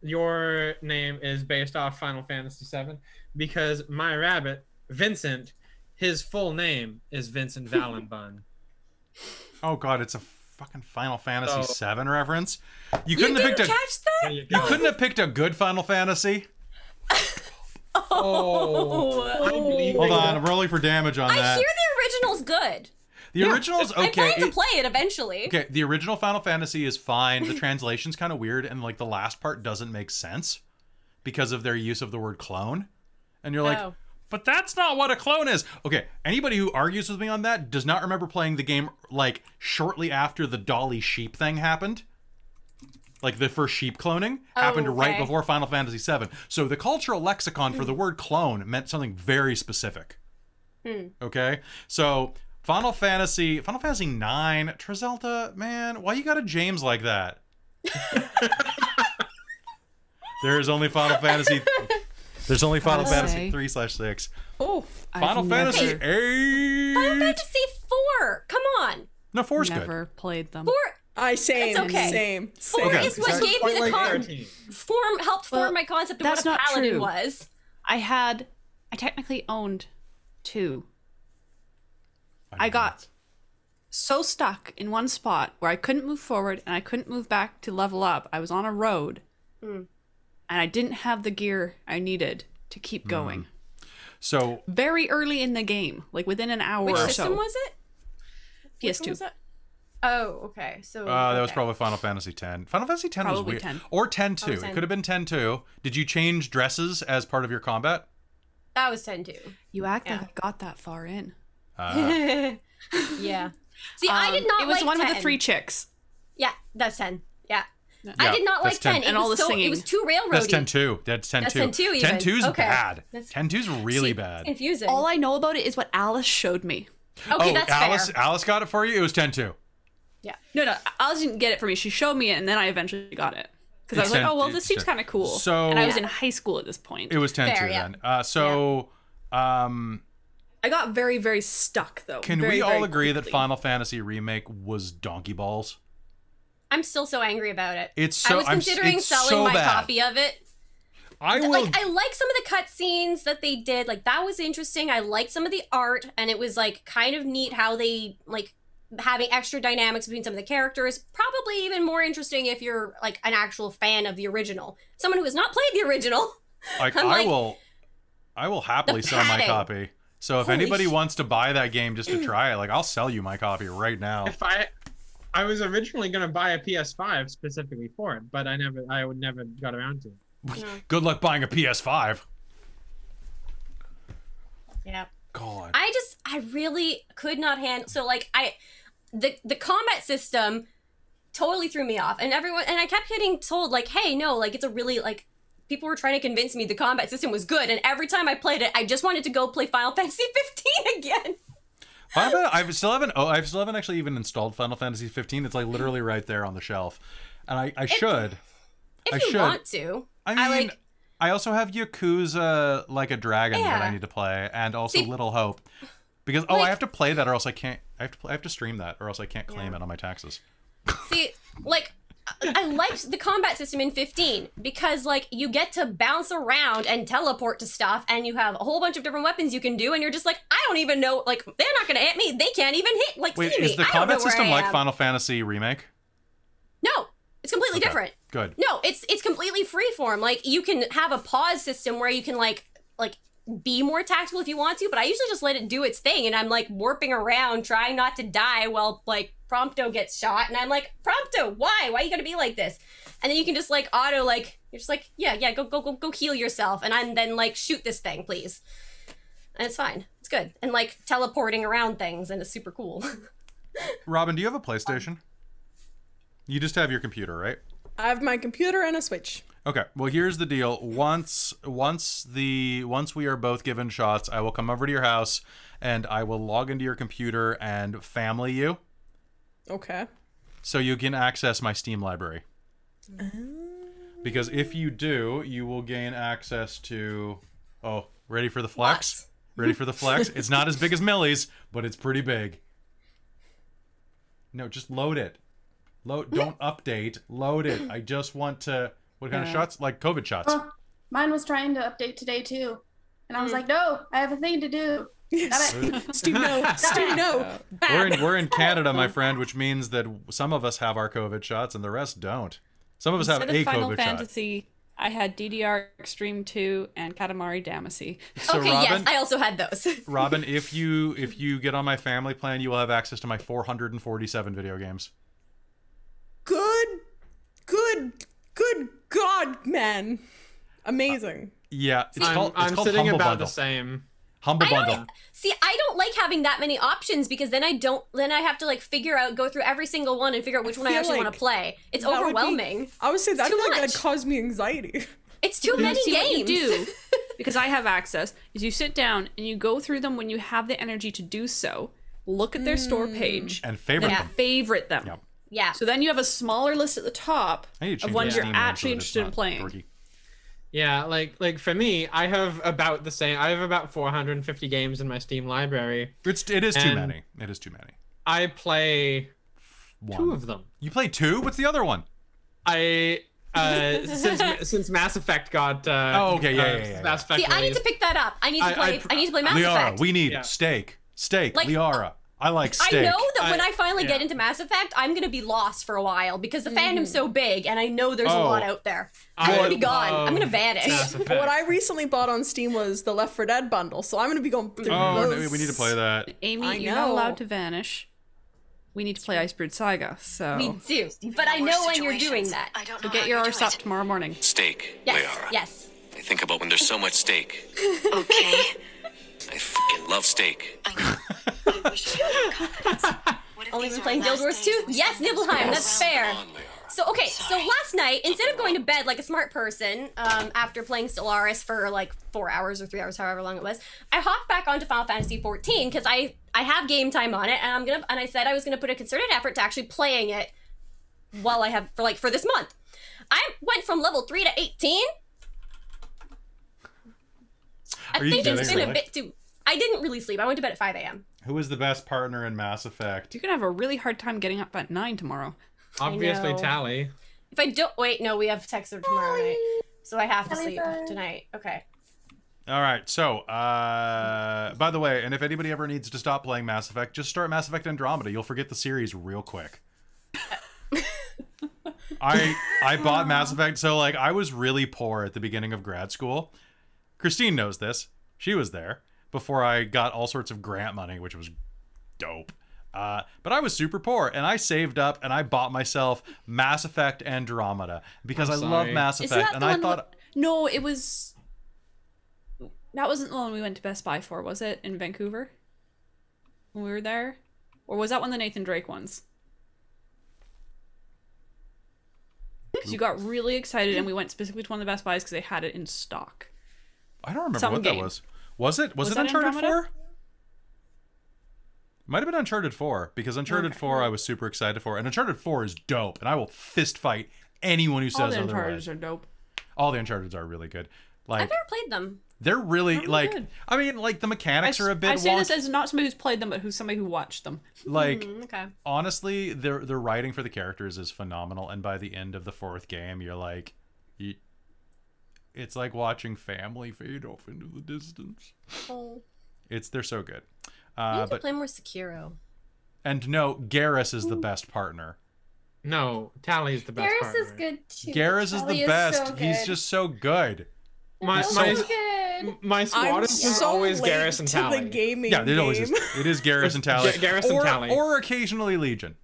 your name is based off Final Fantasy VII, because my rabbit, Vincent, his full name is Vincent Valenbun. Oh god, it's a fucking Final Fantasy Oh. VII reference. You You couldn't have didn't picked a catch that? There you you go. couldn't have picked a good Final Fantasy. Oh, I believe Hold it. on, I'm rolling for damage on I that. hear the original's good. The original's I okay. plan to play it eventually. Okay, the original Final Fantasy is fine. The translation's kind of weird, and like the last part doesn't make sense because of their use of the word clone. And you're like, Oh. but that's not what a clone is. Okay, anybody who argues with me on that does not remember playing the game like shortly after the Dolly sheep thing happened. Like the first sheep cloning happened right okay. before Final Fantasy VII. So the cultural lexicon for the word clone meant something very specific. Okay, so Final Fantasy IX, Trizelda, man, why you got a James like that? There's only Final Fantasy. There's only Final Gotta Fantasy say. 3/6. Oh, Final Fantasy never, 8. Final Fantasy 4. Come on. No, 4's good. never played them. 4 same. It's okay. Same. 4 Okay. is what That's gave me quite the like 13. helped form Well, my concept of that's what a not paladin true. was. I technically owned 2. I got so stuck in one spot where I couldn't move forward and I couldn't move back to level up. I was on a road and I didn't have the gear I needed to keep going. So Very early in the game, like within an hour Which or system so. was it? Which one PS2. was that? Oh, okay. So that was okay. probably Final Fantasy X. Final Fantasy X was Probably weird. 10. Or 10-2. Oh, It 10. could have been 10-2. Did you change dresses as part of your combat? That was 10 too. You act Yeah. like I got that far in. Yeah. See, I did not It was like the one 10. with the 3 chicks. Yeah, that's 10. Yeah. Yeah, I did not like that's 10. 10. It And all was the so singing. It was too railroady. That's 10-2. That's 10-2. That's 10-2 even. 10-2's Okay. bad. That's- 10-2's really See, bad. Confusing. All I know about it is what Alice showed me. Okay, that's Alice, fair. Alice got it for you? It was 10-2. No, Alice didn't get it for me. She showed me it, and then I eventually got it. Because I was like, oh, well, this seems kind of cool. So- and I was in high school at this point. It was 10-2 Fair, yeah. then. I got very, very stuck, though. Can very, we all very agree that quickly. Final Fantasy Remake was donkey balls? I'm still so angry about it. It's so- I was I'm- considering it's selling so my bad. copy of it. I will. Like, I like some of the cutscenes that they did. Like, that was interesting. I liked some of the art, and it was, like, kind of neat how they, like, having extra dynamics between some of the characters. Probably even more interesting if you're, like, an actual fan of the original. Someone who has not played the original. Like, I'm like, I will happily the sell my padding. copy. So if Holy anybody sh- wants to buy that game just to try it, like, I'll sell you my copy right now. If I was originally gonna buy a PS5 specifically for it, but I never got around to it. Good luck buying a PS5. Yeah. God. I really could not handle. So like the combat system totally threw me off, and I kept getting told like, hey, no, like it's a really like people were trying to convince me the combat system was good, and every time I played it, I just wanted to go play Final Fantasy 15 again. I still haven't actually even installed Final Fantasy 15. It's like literally right there on the shelf, and I should. If I you should. want to, I mean, like. I also have Yakuza Like a Dragon that I Yeah. need to play, and also See, Little Hope, because I like- have to play that or else I can't. I have to stream that or else I can't claim it on my taxes. See, like, I liked the combat system in 15 because like you get to bounce around and teleport to stuff, and you have a whole bunch of different weapons you can do, and you're just like, I don't even know, like they're not gonna hit me. They can't even hit like Wait, see me. is the I don't know combat where system I like am. Final Fantasy Remake? No, it's completely Okay, different. good. No, it's completely freeform. Like you can have a pause system where you can like be more tactical if you want to, but I usually just let it do its thing, and I'm like warping around trying not to die while like Prompto gets shot, and I'm like, Prompto, why you gotta be like this? And then you can just like auto, like you're just like, yeah, go heal yourself, and I'm then like, shoot this thing, please. And it's fine, it's good, and like teleporting around things, and it's super cool. Robin, do you have a PlayStation? You just have your computer, right? I have my computer and a Switch. Okay, well here's the deal. Once we are both given shots, I will come over to your house and I will log into your computer and family you. Okay. So you can access my Steam library. Because if you do, you will gain access to... Oh, ready for the flex? Ready for the flex? It's not as big as Millie's, but it's pretty big. No, just load it. Don't update. Load it. I just want to... What kind of shots? Like COVID shots. Oh, mine was trying to update today too. And I was like, no, I have a thing to do. Stu, no. Stu, no. We're in Canada, my friend, which means that some of us have our COVID shots and the rest don't. Some of us have Instead a of Final COVID Fantasy, I had DDR Extreme 2 and Katamari Damacy. So okay, Robin, yes, I also had those. Robin, if you get on my family plan, you will have access to my 447 video games. Good God, man. Amazing. Yeah, it's called sitting Humble about Bundle. the same. Humble Bundle. See, I don't like having that many options because then I have to like go through every single one and figure out which one I feel actually want like to play. It's that would be- overwhelming. I would say that too like much. that'd cause me anxiety. It's too many See, games. what you do, because I have access, is you sit down and you go through them when you have the energy to do so, look at their store page, And favorite then them. favorite them. Yep. Yeah. So then you have a smaller list at the top I need to of change ones my you're Steam name so actually that it's interested in not playing. dorky. Yeah, like for me, I have about the same. I have about 450 games in my Steam library. It is too And- many. It is too many. I play One. 2 of them. You play 2? What's the other one? I since Mass Effect got Oh, okay, yeah. Mass Effect See, I need to released, pick that up. I need to play Mass Liara, Effect. we need Yeah. steak. Like- Liara. I like steak. I know that when I- I finally yeah. get into Mass Effect, I'm gonna be lost for a while because the fandom's so big, and I know there's a lot out there. I'm gonna be gone. I'm gonna vanish. Mass Effect. What I recently bought on Steam was the Left 4 Dead bundle, so I'm gonna be going through Oh, no, those. we need to play that. Amy, I you're not know. allowed to vanish. We need to play Icebird Saga, so We do, but I know when you're doing that. so get your arse up tomorrow morning. Steak, Yes, Liara. yes. I think about when there's so much steak. Okay. I fucking love steak. I wish I had confidence. What if Only these been are playing our Guild last Wars days 2? with Yes, some Nibelheim, that's around? fair. Come on, Liara. So last night, instead of going to bed like a smart person, after playing Stellaris for like 4 hours or 3 hours, however long it was, I hopped back onto Final Fantasy 14 because I have game time on it, and I said I was gonna put a concerted effort to actually playing it while I have for this month. I went from level 3 to 18. I Are you think it's kidding? been a Really? bit too. I didn't really sleep. I went to bed at 5 a.m. Who is the best partner in Mass Effect? You're gonna have a really hard time getting up at 9 tomorrow. obviously know. Tally. If I don't wait, no, we have Texas tomorrow night, so I have to sleep Bye. tonight. Okay. All right, so, by the way, and if anybody ever needs to stop playing Mass Effect, just start Mass Effect Andromeda. You'll forget the series real quick. I bought Mass Effect, so, like, I was really poor at the beginning of grad school. Christine knows this. She was there before I got all sorts of grant money, which was dope. But I was super poor, and I saved up, and I bought myself Mass Effect Andromeda because I'm I love sorry. Mass Isn't Effect, that and the I one thought... No, it was... That wasn't the one we went to Best Buy for, was it? In Vancouver? When we were there? Or was that one of the Nathan Drake ones? Because you got really excited and we went specifically to one of the Best Buys because they had it in stock. I don't remember Some what game. that was. Was it? Was it that Uncharted Andromeda? 4? Might have been Uncharted 4, because Uncharted 4 I was super excited for. And Uncharted 4 is dope, and I will fist fight anyone who All says the otherwise. Uncharted are dope. All the Uncharted are really good. I've Like, never played them. They're really like. good. I mean, like the mechanics are a bit. I say this wonky. as not somebody who's played them, but who's somebody who watched them. Like, Okay. honestly, the writing for the characters is phenomenal, and by the end of the 4th game, you're like, it's like watching family fade off into the distance. Oh. They're so good. I need to But play more Sekiro. and no, Garrus is the best partner. No, Tally is the best Garrus partner. is good too. Garrus is Tally the best. so He's good. just so good. My He's my so- good. my squad is just always late Garrus and to Tally. the gaming Yeah, it always game. is. It is Garrus and Tally. Garrus and Tally. Or occasionally Legion.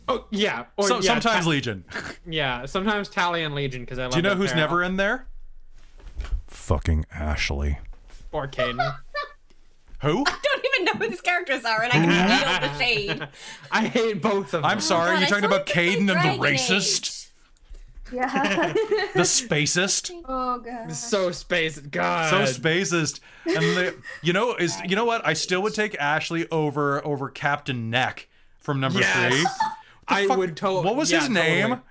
Oh yeah. Or, So, yeah, sometimes Legion. Yeah, sometimes Tally and Legion because I love. Do you know that who's pair. never in there? Fucking Ashley. Or Caden. Who? I don't even know who these characters are, and I can feel the shade. I hate both of them. I'm sorry, God, you're I talking still about have to play Caden and the Dragon racist? Yeah. The spacist? Oh god. So space. God. So spacist. And you know what? I still would take Ashley over Captain Neck from number Yes. 3. I fuck- would totally. What was his name?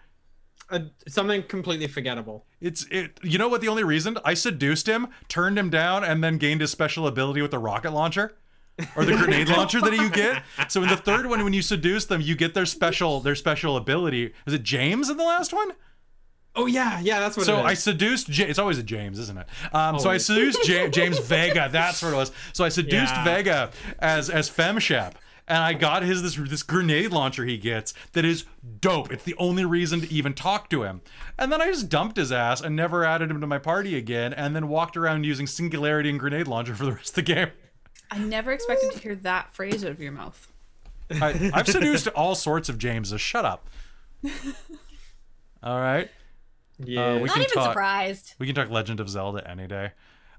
Something completely forgettable. You know what? The only reason I seduced him, turned him down, and then gained his special ability with the rocket launcher, or the grenade launcher that you get. So in the 3rd one, when you seduce them, you get their special ability. Was it James in the last one? Oh yeah, that's what. So it is. I seduced. It's always a James, isn't it? So I seduced James Vega. That's what it was. So I seduced Yeah. Vega as FemShep. And I got this grenade launcher he gets that is dope. It's the only reason to even talk to him. And then I just dumped his ass and never added him to my party again, and then walked around using Singularity and grenade launcher for the rest of the game. I never expected to hear that phrase out of your mouth. I've seduced all sorts of Jameses. Shut up. All right. Yeah. We Not can even talk. surprised. We can talk Legend of Zelda any day.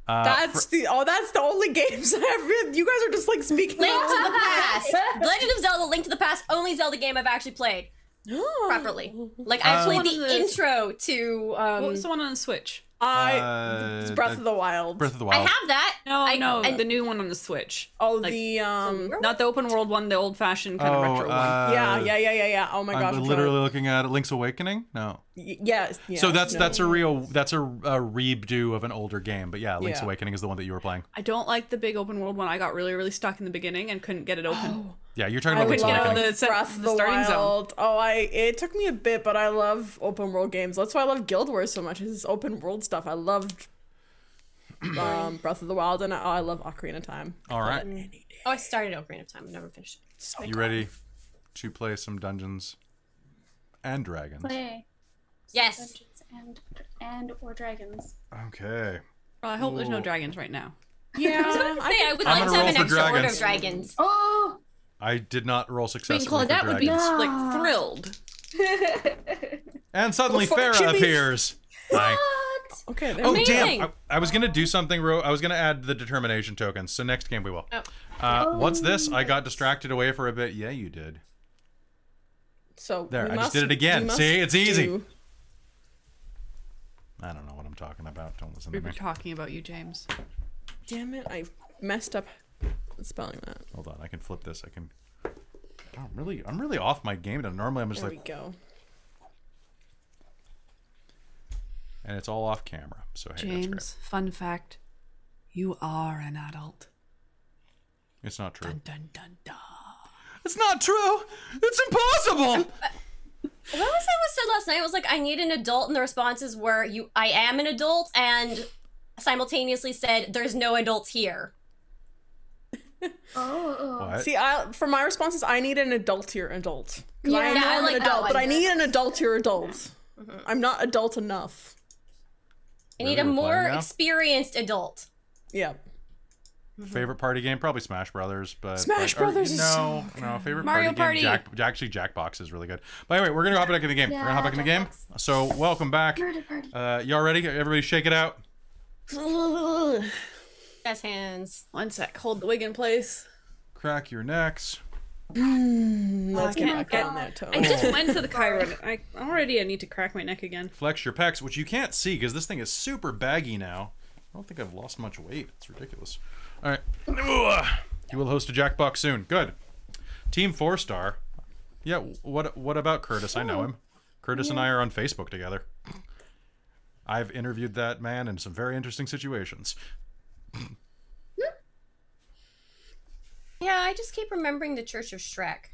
That's the only games I've. You guys are just like speaking. Link to the Past. Legend of Zelda: Link to the Past. Only Zelda game I've actually played properly. Like I played One of the the- intro to. What was the one on the Switch? It's Breath of the Wild. Breath of the I Wild. have that. No, and- the new one on the Switch. Oh, Like, the Not the open world one, the old fashioned kind of retro one. yeah. Oh my gosh, I'm literally looking at it. Link's Awakening. No. yes. So that's a redo of an older game. But yeah, Link's Yeah. Awakening is the one that you were playing. I don't like the big open world one. I got really, really stuck in the beginning and couldn't get it open. Yeah, you're talking I about Link's couldn't get Awakening. out of the Breath of the starting zone. Wild. Oh, it took me a bit, but I love open world games. That's why I love Guild Wars so much. It's open world stuff. I loved Breath of the Wild, and I love Ocarina of Time. All right. Oh, I started Ocarina of Time. I never finished it. You ready to play some Dungeons and Dragons? Play Yes. Dungeons and or dragons. Okay. Well, I hope there's no dragons right now. Yeah, I would I'm like to gonna have roll an for extra order dragons. of dragons. Oh. I did not roll I mean, successfully for Claudette would be dragons. like thrilled. And suddenly Well, fuck, Farah Jimmy. appears. Hi. Okay. Oh Amazing. damn! I was gonna do something. I was gonna add the determination tokens. So next game we will. Oh. What's this? I got distracted away for a bit. Yeah, you did. So There, we I just must- did it we again. must See, it's easy. do- I don't know what I'm talking about. Don't listen We to were me. talking about you, James. Damn it! I messed up spelling that. Hold on, I can flip this. I can. Oh, I'm really off my game. Normally I'm just There like, we go. and it's all off camera. So hey, that's great. James, fun fact. You are an adult. It's not true. Dun dun dun dun. It's not true. It's impossible. What was that was said last night? It was like, I need an adult, and the responses were, I am an adult, and simultaneously said, there's no adults here. Oh. What? See, for my responses, I need an adultier adult. 'Cause I Yeah, know I I'm like an that adult, one. but I need an adultier adult. I'm not adult enough. I need a Really, we're more playing now? experienced adult. Yeah. Favorite party game? Probably Smash Brothers, but Smash or- Brothers is no, so no. Favorite Mario party game? Party. Actually, Jackbox is really good. But anyway, we're gonna hop back in the game. we're gonna hop back in the game. Jackbox. So welcome back. Murder party. Y'all ready? Everybody, shake it out. Jazz hands. One sec. Hold the wig in place. Crack your necks. Let's get can't back on that toe. I just went to the Chiron. I need to crack my neck again. Flex your pecs, which you can't see because this thing is super baggy now. I don't think I've lost much weight. It's ridiculous. All right. You will host a Jackbox soon. Good. Team 4-star. Yeah. What about Curtis? I know him. Curtis and I are on Facebook together. I've interviewed that man in some very interesting situations. Yeah, I just keep remembering the Church of Shrek.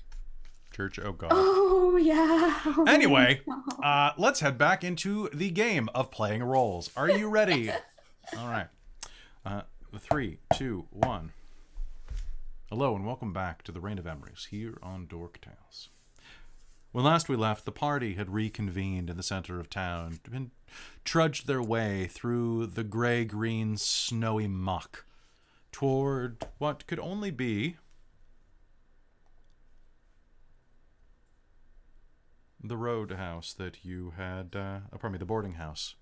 Church, oh god. Oh, yeah. Anyway, let's head back into the game of playing roles. Are you ready? All right. 3, 2, 1. Hello and welcome back to the Reign of Emrys here on Dork Tales. When last we left, the party had reconvened in the center of town and trudged their way through the gray-green snowy muck toward what could only be the roadhouse that you had, the boarding house.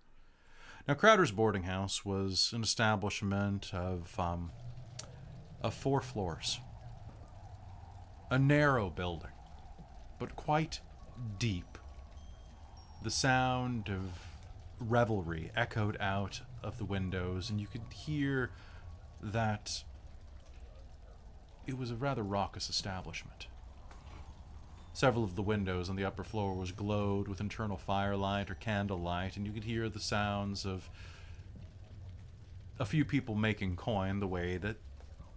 Now, Crowder's boarding house was an establishment of 4 floors. A narrow building, but quite deep. The sound of revelry echoed out of the windows, and you could hear that it was a rather raucous establishment. Several of the windows on the upper floor was glowed with internal firelight or candlelight, and you could hear the sounds of a few people making coin the way that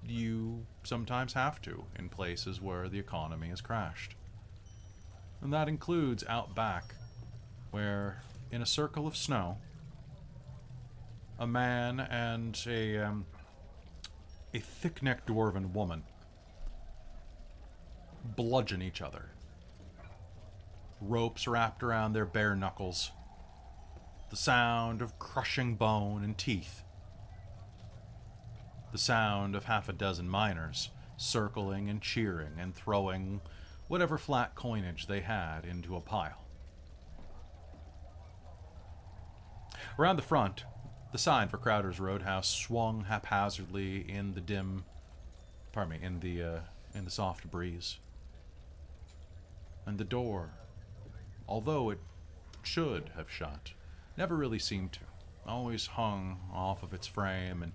you sometimes have to in places where the economy has crashed. And that includes out back, where, in a circle of snow, a man and a thick-necked dwarven woman bludgeon each other. Ropes wrapped around their bare knuckles. The sound of crushing bone and teeth. The sound of half a dozen miners circling and cheering and throwing whatever flat coinage they had into a pile. Around the front, the sign for Crowder's Roadhouse swung haphazardly in the in the soft breeze. And the door, although it should have shut, never really seemed to. Always hung off of its frame and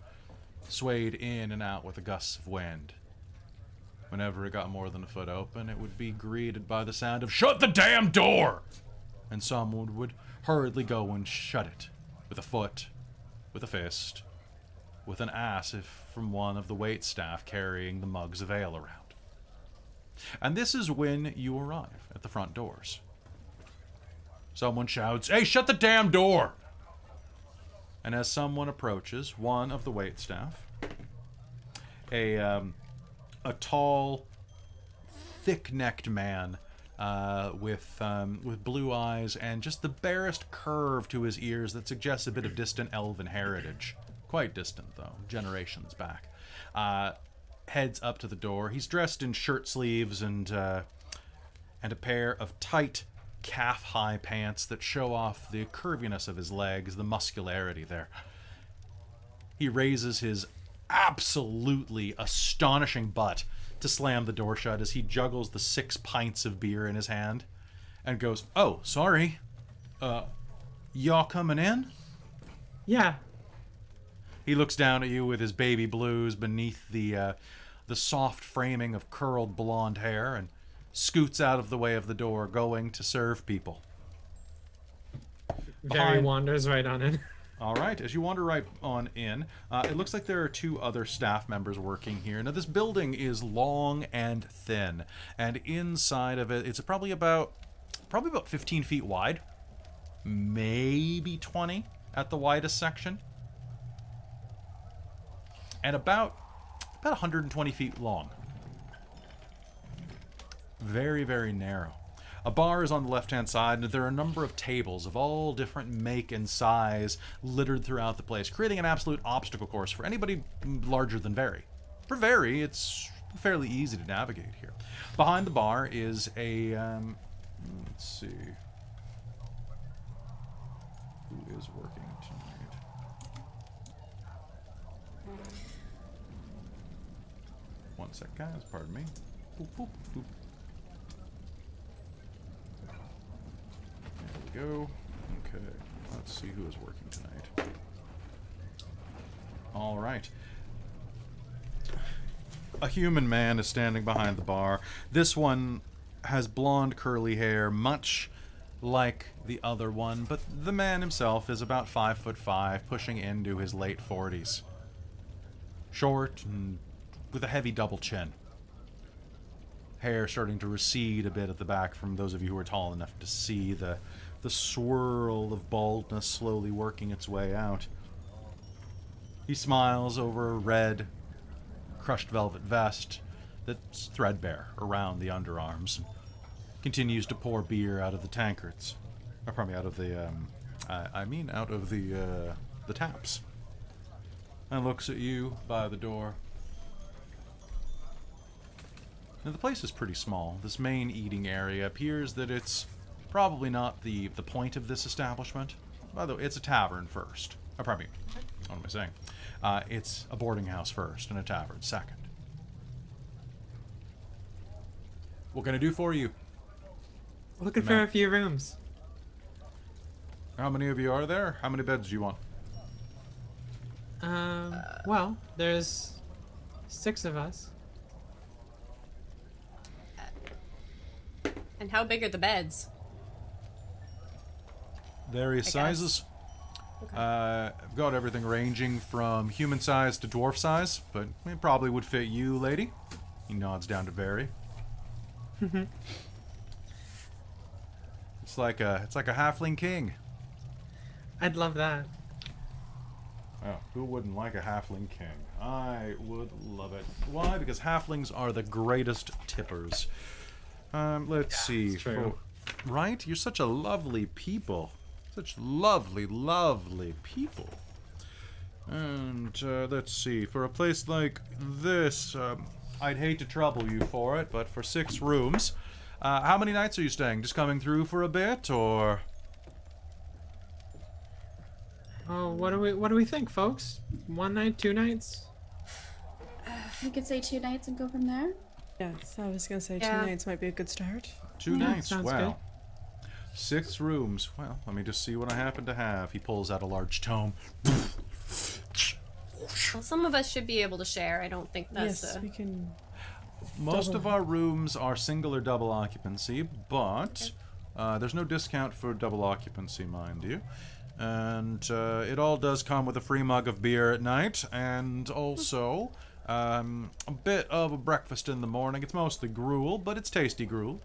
swayed in and out with the gusts of wind. Whenever it got more than a foot open, it would be greeted by the sound of, "Shut the damn door!" And someone would hurriedly go and shut it, with a foot, with a fist, with an ass if from one of the waitstaff carrying the mugs of ale around. And this is when you arrive at the front doors. Someone shouts, "Hey, shut the damn door!" And as someone approaches, one of the waitstaff, a tall, thick-necked man with blue eyes and just the barest curve to his ears that suggests a bit of distant elven heritage. Quite distant, though, generations back. Heads up to the door. He's dressed in shirt sleeves and a pair of tight calf-high pants that show off the curviness of his legs, the muscularity there. He raises his absolutely astonishing butt to slam the door shut as he juggles the 6 pints of beer in his hand and goes, "Oh, sorry. Y'all coming in?" Yeah. He looks down at you with his baby blues beneath the soft framing of curled blonde hair and scoots out of the way of the door, going to serve people. Very wanders right on in. All right, as you wander right on in, it looks like there are 2 other staff members working here. Now, this building is long and thin, and inside of it, it's probably about 15 feet wide, maybe 20 at the widest section, and about 120 feet long. Very, very narrow. A bar is on the left-hand side, and there are a number of tables of all different make and size littered throughout the place, creating an absolute obstacle course for anybody larger than Very. For Very, it's fairly easy to navigate here. Behind the bar is a, let's see, who is working tonight? One sec, guys, pardon me. Boop, boop, boop. There we go. Okay, let's see who is working tonight. All right. A human man is standing behind the bar. This one has blonde curly hair, much like the other one, but the man himself is about 5'5", pushing into his late 40s. Short and with a heavy double chin. Hair starting to recede a bit at the back from those of you who are tall enough to see the swirl of baldness slowly working its way out. He smiles over a red, crushed velvet vest that's threadbare around the underarms, and continues to pour beer out of the tankards. Or probably out of the, out of the taps. And looks at you by the door. Now, the place is pretty small. This main eating area appears that it's probably not the point of this establishment. By the way, it's a tavern first. What am I saying? It's a boarding house first and a tavern second. What can I do for you? Looking for a few rooms. How many of you are there? How many beds do you want? Well, there's 6 of us. And how big are the beds? Various sizes. Okay. I've got everything ranging from human size to dwarf size, but it probably would fit you, lady. He nods down to Very. It's like a halfling king. I'd love that. Oh, who wouldn't like a halfling king? I would love it. Why? Because halflings are the greatest tippers. Let's see. That's true. Right? You're such a lovely people. Such lovely, lovely people. And, let's see. For a place like this, I'd hate to trouble you for it, but for 6 rooms, how many nights are you staying? Just coming through for a bit, or...? Oh, what do we think, folks? 1 night, 2 nights? We could say 2 nights and go from there. Yes, I was gonna say 2 Yeah. nights might be a good start. 2 Yeah, nights, sounds wow. 6 rooms. Well, let me just see what I happen to have. He pulls out a large tome. Well, some of us should be able to share. I don't think that's Yes, we can. Most of our rooms are single or double occupancy, but there's no discount for double occupancy, mind you. And it all does come with a free mug of beer at night, and also a bit of a breakfast in the morning. It's mostly gruel, but it's tasty gruel.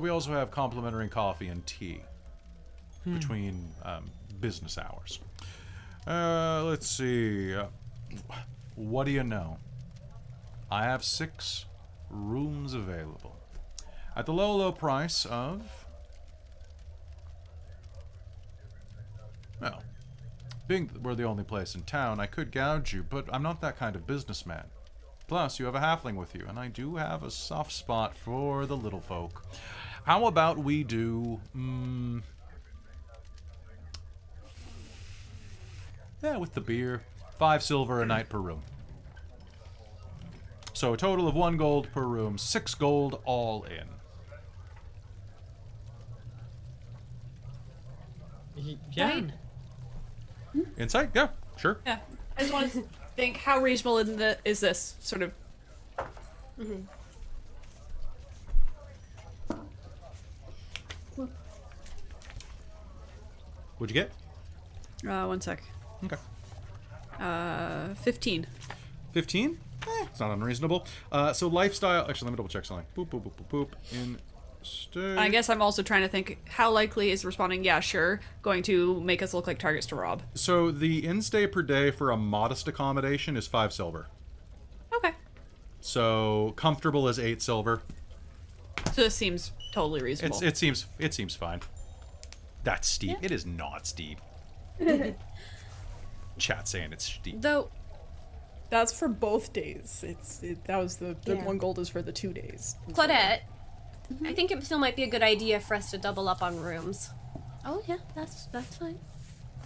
We also have complimentary coffee and tea between business hours. Let's see. What do you know? I have 6 rooms available at the low, low price of... Well, being that we're the only place in town, I could gouge you, but I'm not that kind of businessman. Plus, you have a halfling with you, and I do have a soft spot for the little folk. How about we do... yeah, with the beer, 5 silver a night per room. So a total of 1 gold per room, 6 gold all in. Yeah. Right. Insight? Yeah, sure. Yeah. I just want to think, how reasonable is this sort of? What'd you get? 1 sec. Okay. 15. 15? It's not unreasonable. So lifestyle... Actually, let me double check something. Boop, boop, boop, boop, boop. Instead... I guess I'm also trying to think, how likely is responding, yeah, sure, going to make us look like targets to rob? So the in-stay per day for a modest accommodation is 5 silver. Okay. So comfortable is 8 silver. So this seems totally reasonable. It seems fine. That's steep. Yeah. It is not steep. Chat saying it's steep. Though. That's for both days. That was the Yeah. 1 gold is for the 2 days. Claudette, I think it still might be a good idea for us to double up on rooms. Oh yeah, that's fine.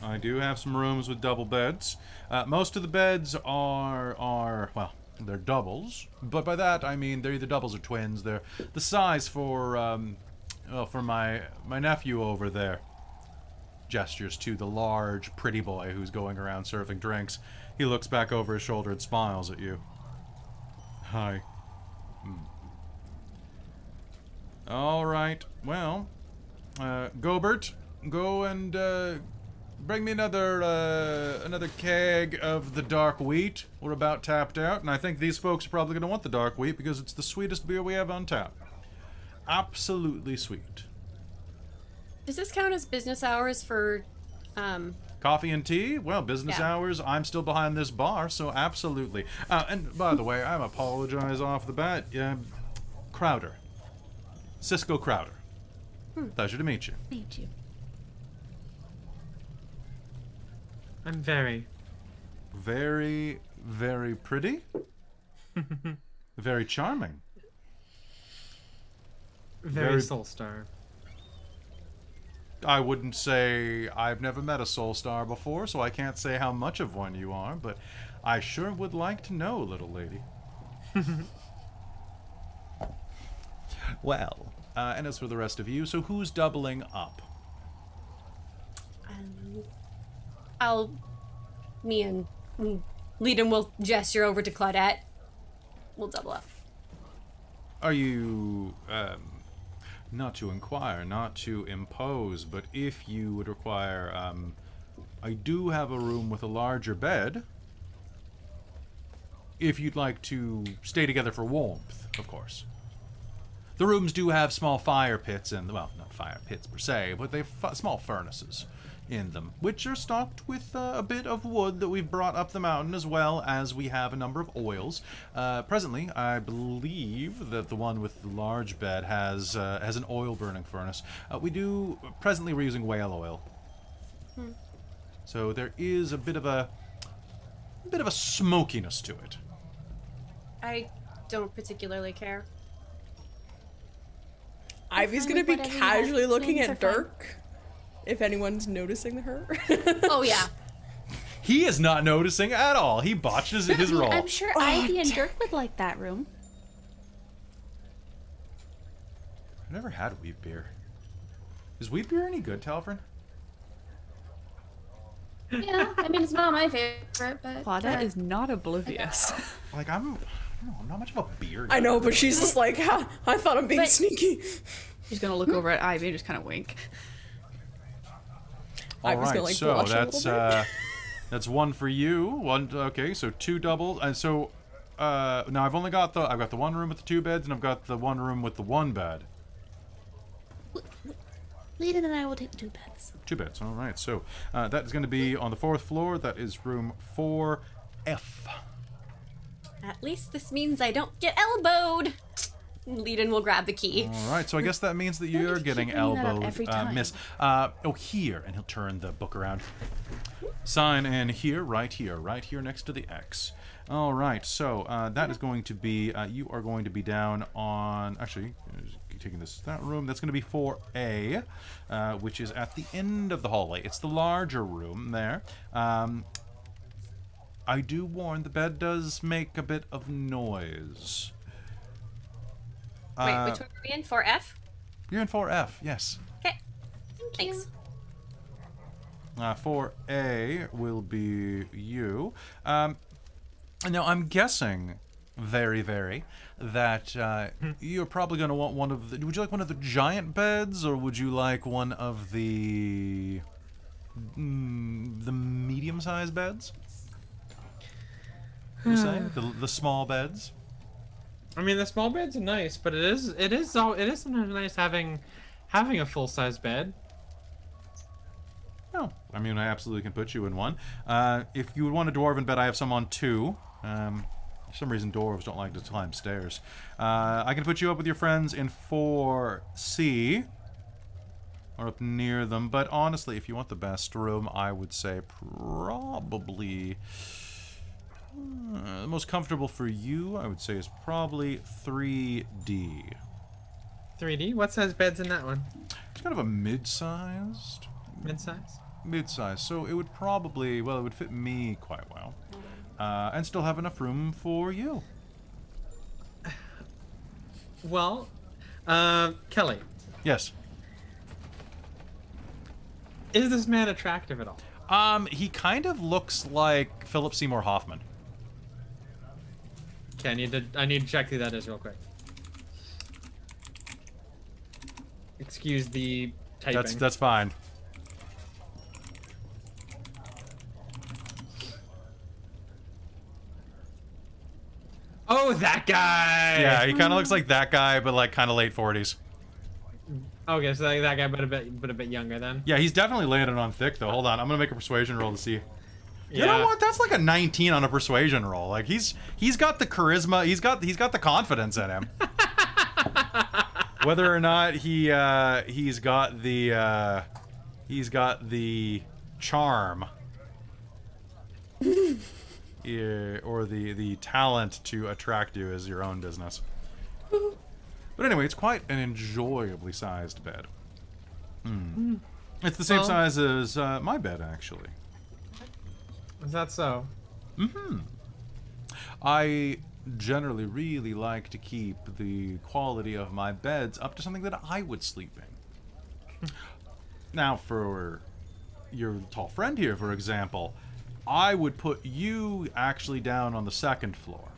I do have some rooms with double beds. Most of the beds are well, they're doubles, but by that I mean they're either doubles or twins. They're the size for my nephew over there. Gestures to the large, pretty boy who's going around serving drinks. He looks back over his shoulder and smiles at you. Hi. All right. Well, Gobert, go and bring me another keg of the dark wheat. We're about tapped out, and I think these folks are probably going to want the dark wheat because it's the sweetest beer we have on tap. Absolutely sweet. Does this count as business hours for Coffee and tea? Well, business hours. I'm still behind this bar, so absolutely. And by the way, I apologize off the bat. Crowder. Cisco Crowder. Pleasure to meet you. Meet you. I'm very, very pretty. Very charming. very Soulstar. I wouldn't say I've never met a Soul Star before, so I can't say how much of one you are, but I sure would like to know, little lady. Well, and as for the rest of you, so who's doubling up? Me and Leadon will gesture over to Claudette. We'll double up. Are you, not to inquire, not to impose, but if you would require, I do have a room with a larger bed. If you'd like to stay together for warmth, of course. The rooms do have small fire pits in them. Well, not fire pits per se, but they've small furnaces in them, which are stocked with a bit of wood that we've brought up the mountain, as well as we have a number of oils. Presently, I believe that the one with the large bed has an oil burning furnace. Presently we're using whale oil. So there is a bit of a smokiness to it. I don't particularly care. Ivy's gonna be casually looking at Dirk, if anyone's noticing her. Oh yeah. He is not noticing at all. He botched his roll. I'm sure Ivy and Dirk would like that room. I've never had wheat beer. Is wheat beer any good, Talfrin? Yeah, I mean, it's not my favorite, but... Claudette is not oblivious. Like, I'm not much of a beer guy. I know, but she's just like, ha, I thought I'm being sneaky. She's gonna look over at Ivy and just kind of wink. All Ivy's right, gonna, like, so blush a little bit. that's one for you. One, okay, so 2 doubles, and so now I've got the one room with the 2 beds, and I've got the one room with the 1 bed. Leadon and I will take the 2 beds. 2 beds. All right, so that is going to be on the 4th floor. That is room 4F. At least this means I don't get elbowed. Leadon will grab the key. All right, so I guess that means that you're getting elbowed, every time. miss. Here, and he'll turn the book around. Sign in here, right here next to the X. All right, so that is going to be, you are going to be down on, actually, taking that room, that's going to be 4A, which is at the end of the hallway. It's the larger room there. I do warn, the bed does make a bit of noise. Wait, which one are we in? 4F? You're in 4F, yes. Okay. Thanks. 4A will be you. Now, I'm guessing, very, that you're probably going to want one of the... Would you like one of the giant beds, or would you like one of the medium-sized beds? You say the small beds. I mean, the small beds are nice, but it is sometimes nice having a full-size bed. Oh, I mean, I absolutely can put you in one. If you would want a dwarven bed, I have some on 2. For some reason, dwarves don't like to climb stairs. I can put you up with your friends in 4C, or up near them. But honestly, if you want the best room, I would say probably the most comfortable for you, I would say, is probably 3D. 3D? What size bed's in that one? It's kind of a mid-sized. Mid-size? Mid-size. So it would probably, well, it would fit me quite well. And still have enough room for you. Well, Kelly. Yes. Is this man attractive at all? He kind of looks like Philip Seymour Hoffman. Okay, I need to check who that is real quick. Excuse the typing. That's fine. Oh, that guy! Yeah, he kind of looks like that guy, but like kind of late 40s. Okay, so that guy, but a bit younger then. Yeah, he's definitely landed on thick though. Hold on, I'm gonna make a persuasion roll to see. Yeah. You know what? That's like a 19 on a persuasion roll. Like he's got the charisma, he's got the confidence in him. Whether or not he's got the charm. Yeah, or the talent to attract you is your own business. But anyway, it's quite an enjoyably sized bed. It's the same size as my bed, actually. Is that so? I generally really like to keep the quality of my beds up to something that I would sleep in. Now, for your tall friend here, for example, I would put you actually down on the second floor.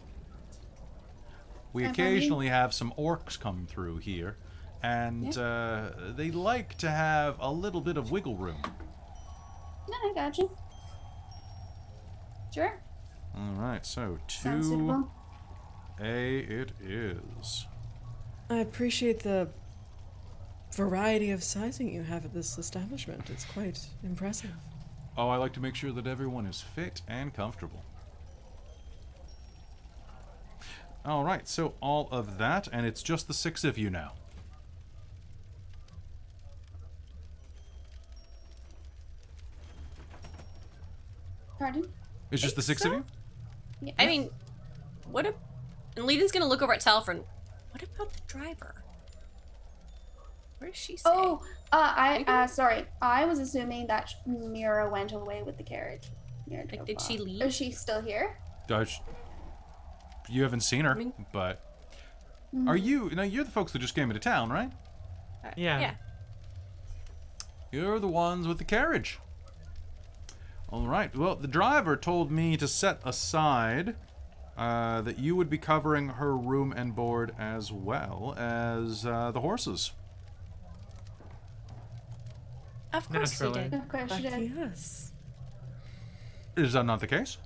We occasionally have some orcs come through here, and they like to have a little bit of wiggle room. No, I got you. Sure. All right, so Sounds suitable. 2A it is. I appreciate the variety of sizing you have at this establishment. It's quite impressive. Oh, I like to make sure that everyone is fit and comfortable. All right, so all of that, and it's just the 6 of you now. Pardon? It's just the 6 of you? Yeah. I mean, what if... And Leden's gonna look over at Talfrin. What about the driver? Where does she stay? Oh, sorry. I was assuming that Mira went away with the carriage. Mira Like, drove did she off. leave? Is she still here? You haven't seen her, but... Are you... Now, you're the folks that just came into town, right? Yeah. Yeah. You're the ones with the carriage. All right. Well, the driver told me to set aside that you would be covering her room and board as well as the horses. Of course she Naturally. did. Of course she Fuck did. yes. Is that not the case?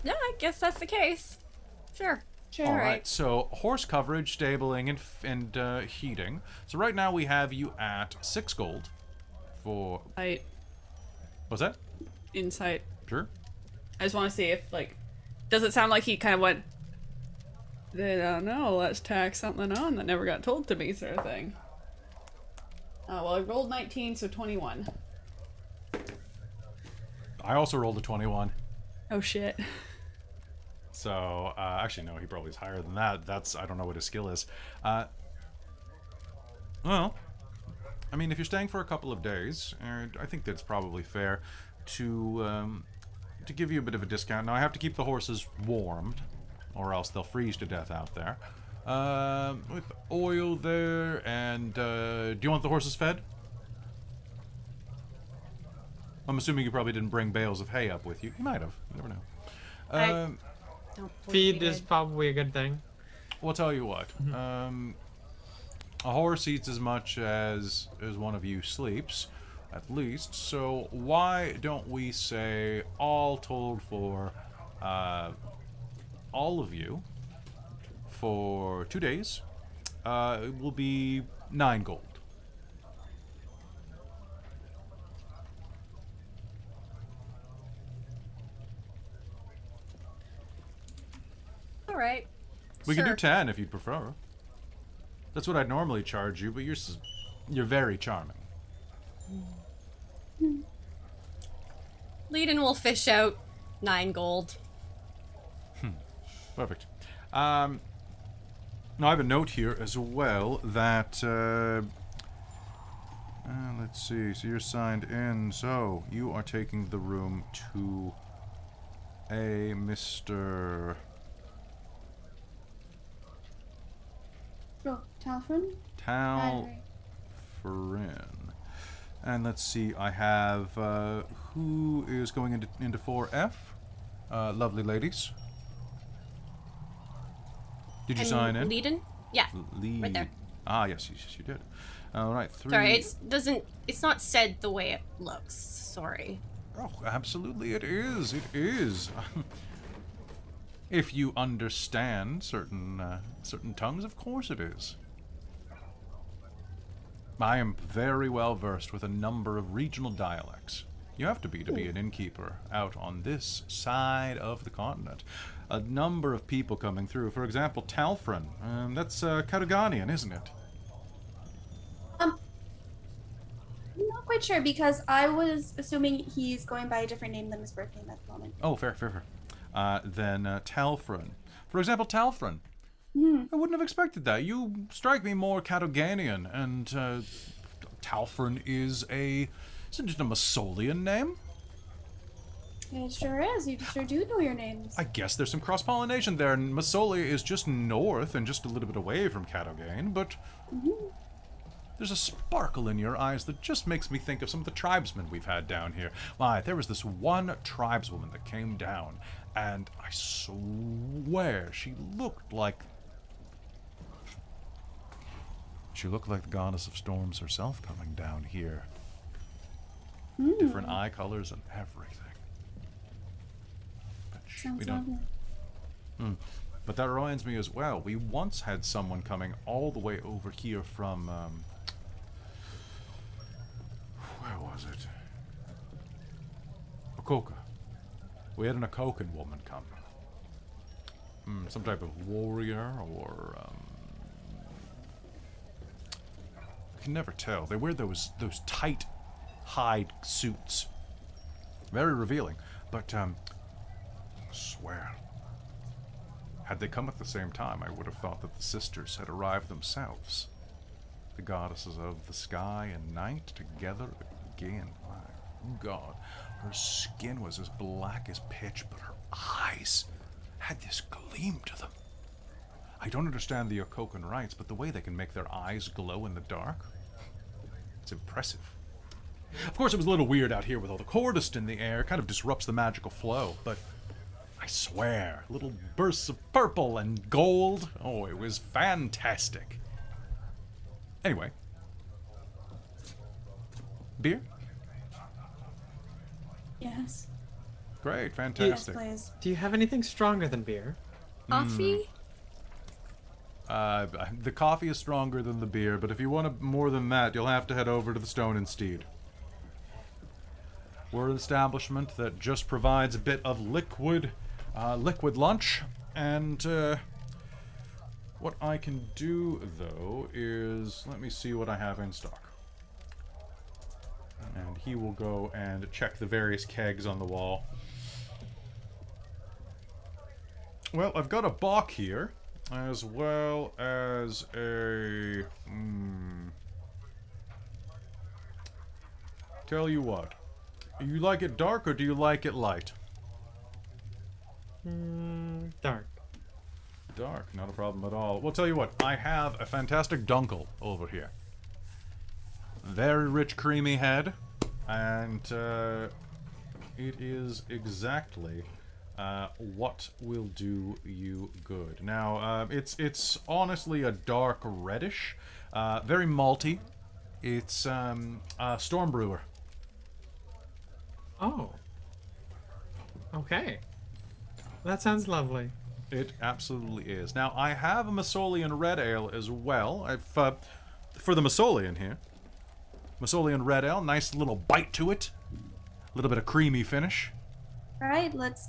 No, I guess that's the case. Sure. Sure. All right. So horse coverage, stabling, and heating. So right now we have you at 6 gold for. What's that? Insight. Sure. I just want to see if, like, does it sound like he kind of went, they don't know, let's tack something on that never got told to me, sort of thing. Well, I rolled 19, so 21. I also rolled a 21. Oh, shit. So, actually, no, he probably is higher than that. I don't know what his skill is. Well, I mean, if you're staying for a couple of days, I think that's probably fair to give you a bit of a discount. Now, I have to keep the horses warmed, or else they'll freeze to death out there. With oil there, and do you want the horses fed? I'm assuming you probably didn't bring bales of hay up with you. You might have. You never know. Feed is probably a good thing. Well, I'll tell you what. A horse eats as much as one of you sleeps, at least. So why don't we say, all told for all of you, for 2 days, it will be 9 gold. All right. We can do 10 if you'd prefer. That's what I'd normally charge you, but you're very charming. Leiden will fish out 9 gold. Perfect. Now I have a note here as well that let's see. So you're signed in. So you are taking the room to a Mr. Oh, Talfrin? Talfrin. And let's see. I have who is going into 4F? Lovely ladies. Did you sign in? Leiden? Yeah. Lead. Right there. Ah, yes, you did. All right, 3. Sorry, it's not said the way it looks. Sorry. Oh, absolutely, it is. It is. If you understand certain tongues, of course it is. I am very well versed with a number of regional dialects. You have to be an innkeeper out on this side of the continent. A number of people coming through. For example, Talfrin. That's Cadoganian, isn't it? I'm not quite sure because I was assuming he's going by a different name than his birth name at the moment. Oh, fair. Then Talfrin. For example, Talfrin. I wouldn't have expected that. You strike me more Cadoganian, and Talfrin isn't it a Masolian name? It sure is. You sure do know your names. I guess there's some cross-pollination there, and Masolia is just north and just a little bit away from Cadogan, but there's a sparkle in your eyes that just makes me think of some of the tribesmen we've had down here. Why, there was this one tribeswoman that came down, and I swear she looked like the goddess of storms herself coming down here. Different eye colors and everything. But we don't. But that reminds me as well. We once had someone coming all the way over here from. Where was it? Okoka. We had an Okokan woman come. Some type of warrior or. I can never tell. They wear those tight hide suits. Very revealing. But I swear, had they come at the same time, I would have thought that the sisters had arrived themselves. The goddesses of the sky and night together again. My God, her skin was as black as pitch, but her eyes had this gleam to them. I don't understand the Okokan rites, but the way they can make their eyes glow in the dark, it's impressive. Of course, it was a little weird out here with all the Chordust in the air. Kind of disrupts the magical flow, but I swear, little bursts of purple and gold. Oh, it was fantastic. Anyway. Beer? Yes. Great, fantastic. Yes, please. Do you have anything stronger than beer? Coffee? The coffee is stronger than the beer, but if you want more than that, you'll have to head over to the Stone and Steed. We're an establishment that just provides a bit of liquid lunch, and what I can do, though, is let me see what I have in stock. And he will go and check the various kegs on the wall. Well, I've got a bock here, as well as a... Tell you what. You like it dark or do you like it light? Dark. Dark, not a problem at all. Well, tell you what, I have a fantastic dunkel over here. Very rich, creamy head, and it is exactly what will do you good. Now, it's honestly a dark reddish, very malty. It's a storm brewer. Oh. Okay. That sounds lovely. It absolutely is. Now, I have a Masolian red ale as well. I've for the Masolian here. Masolian red ale, nice little bite to it. A little bit of creamy finish. All right, let's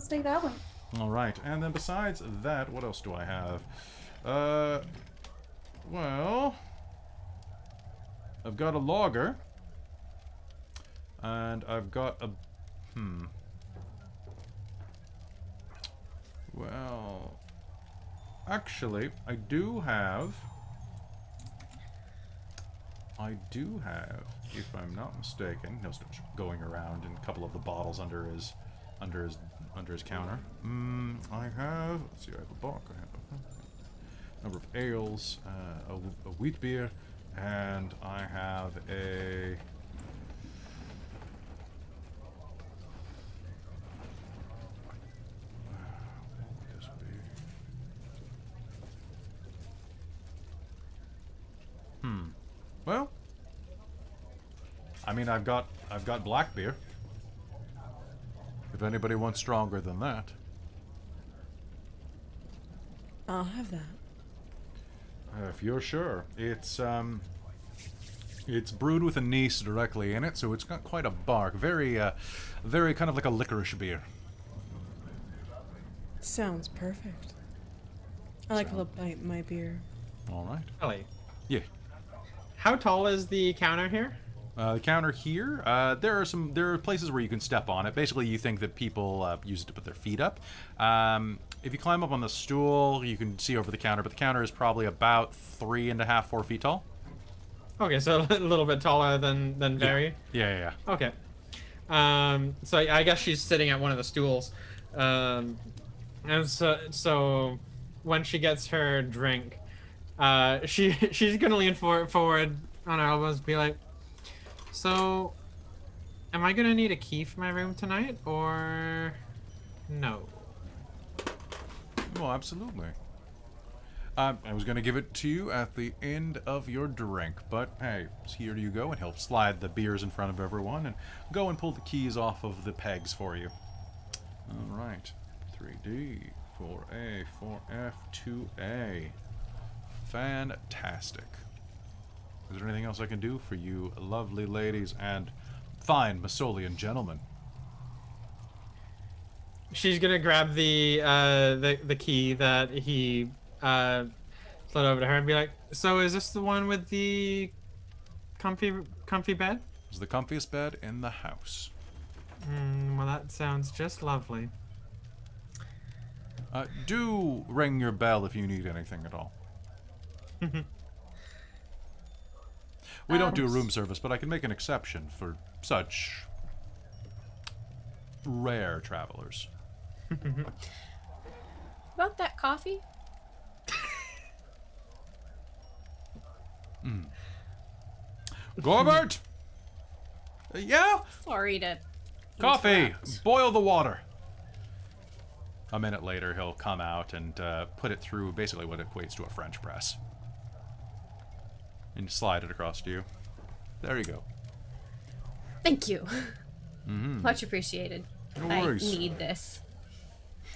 take that one. All right, and then besides that, what else do I have? Well, I've got a lager, and I've got a Well, actually, I do have, if I'm not mistaken, no, starts going around in a couple of the bottles under his counter. I have, let's see, I have a bock, I have a number of ales, a wheat beer, and I have a Well, I mean, I've got black beer. If anybody wants stronger than that. I'll have that. If you're sure. It's brewed with anise directly in it, so it's got quite a bark. Very kind of like a licorice beer. Sounds perfect. I like a little bite in my beer. All right. Ellie, Yeah. how tall is the counter here? The counter here, there are places where you can step on it. Basically, you think that people use it to put their feet up. If you climb up on the stool, you can see over the counter, but the counter is probably about 3.5, 4 feet tall. Okay, so a little bit taller than Barry. Yeah. Okay. So I guess she's sitting at one of the stools. And so when she gets her drink, she's gonna lean forward on her elbows and be like, so am I gonna need a key for my room tonight or no? Well, absolutely. I was going to give it to you at the end of your drink, but hey, here you go, and he'll slide the beers in front of everyone and go and pull the keys off of the pegs for you. All right. 3D, 4A, 4F, 2A. Fantastic. Is there anything else I can do for you lovely ladies and fine Masolian gentlemen? She's gonna grab the key that he slid over to her and be like, so is this the one with the comfy bed? It's the comfiest bed in the house. Well, that sounds just lovely. Do ring your bell if you need anything at all. We don't do room service, but I can make an exception for such rare travelers. About that coffee? Gorbert! Yeah? Sorry to Coffee! interrupt. Boil the water! A minute later, he'll come out and put it through basically what equates to a French press. And slide it across to you. There you go. Thank you. Much appreciated. No I worries. need this.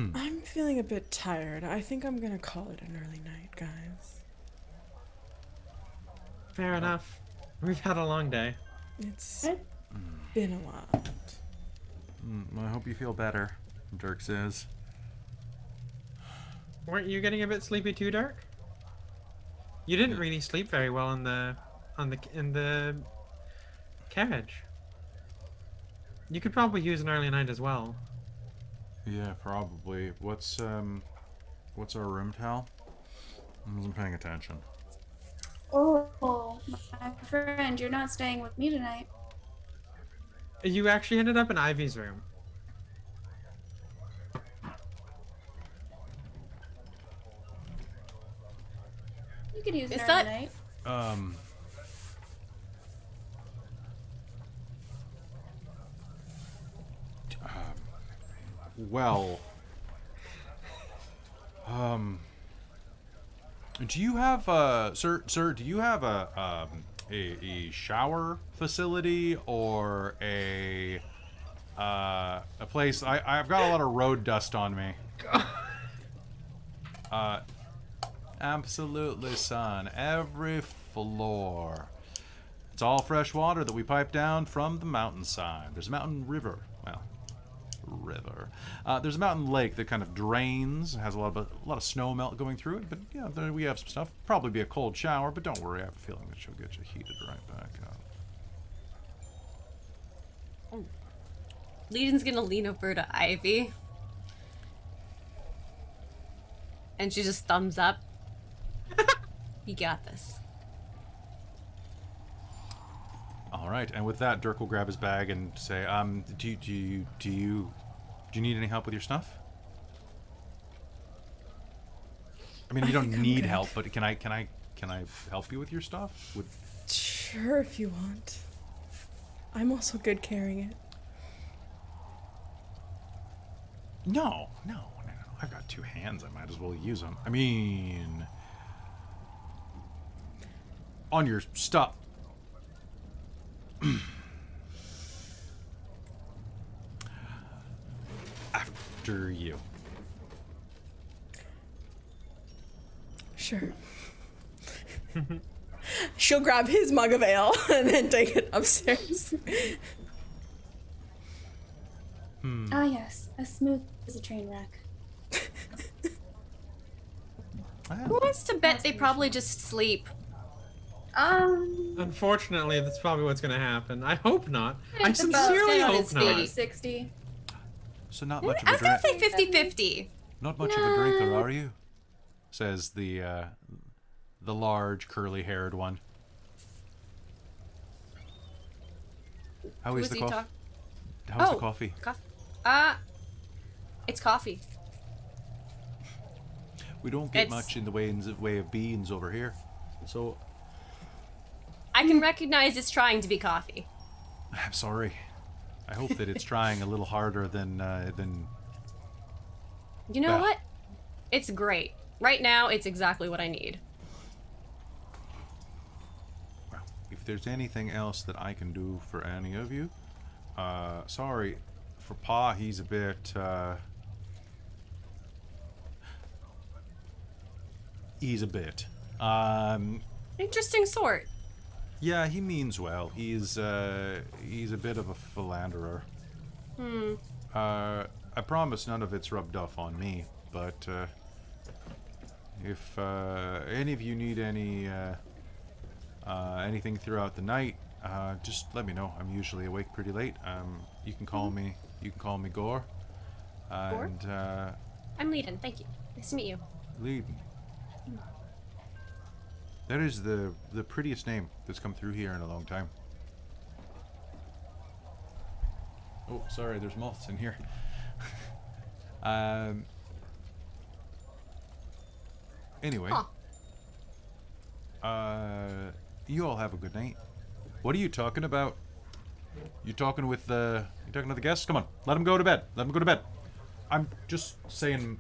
I'm feeling a bit tired. I think I'm gonna call it an early night, guys. Fair enough. We've had a long day. It's been a while. I hope you feel better, Dirk says. Weren't you getting a bit sleepy too, Dark? You didn't really sleep very well in the carriage. You could probably use an early night as well. Yeah, probably. What's our room towel? I wasn't paying attention. Oh, my friend, you're not staying with me tonight. You actually ended up in Ivy's room. You could use an Is early that- night. Well, do you have sir, do you have a shower facility or a place? I've got a lot of road dust on me. Absolutely, son. Every floor. It's all fresh water that we pipe down from the mountainside. There's a mountain river. Well, river. There's a mountain lake that kind of drains, has a lot of snow melt going through it. But yeah, there we have some stuff. Probably be a cold shower, but don't worry. I have a feeling that she'll get you heated right back up. Legion's gonna lean over to Ivy. And she just thumbs up. You got this. All right, and with that, Dirk will grab his bag and say, do you need any help with your stuff? I mean, you don't need help, but can I help you with your stuff? Sure, if you want. I'm also good carrying it. No. I've got 2 hands. I might as well use them. I mean, on your stuff. After you. Sure. She'll grab his mug of ale and then take it upstairs. Ah, yes. As smooth as a train wreck. Who wants to bet they probably just sleep? Unfortunately, that's probably what's gonna happen. I hope not. I It's about sincerely hope 50-60. not. So not much of I a was gonna drink. say 50-50. Not much of a drinker, are you? Says the large curly-haired one. How Who is is the he coffee? talk- How's Oh. the coffee? It's coffee. We don't get It's- much in the way of beans over here, so I can recognize it's trying to be coffee. I'm sorry. I hope that it's trying a little harder than You know Ah. what? It's great. Right now, it's exactly what I need. Well, if there's anything else that I can do for any of you, sorry for Pa. He's a bit. He's a bit. Interesting sort. Yeah, he means well. He's a bit of a philanderer. I promise none of it's rubbed off on me, but if any of you need anything throughout the night, just let me know. I'm usually awake pretty late. You can call me. You can call me Gore. And I'm Leiden. Thank you. Nice to meet you. Leiden. That is the prettiest name that's come through here in a long time. Oh, sorry, there's moths in here. Anyway. You all have a good night. What are you talking about? You talking with the guests? Come on, let them go to bed. Let them go to bed. I'm just saying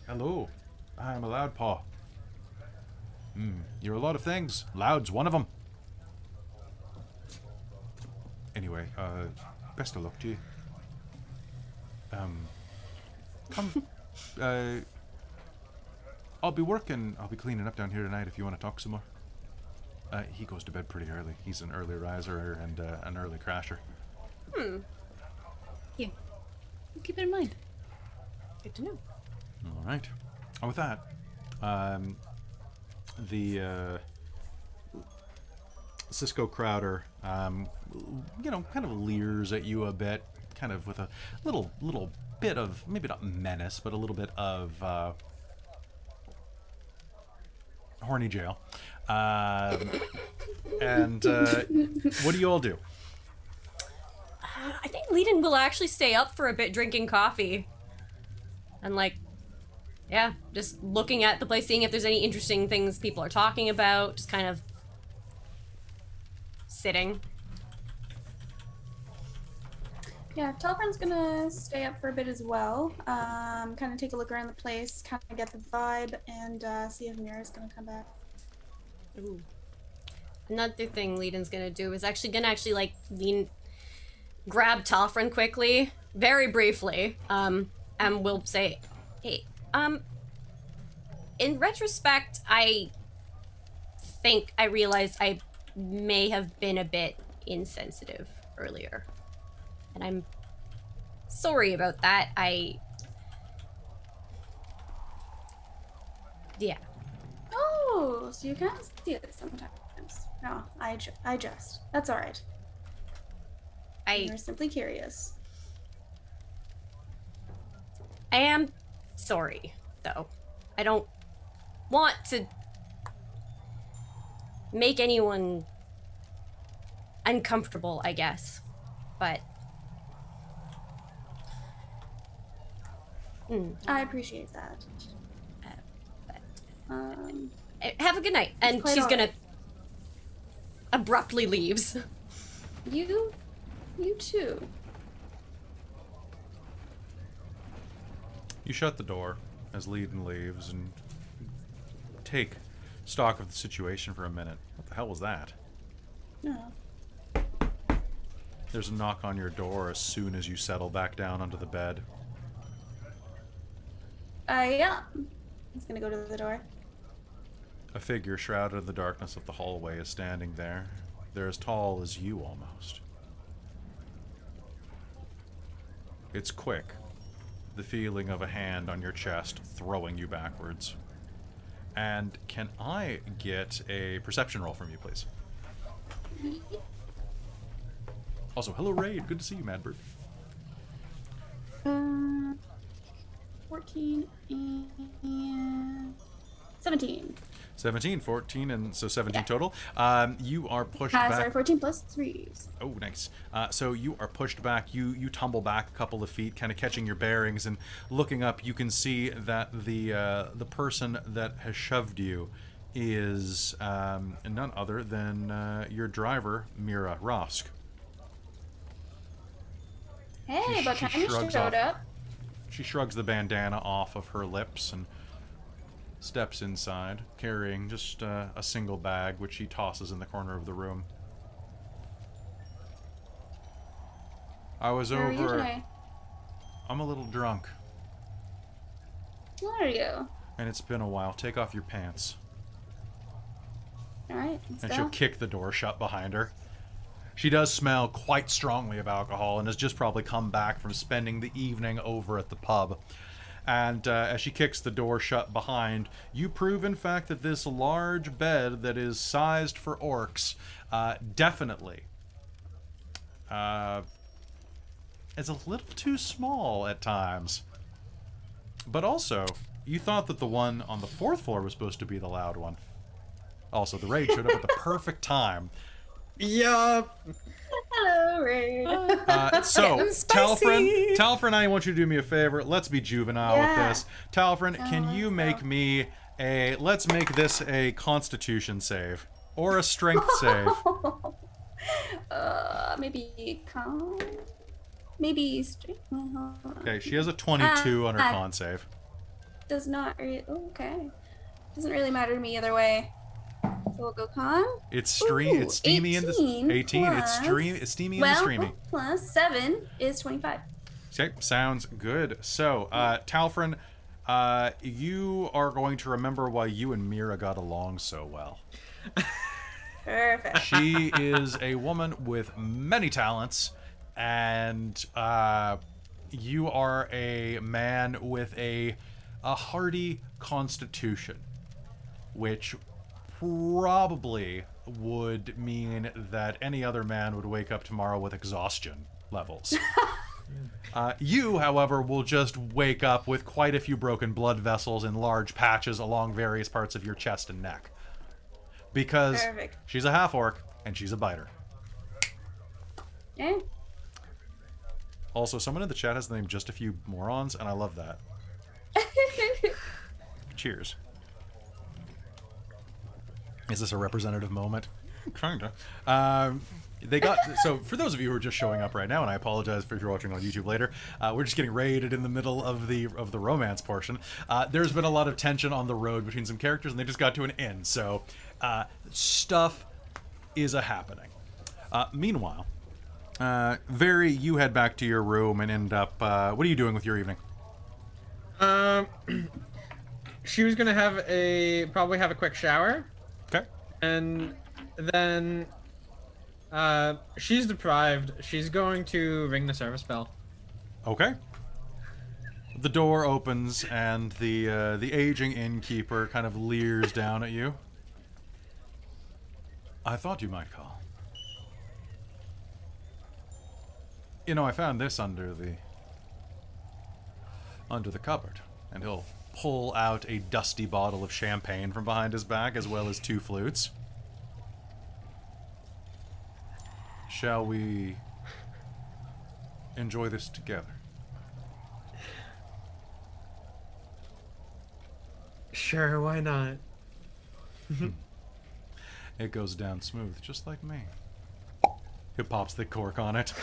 hello. I'm a loud paw. You're a lot of things. Loud's one of them. Anyway, best of luck to you. Come. I'll be cleaning up down here tonight if you want to talk some more. He goes to bed pretty early. He's an early riser and an early crasher. Yeah. Keep it in mind. Good to know. All right. And with that, the Cisco Crowder, kind of leers at you a bit, kind of with a little bit of, maybe not menace, but a little bit of horny jail. And what do you all do? I think Leiden will actually stay up for a bit drinking coffee. And just looking at the place, seeing if there's any interesting things people are talking about, just kind of sitting. Yeah, Telfrin's gonna stay up for a bit as well. Kind of take a look around the place, kind of get the vibe, and see if Mira's gonna come back. Ooh. Another thing Leiden's gonna do is grab Telfrin quickly, very briefly, and we'll say, hey, in retrospect, I think I realized I may have been a bit insensitive earlier. And I'm sorry about that. Yeah. Oh, so you can see it sometimes. No, I just. That's all right. You're simply curious. I am sorry, though. I don't want to make anyone uncomfortable, I guess. But I appreciate that. have a good night. And she's gonna abruptly leaves. You too. You shut the door as Leiden leaves and take stock of the situation for a minute. What the hell was that? No. There's a knock on your door as soon as you settle back down onto the bed. Yeah. I'm just gonna go to the door. A figure shrouded in the darkness of the hallway is standing there. They're as tall as you, almost. It's quick. The feeling of a hand on your chest throwing you backwards. And can I get a perception roll from you, please? Also, hello, Raid. Good to see you, Madbird. 14 and 17. 17, 14, and so 17 total. You are pushed Sorry, back. 14 plus 3. Oh, nice. So you are pushed back. You tumble back a couple of feet, kind of catching your bearings, and looking up, you can see that the person that has shoved you is none other than your driver, Mira Rosk. Hey, about time you showed up. She shrugs the bandana off of her lips and steps inside, carrying just a single bag, which she tosses in the corner of the room. I was Where are you over. today? I'm a little drunk, Where are you? and it's been a while. Take off your pants. All right, let's And go. she'll kick the door shut behind her. She does smell quite strongly of alcohol and has just probably come back from spending the evening over at the pub. And as she kicks the door shut behind, you prove, in fact, that this large bed that is sized for orcs definitely is a little too small at times. But also, you thought that the one on the 4th floor was supposed to be the loud one. Also, the raid showed up at the perfect time. Yup. Hello, Raid. So, Getting spicy. Talfrin, I want you to do me a favor. Let's be juvenile with this. Talfrin, can you make me a... Let's make this a Constitution save. Or a Strength save. Maybe con. Maybe straight. Hold on. Okay, she has a 22 on her con save. Does not. Okay. Doesn't really matter to me either way. So we'll go con. It's it's steamy in the 18. It's steamy and streamy. Plus 7 is 25. Okay, sounds good. So, Talfrin, you are going to remember why you and Mira got along so well. Perfect. She is a woman with many talents, and you are a man with a hardy constitution, which probably would mean that any other man would wake up tomorrow with exhaustion levels. You, however, will just wake up with quite a few broken blood vessels in large patches along various parts of your chest and neck. Because Perfect. she's a half-orc, and she's a biter. Yeah. Also, someone in the chat has the name Just a Few Morons, and I love that. Cheers. Is this a representative moment? Kinda. So for those of you who are just showing up right now, and I apologize if you're watching on YouTube later, we're just getting raided in the middle of the romance portion. There's been a lot of tension on the road between some characters, and they just got to an inn. So stuff is a happening. Meanwhile, Very, you head back to your room and end up. What are you doing with your evening? She was gonna probably have a quick shower. Okay. And then she's deprived. She's going to ring the service bell. Okay. The door opens and the aging innkeeper kind of leers down at you. I thought you might call. You know, I found this under the cupboard, and he'll pull out a dusty bottle of champagne from behind his back, as well as 2 flutes. Shall we enjoy this together? Sure, why not? It goes down smooth, just like me. He pops the cork on it.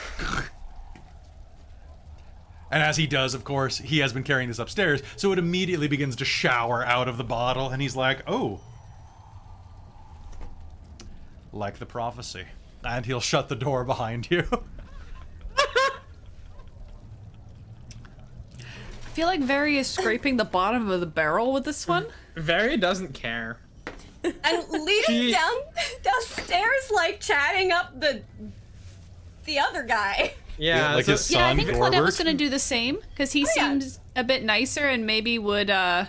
And as he does, of course, he has been carrying this upstairs, so it immediately begins to shower out of the bottle, and he's like, oh. Like the prophecy. And he'll shut the door behind you. feel like Very is scraping the bottom of the barrel with this one. Very doesn't care. And leading downstairs, like chatting up the other guy. Yeah, like his son, Yeah, I think Claudette was Gorbert. gonna do the same because he seems a bit nicer and maybe would give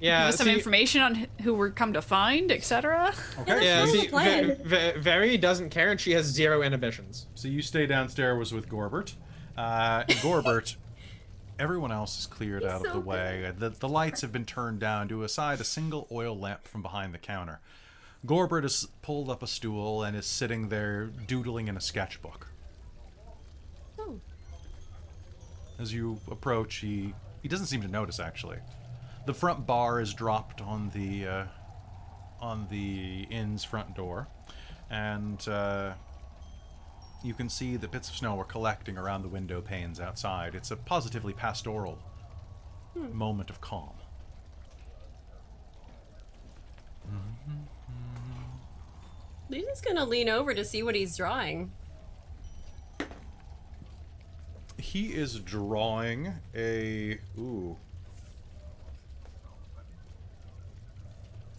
us some information on who we're come to find, etc. Okay. Yeah, That's see, the plan. Very doesn't care, and she has 0 inhibitions. So you stay downstairs with Gorbert. Gorbert, everyone else is cleared out of the way. The lights have been turned down to aside a single oil lamp from behind the counter. Gorbert has pulled up a stool and is sitting there doodling in a sketchbook. Oh. As you approach, he doesn't seem to notice, actually. The front bar is dropped on the inn's front door, and you can see that bits of snow are collecting around the window panes outside. It's a positively pastoral moment of calm. Lisa's gonna lean over to see what he's drawing. He is drawing a... Ooh.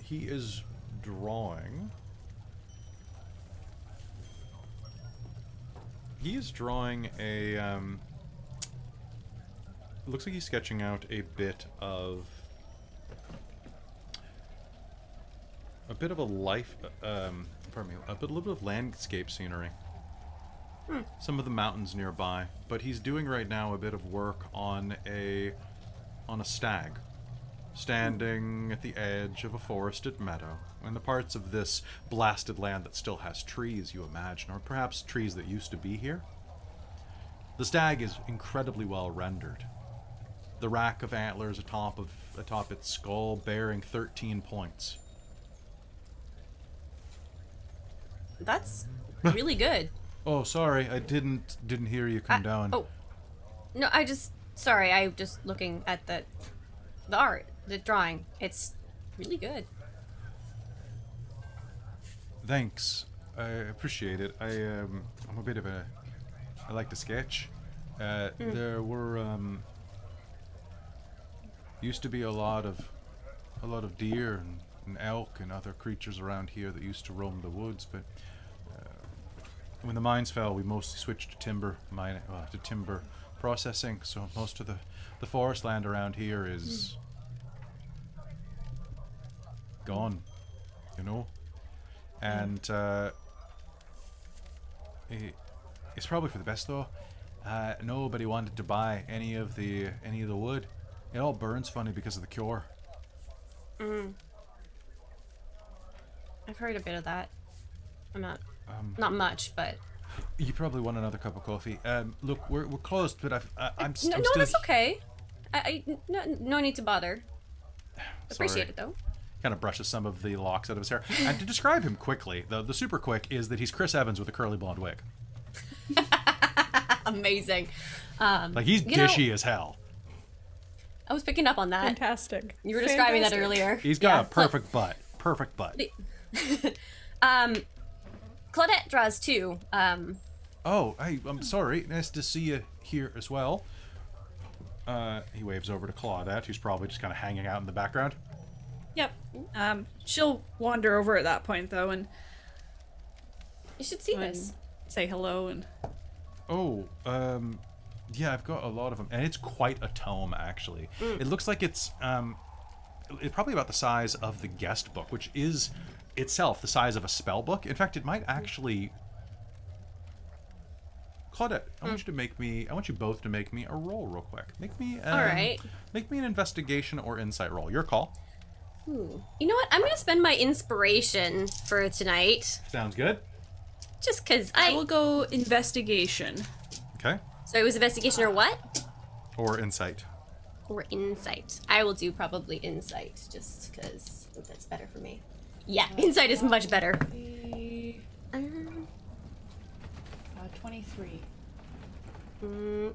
He is drawing... He is drawing a... looks like he's sketching out a bit of... A bit of a life... pardon me. A little bit of landscape scenery. Some of the mountains nearby, but he's doing right now a bit of work on a stag, standing at the edge of a forested meadow, in the parts of this blasted land that still has trees, you imagine, or perhaps trees that used to be here. The stag is incredibly well rendered. The rack of antlers atop its skull bearing 13 points. That's really good. Oh, sorry, I didn't hear you come down. Oh, no, sorry, I'm just looking at the art, the drawing. It's really good. Thanks, I appreciate it. I'm a bit of a... I like to sketch. There were used to be a lot of deer and elk and other creatures around here that used to roam the woods, but when the mines fell, we mostly switched to timber processing. So most of the forest land around here is gone, you know. And it's probably for the best though. Nobody wanted to buy any of the wood. It all burns funny because of the cure. I've heard a bit of that. I'm not much, but You probably want another cup of coffee. Look, we're closed, but I'm still. No, that's okay. No need to bother. Appreciate it though. Kind of brushes some of the locks out of his hair. And to describe him quickly, the super quick is that he's Chris Evans with a curly blonde wig. Amazing. Like he's dishy as hell. I was picking up on that. Fantastic. You were describing that earlier. He's got a perfect butt. Perfect butt. Claudette draws too. Oh, hey, I'm sorry. Nice to see you here as well. He waves over to Claudette, who's probably just kind of hanging out in the background. Yep. She'll wander over at that point though and You should see this. say hello and... Oh, yeah, I've got a lot of them, and it's quite a tome actually. It looks like it's probably about the size of the guest book, which is itself the size of a spell book. In fact, it might actually. Claudette, I want you both to make me a roll real quick. Make me All right. Make me an investigation or insight roll. Your call. Ooh. You know what? I'm gonna spend my inspiration for tonight. Sounds good. Just because I will go investigation. Okay. So it was investigation or what? Or insight. Or insight. I will do probably insight, just because I think that's better for me. Yeah, insight is much better. 23.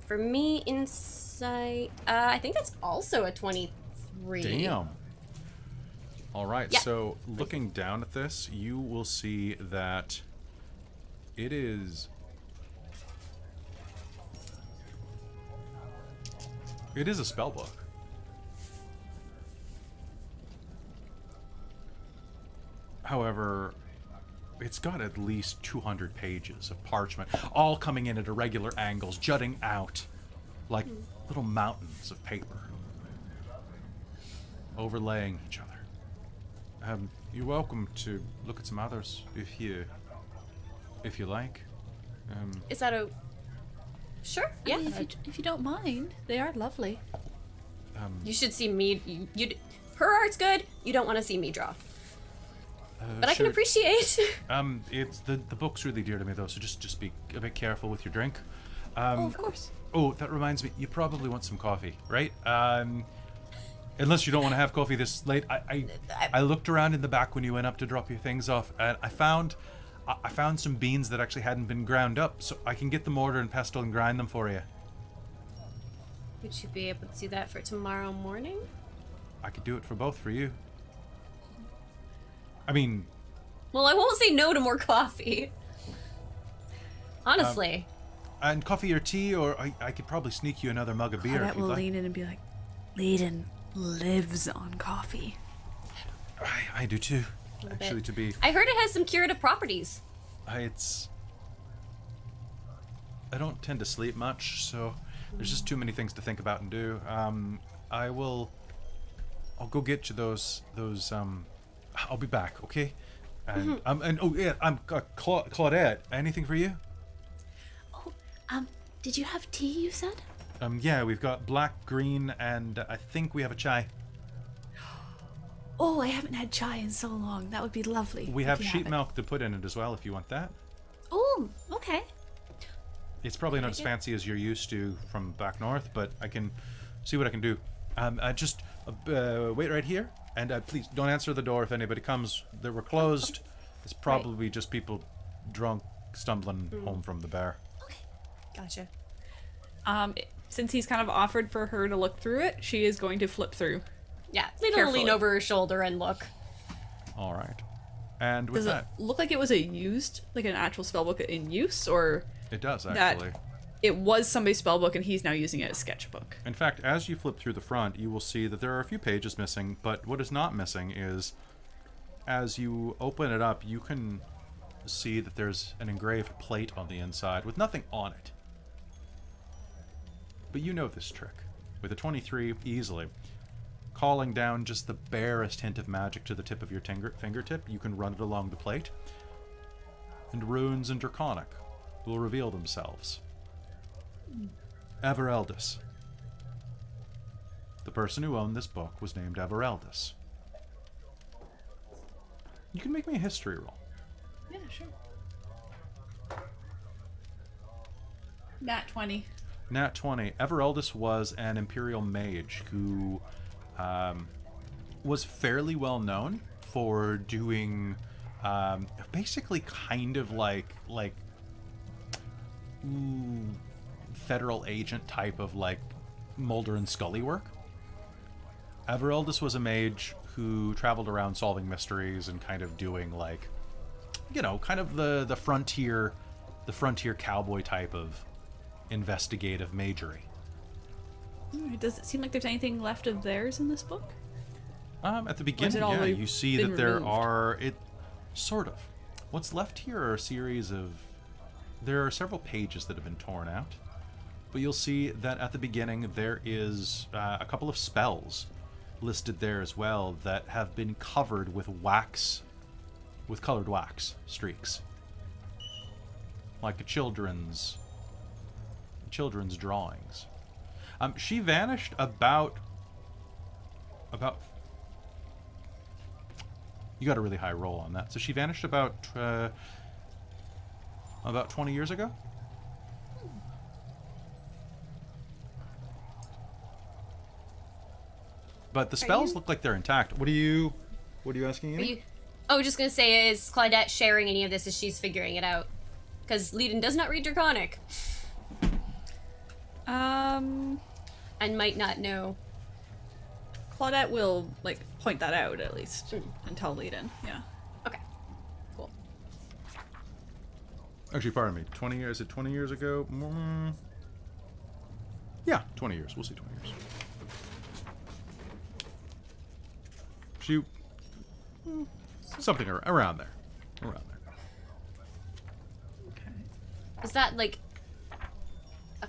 For me, insight. I think that's also a 23. Damn. All right. Yeah. So looking down at this, you will see that it is. It is a spell book. However, it's got at least 200 pages of parchment, all coming in at irregular angles, jutting out like little mountains of paper, overlaying each other. You're welcome to look at some others if you like. Is that a... Sure, yeah. I mean, if you don't mind, they are lovely. You should see me. Her art's good. You don't want to see me draw. But I can sure. appreciate. It's the book's really dear to me though, so just be a bit careful with your drink. Oh, of course. Oh, that reminds me, you probably want some coffee, right? Unless you don't want to have coffee this late. I looked around in the back when you went up to drop your things off, and I found some beans that actually hadn't been ground up, so I can get the mortar and pestle and grind them for you. Would you be able to do that for tomorrow morning? I could do it for both for you. I mean... Well, I won't say no to more coffee. Honestly. And coffee or tea, or I could probably sneak you another mug of beer Claudette if you'd will like. lean in and be like, Leiden lives on coffee. I do too. Actually, to be... I heard it has some curative properties. I don't tend to sleep much, so there's just too many things to think about and do. I'll go get you those I'll be back, okay? And Claudette, anything for you? Oh, did you have tea, you said? Yeah, we've got black, green, and I think we have a chai. Oh, I haven't had chai in so long. That would be lovely. We have sheep milk to put in it as well if you want that. Oh, okay. It's probably not as fancy as you're used to from back north, but I can see what I can do. Just wait right here, and please don't answer the door if anybody comes. They were closed. It's probably just people drunk stumbling home from the bar. Okay, gotcha. Since he's kind of offered for her to look through it, she is going to flip through. Yeah, lean over her shoulder and look. All right. And with Does that, it look like it was like an actual spellbook in use, or it does actually. It was somebody's spellbook and he's now using it as sketchbook. In fact, as you flip through the front, you will see that there are a few pages missing, but what is not missing is, as you open it up, you can see that there's an engraved plate on the inside with nothing on it. But you know this trick. With a 23, easily. Calling down just the barest hint of magic to the tip of your fingertip, you can run it along the plate, and runes and Draconic will reveal themselves. Evereldis. The person who owned this book was named Evereldis. You can make me a history roll. Yeah, sure. Nat 20. Nat 20. Evereldis was an imperial mage who was fairly well known for doing basically kind of like federal agent type of like Mulder and Scully work. Evereldis was a mage who traveled around solving mysteries and kind of doing like, you know, kind of the frontier cowboy type of investigative magery. Does it seem like there's anything left of theirs in this book? At the beginning, yeah, you see that there are sort of. What's left here are a series of. There are several pages that have been torn out, but you'll see that at the beginning there is a couple of spells listed there as well that have been covered with wax, with colored wax streaks, like a children's drawings. She vanished about. You got a really high roll on that. So she vanished about 20 years ago. But the spells look like they're intact. What are you asking me? Oh, just gonna say, is Claudette sharing any of this as she's figuring it out? Because Leiden does not read Draconic. And might not know. Claudette will, like, point that out, at least, and tell Leiden, yeah. Okay. Cool. Actually, pardon me. 20 years? Is it 20 years ago? Yeah, 20 years. We'll see 20 years. She... something around there. Around there. Okay. Is that like a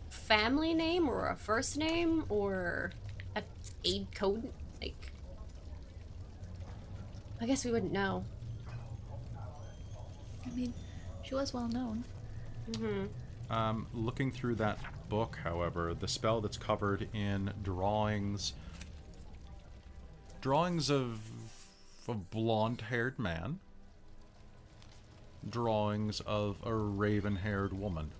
family name or a first name or a aid code? Like, I guess we wouldn't know. I mean, she was well known. Looking through that book, however, the spell that's covered in drawings of a blonde-haired man, drawings of a raven-haired woman.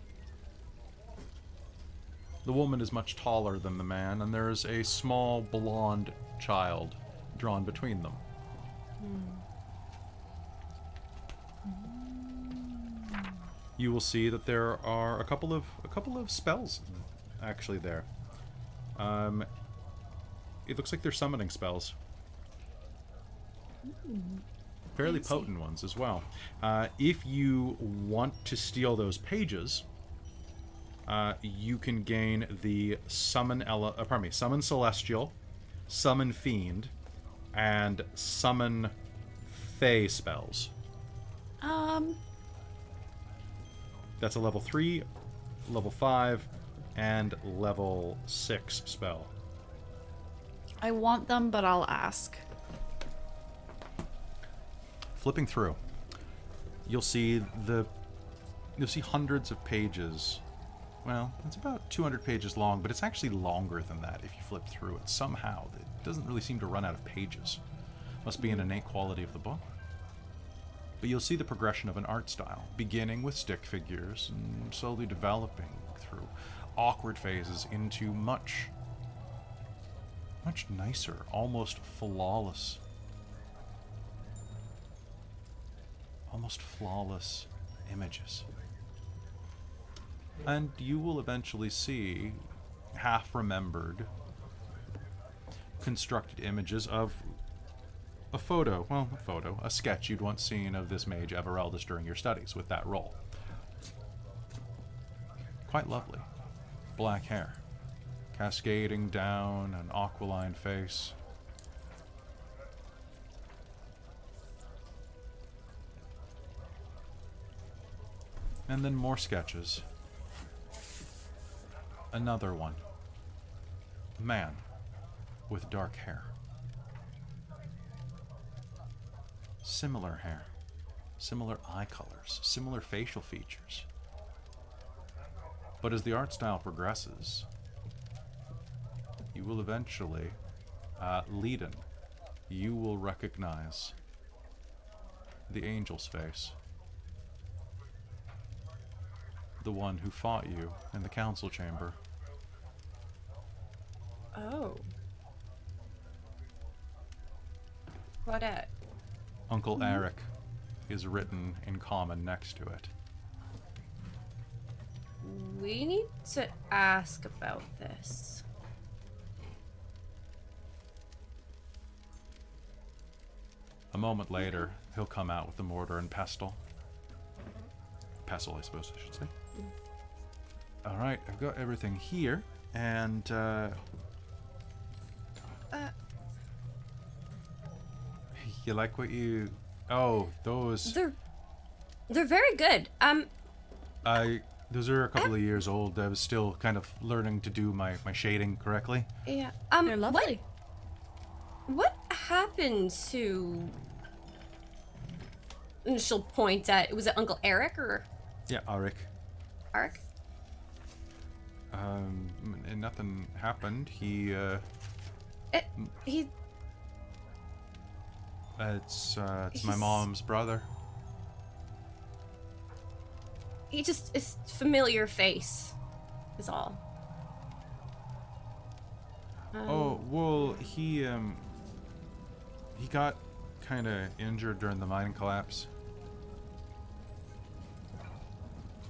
The woman is much taller than the man, and there is a small blonde child drawn between them. You will see that there are a couple of spells actually there. It looks like they're summoning spells. Fairly potent ones as well. If you want to steal those pages, you can gain the summon celestial, summon fiend, and summon fey spells. That's a level 3, level 5, and level 6 spell. I want them, but I'll ask. Flipping through, you'll see hundreds of pages. Well, it's about 200 pages long, but it's actually longer than that if you flip through it. Somehow, it doesn't really seem to run out of pages. Must be an innate quality of the book. But you'll see the progression of an art style, beginning with stick figures and slowly developing through awkward phases into much nicer, almost flawless images. And you will eventually see half-remembered, constructed images of a sketch you'd once seen of this mage Evereldis during your studies with that role. Quite lovely. Black hair, cascading down an aquiline face. And then more sketches. Another one. A man with dark hair. Similar hair, similar eye colors, similar facial features. But as the art style progresses, you will eventually, Leiden, you will recognize the angel's face. The one who fought you in the council chamber. Oh. Claudette. Uncle Eric is written in common next to it. We need to ask about this. A moment later, he'll come out with the mortar and pestle. Pestle, I suppose I should say. Alright, I've got everything here, and you like what you... Oh, those... They're very good. Those are a couple of years old. I was still kind of learning to do my shading correctly. Yeah. They're lovely. What happened to... And she'll point at... Was it Uncle Eric or... Yeah, Eric. Eric? And nothing happened. He... It's my mom's brother. He just is familiar face, is all. Oh well, he got kind of injured during the mining collapse.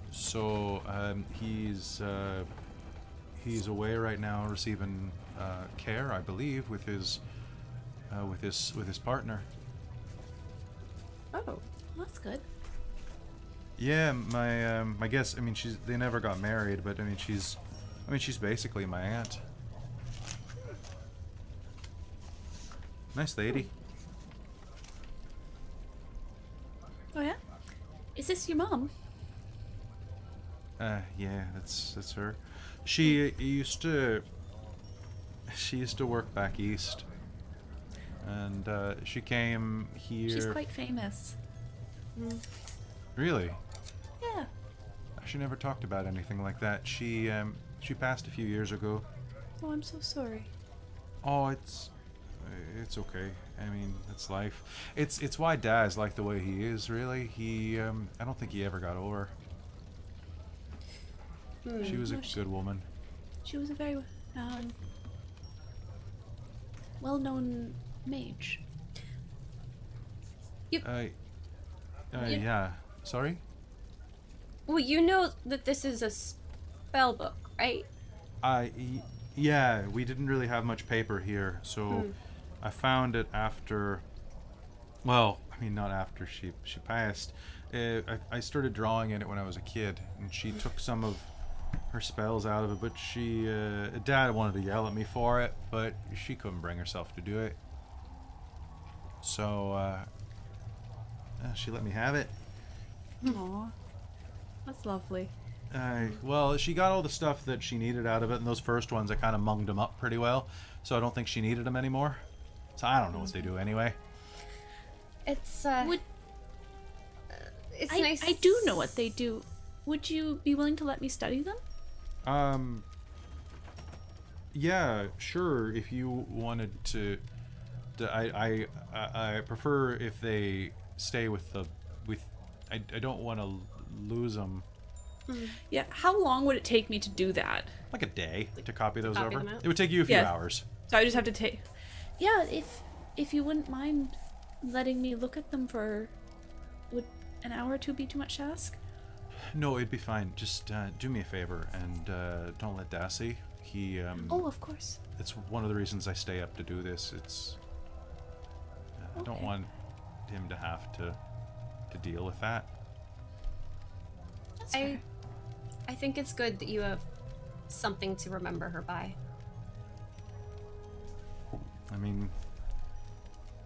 So he's away right now, receiving care, I believe, with his partner. Oh, That's good. Yeah, my guess. I mean, they never got married, but I mean, she's I mean, she's basically my aunt. Nice lady. Oh yeah? Is this your mom? Yeah, that's her. She used to work back east, and she came here. She's quite famous. Really? Yeah. She never talked about anything like that. She passed a few years ago. Oh, I'm so sorry. Oh, it's okay. I mean, it's life. It's why Dad's like the way he is. Really, I don't think he ever got over. She was a good woman. She was a very well-known mage. Yeah. Sorry? Well, you know that this is a spell book, right? Yeah, we didn't really have much paper here, so I found it after. Well, I mean, not after she passed. I started drawing in it when I was a kid, and she took some of her spells out of it, but Dad wanted to yell at me for it, but she couldn't bring herself to do it. So, she let me have it. Aww. That's lovely. Well, she got all the stuff that she needed out of it, and those first ones, I kind of munged them up pretty well, so I don't think she needed them anymore. So I don't know what they do anyway. It's, it's nice. I do know what they do. Would you be willing to let me study them? Yeah, sure. If you wanted to, I prefer if they stay with I don't want to lose them. Yeah. How long would it take me to do that? Like a day to copy those over. them out? It would take you a few hours. So I just have to take. Yeah, if you wouldn't mind letting me look at them for, would an hour or two be too much to ask? No, it'd be fine. Just do me a favor and don't let Dad see. He. Oh, of course. It's one of the reasons I stay up to do this. It's. I don't want him to have to deal with that. That's fair. I think it's good that you have something to remember her by. I mean,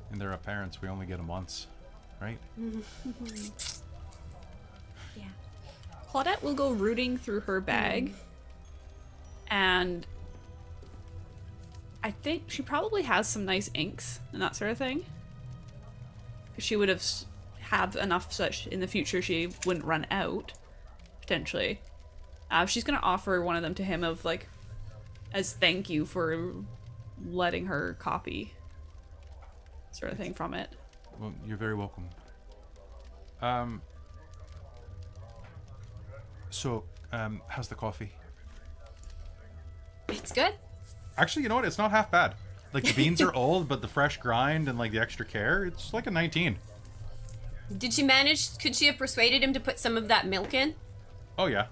and they're our parents. We only get them once, right? Yeah. Claudette will go rooting through her bag, and I think she probably has some nice inks and that sort of thing. She would have enough such in the future she wouldn't run out, potentially. She's gonna offer one of them to him of like, as thank you for letting her copy, sort of thing from it. Well, you're very welcome. So, how's the coffee? It's good. Actually, you know what? It's not half bad. Like, the beans are old, but the fresh grind and, like, the extra care, it's like a 19. Could she have persuaded him to put some of that milk in? Oh, yeah.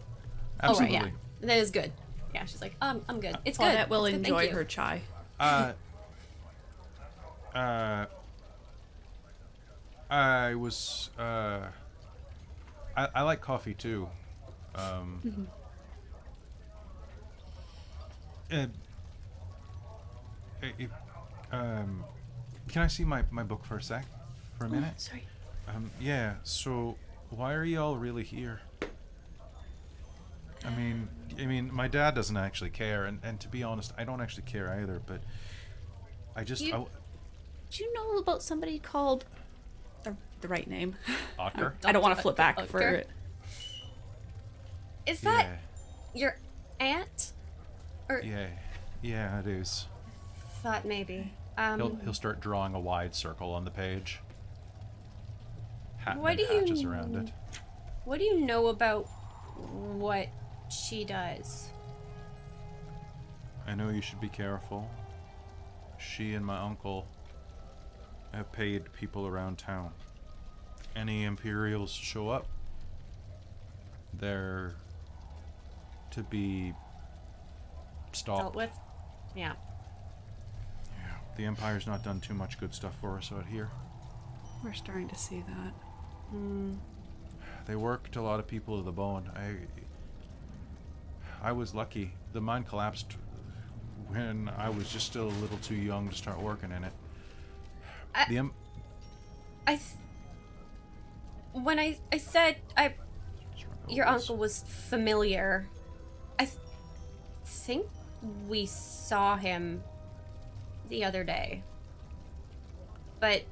Absolutely. Oh, right, yeah. That is good. Yeah, she's like, I'm good. It's good. Claudette will It's good, enjoy thank you. her chai. I was, I like coffee, too. Can I see my book for a sec? For a minute? Sorry. Yeah, so why are y'all really here? I mean, my dad doesn't actually care, and to be honest, I don't actually care either, but I just... Do you know about somebody called... The right name? Otker? I don't want to flip back Otker? for it. Is that your aunt? Or Yeah, it is. thought maybe. He'll start drawing a wide circle on the page. What do you hatches around it. What do you know about what she does? I know you should be careful. She and my uncle have paid people around town. Any Imperials show up, they're to be stopped. Dealt with? Yeah. Yeah, the Empire's not done too much good stuff for us out here. We're starting to see that. They worked a lot of people to the bone. I was lucky. the mine collapsed when I was just still a little too young to start working in it. When I said your uncle was familiar, I think we saw him the other day. But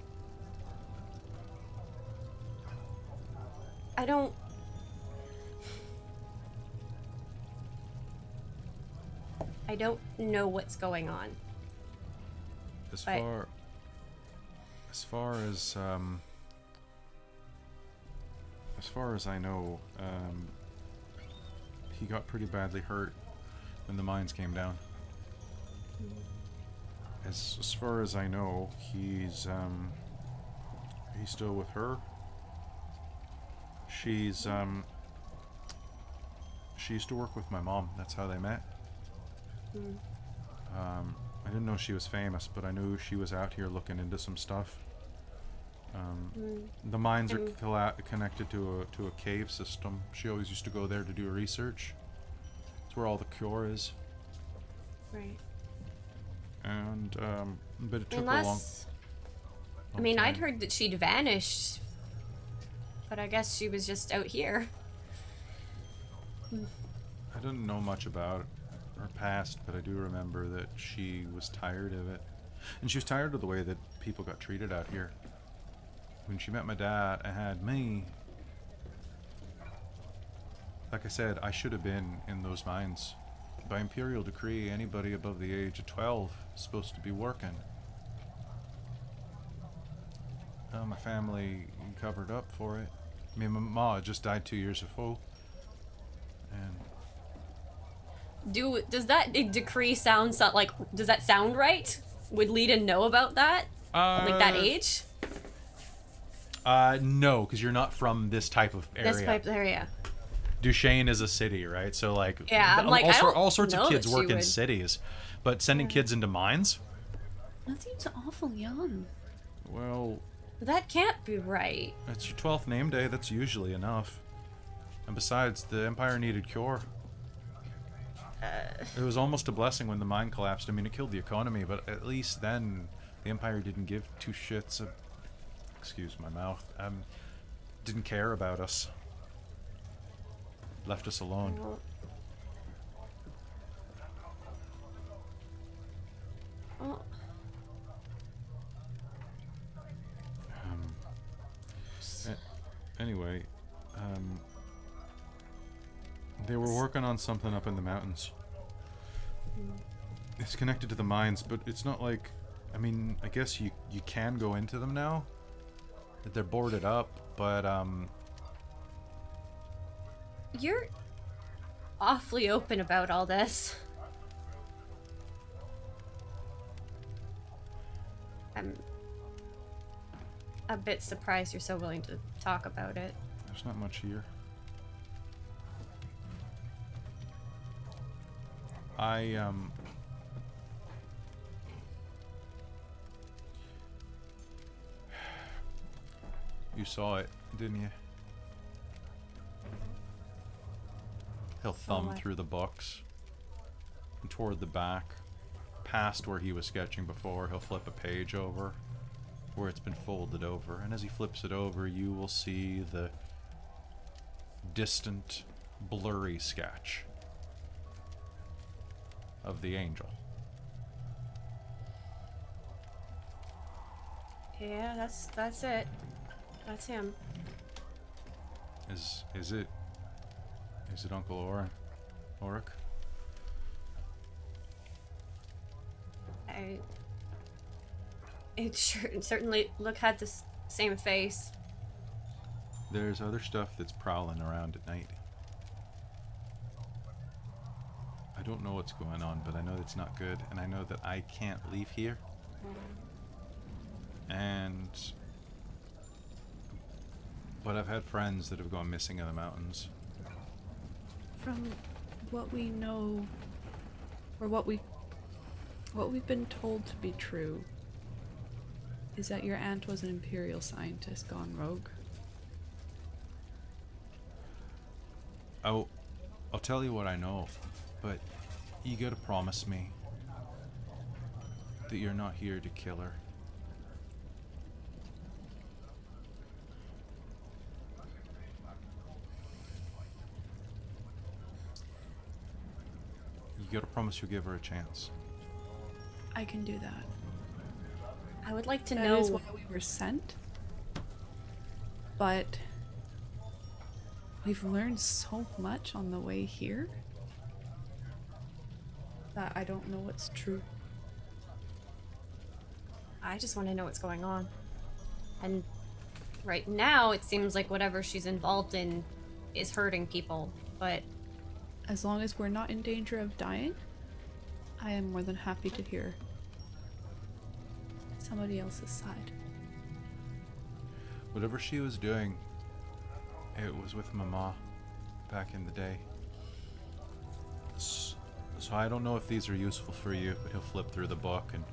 I don't know what's going on. As far as I know, he got pretty badly hurt when the mines came down. As far as I know, he's still with her. She used to work with my mom. That's how they met. I didn't know she was famous, but I knew she was out here looking into some stuff. The mines are connected to a cave system. She always used to go there to do research. It's where all the cure is. Right. And but it took a long I mean, time. I'd heard that she'd vanished, but I guess she was just out here. I didn't know much about her past, but I do remember that she was tired of it. And she was tired of the way that people got treated out here. When she met my dad and had me, like I said, I should have been in those mines. By imperial decree, anybody above the age of 12 is supposed to be working. My family covered up for it. I mean, my ma just died 2 years ago. And Does that decree sound like? Does that sound right? Would Lita know about that? Like that age? No, because you're not from this type of area. This type of area. Duchesne is a city, right? So like, yeah, I'm like, all sorts of kids work in cities, but sending kids into mines? That seems awful young. Well, that can't be right. It's your 12th name day. That's usually enough. And besides, the Empire needed cure. It was almost a blessing when the mine collapsed. I mean, it killed the economy, but at least then the Empire didn't give two shits. Excuse my mouth. Didn't care about us. Left us alone. Anyway, they were working on something up in the mountains. It's connected to the mines, but it's not like, I mean, I guess you can go into them now. That they're boarded up, but You're awfully open about all this. I'm a bit surprised you're so willing to talk about it. There's not much here. You saw it, didn't you? He'll thumb through the books and toward the back, past where he was sketching before. He'll flip a page over where it's been folded over, and as he flips it over, you will see the distant, blurry sketch of the angel. Yeah, that's it. That's him. Is it Uncle Orrick? It certainly had the same face. There's other stuff that's prowling around at night. I don't know what's going on, but I know it's not good, and I know that I can't leave here. But I've had friends that have gone missing in the mountains. From what we know, or what we've been told to be true, is that your aunt was an Imperial scientist gone rogue. I'll tell you what I know, but You gotta promise me that you're not here to kill her. You gotta promise you'll give her a chance. I can do that. I would like to That know. is why we were sent. But we've learned so much on the way here that I don't know what's true. I just want to know what's going on. And right now, it seems like whatever she's involved in is hurting people, but As long as we're not in danger of dying, I am more than happy to hear somebody else's side. Whatever she was doing, it was with Mama back in the day. So I don't know if these are useful for you, but he'll flip through the book and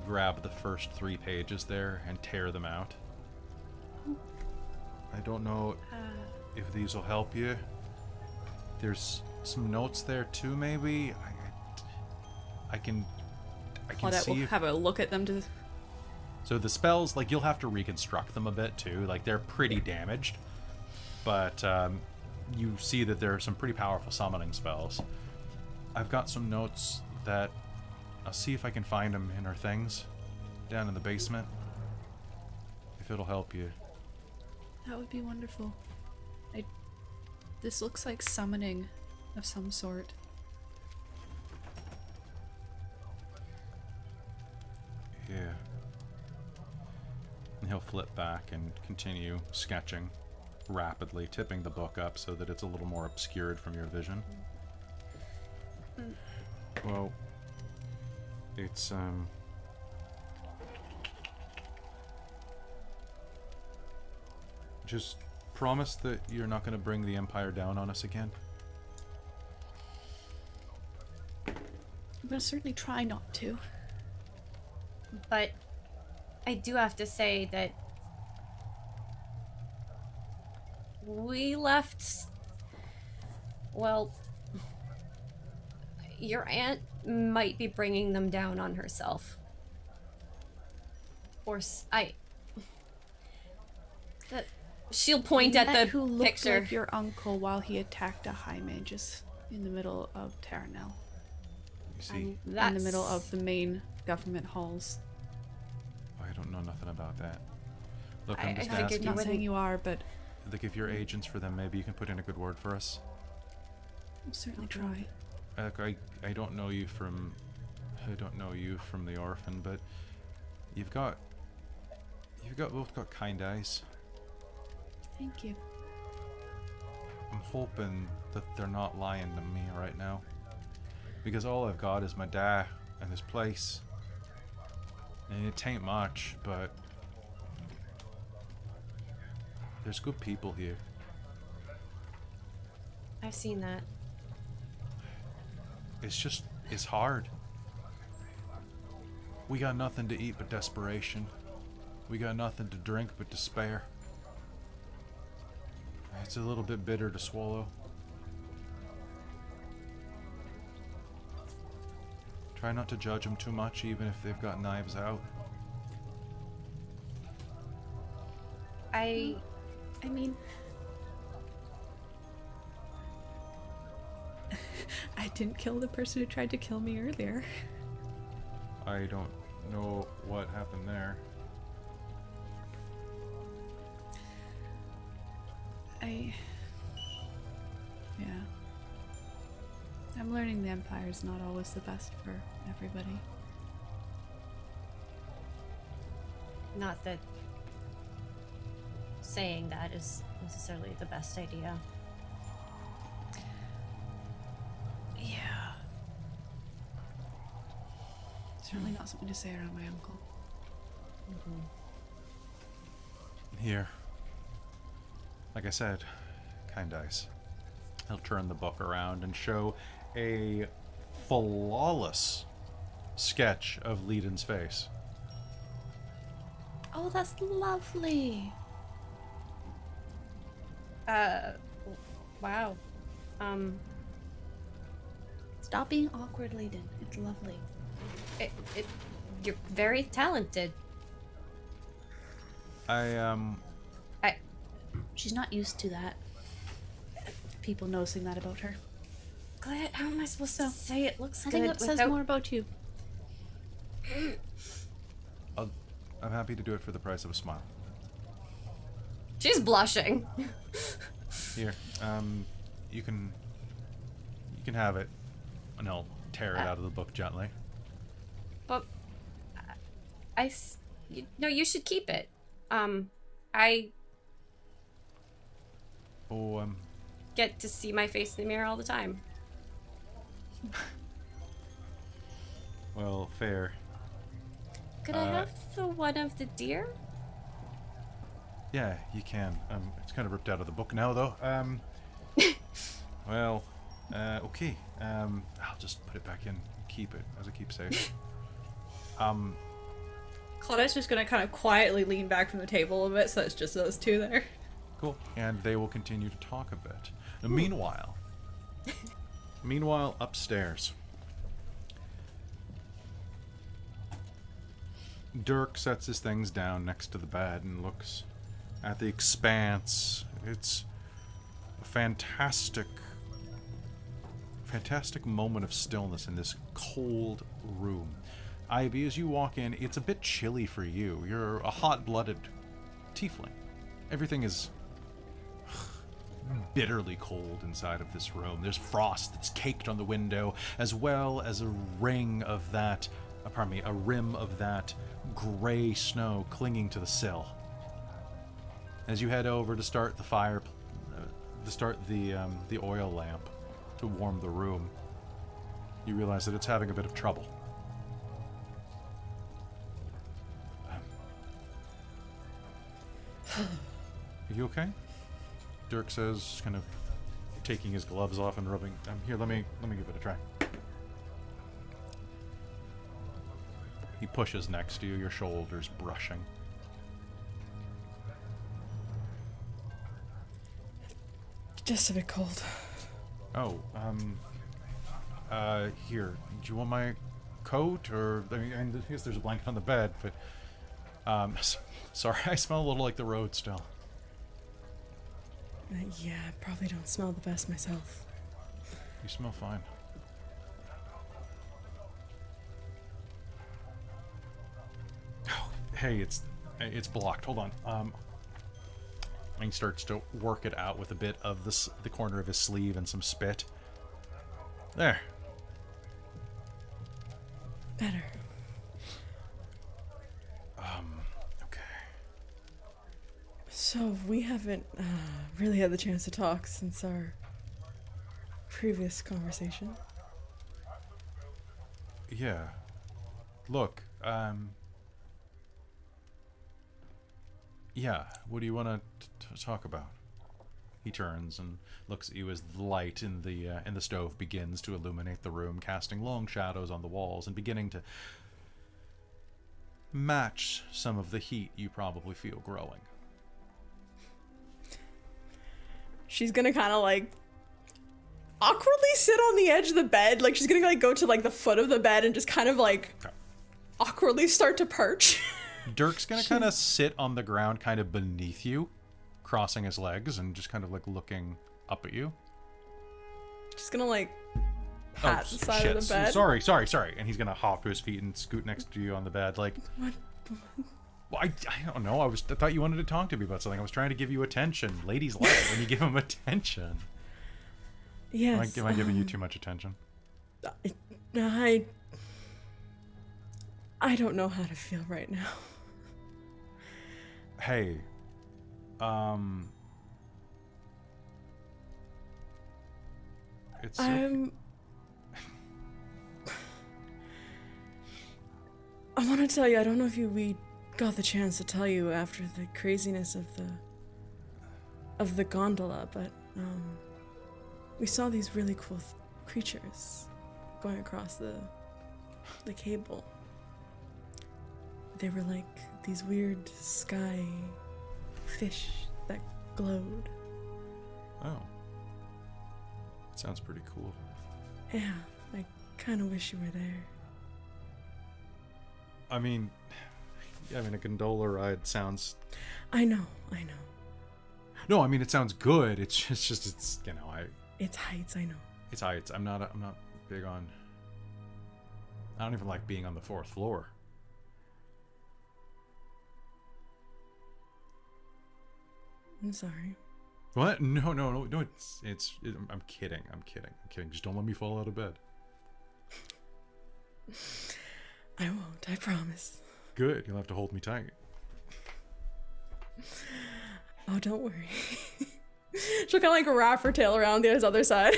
grab the first 3 pages there and tear them out. I don't know if these will help you. There's some notes there too, maybe. I can Claudette see will if... have a look at them to... So the spells, like, you'll have to reconstruct them a bit too. Like, they're pretty damaged, but you see that there are some pretty powerful summoning spells. I've got some notes that I'll see if I can find them in our things down in the basement. If it'll help you. That would be wonderful. This looks like summoning of some sort. Yeah. And he'll flip back and continue sketching rapidly, tipping the book up so that it's a little more obscured from your vision. Well, it's just promise that you're not going to bring the Empire down on us again. I'm gonna certainly try not to. but I do have to say that we left. Well, your aunt might be bringing them down on herself. Or she'll point at the who looked picture. like your uncle while he attacked a high magus in the middle of Terranel. You see, In the middle of the main government halls. I don't know nothing about that. Look, I I'm just figured asking. you Not wouldn't. saying you are, but Like, if you're agents for them, maybe you can put in a good word for us. I'll certainly try. I don't know you from the orphan, but you've both got kind eyes. Thank you. I'm hoping that they're not lying to me right now, because all I've got is my dad and this place, and it ain't much, but there's good people here. I've seen that. It's hard. We got nothing to eat but desperation. We got nothing to drink but despair. It's a little bit bitter to swallow. Try not to judge them too much, even if they've got knives out. I mean, I didn't kill the person who tried to kill me earlier. I don't know what happened there. Yeah. I'm learning the Empire's not always the best for everybody. Not that saying that is necessarily the best idea. Yeah. Certainly not something to say around my uncle. Here. Like I said, kind eyes. He'll turn the book around and show a flawless sketch of Leiden's face. Oh, that's lovely. Wow. Stop being awkward, Layden. It's lovely. You're very talented. She's not used to that. People noticing that about her. Glad, how am I supposed to say it looks good? I think it says more about you. I'm happy to do it for the price of a smile. She's blushing. Here, you can have it, and I'll tear it out of the book gently. But you should keep it. Get to see my face in the mirror all the time. Well, fair. Could I have the one of the deer? Yeah, you can. It's kind of ripped out of the book now, though. Well, okay. I'll just put it back in. Keep it as a keepsake. Claudette's just gonna kind of quietly lean back from the table a bit, so it's just those two there. Cool. And they will continue to talk a bit. Now, meanwhile, upstairs. Dirk sets his things down next to the bed and looks at the expanse. It's a fantastic moment of stillness in this cold room. Ivy, as you walk in, it's a bit chilly for you. You're a hot-blooded tiefling. Everything is bitterly cold inside of this room. There's frost that's caked on the window, as well as a rim of that gray snow clinging to the sill. As you head over to start the fire, the oil lamp to warm the room, you realize that it's having a bit of trouble. Are you okay? Dirk says, kind of taking his gloves off and rubbing. Here, let me give it a try. He pushes next to you, your shoulders brushing. Just a bit cold. Oh, here. Do you want my coat, or I guess there's a blanket on the bed, but sorry, I smell a little like the road still. Yeah, I probably don't smell the best myself. You smell fine. Oh, hey, it's blocked. Hold on. And he starts to work it out with a bit of the corner of his sleeve and some spit. There. Better. Okay. So we haven't really had the chance to talk since our previous conversation. Yeah. Look, yeah, what do you want to talk about? He turns and looks at you as the light in the stove begins to illuminate the room, casting long shadows on the walls and beginning to match some of the heat you probably feel growing. She's gonna kind of like awkwardly sit on the edge of the bed, like she's gonna like go to like the foot of the bed and just kind of like awkwardly start to perch. Dirk's gonna kind of sit on the ground kind of beneath you, crossing his legs and just kind of like looking up at you. She's gonna like pat the side of the bed. Sorry. And he's gonna hop to his feet and scoot next to you on the bed like... What? Well, I don't know. I thought you wanted to talk to me about something. I was trying to give you attention. Ladies like it when you give them attention. Yes. Am I giving you too much attention? I don't know how to feel right now. Hey, it's I want to tell you, I don't know if we got the chance to tell you after the craziness of the gondola, but we saw these really cool creatures going across the cable. They were like these weird sky fish that glowed. Oh. That sounds pretty cool. Yeah, like kind of wish you were there. I mean, a gondola ride sounds... I know. No, I mean, it sounds good. It's you know, It's heights, I know. It's heights. I'm not big on... I don't even like being on the 4th floor. I'm sorry. What? No, I'm kidding. Just don't let me fall out of bed. I won't, I promise. Good. You'll have to hold me tight. Oh, don't worry. She'll kind of like wrap her tail around the other side.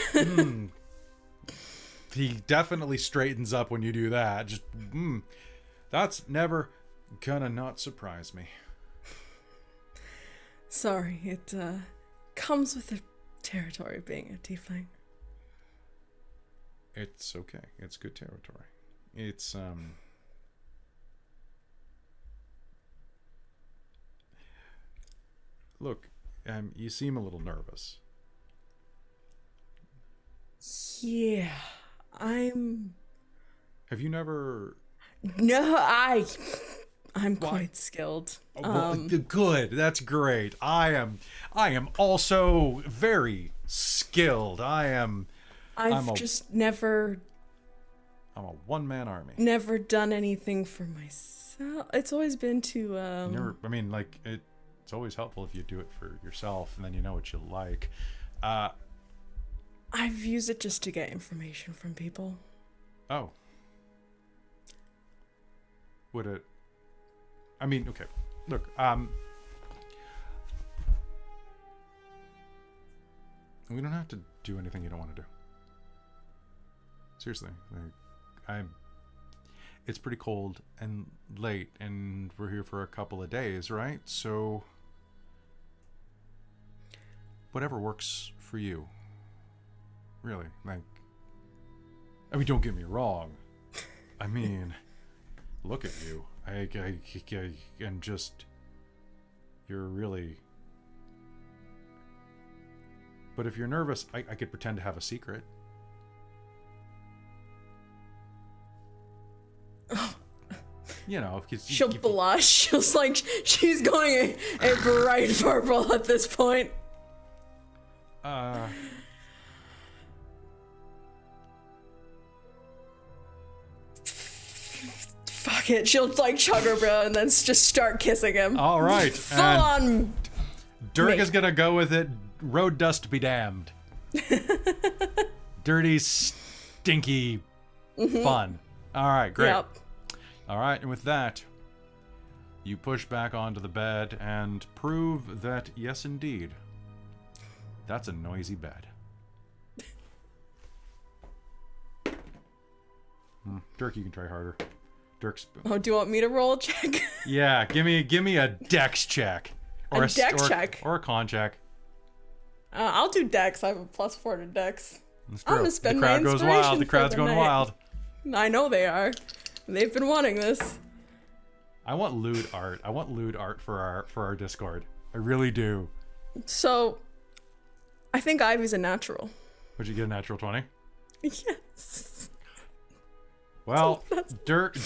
He definitely straightens up when you do that. Just, that's never gonna not surprise me. Sorry, it comes with the territory of being a tiefling. It's okay. It's good territory. It's, Look, you seem a little nervous. Yeah, I'm... Have you never... No, I'm quite skilled. Well, good. That's great. I am also very skilled. I've just never... I'm a one-man army. Never done anything for myself. It's always been to... I mean, like, it's always helpful if you do it for yourself, and then you know what you like. I've used it just to get information from people. Oh. Would it... I mean, okay. Look, we don't have to do anything you don't want to do. Seriously, like, it's pretty cold and late, and we're here for a couple of days, right? So, whatever works for you. Really, like, I mean, don't get me wrong. I mean, look at you. And just, you're really... But if you're nervous, I could pretend to have a secret. You know, she'll blush. She's like, she's going a bright purple at this point. Fuck it. She'll like chug her bro and then just start kissing him. All right. Full on. Dirk is gonna go with it. Road dust be damned. Dirty, stinky fun. All right, great. Yep. All right, and with that, you push back onto the bed and prove that, yes, indeed, that's a noisy bed. Dirk, you can try harder. Dirk's... Oh, do you want me to roll a check? Yeah, give me a dex check. Or a dex check? Or a con check. I'll do dex. I have a +4 to dex. That's I'm true. gonna spend the crowd my goes wild. inspiration The crowd's for the going night. wild. I know they are. They've been wanting this. I want lewd art. I want lewd art for our Discord. I really do. So, I think Ivy's a natural. Would you get a natural 20? Yes. Well, Dirk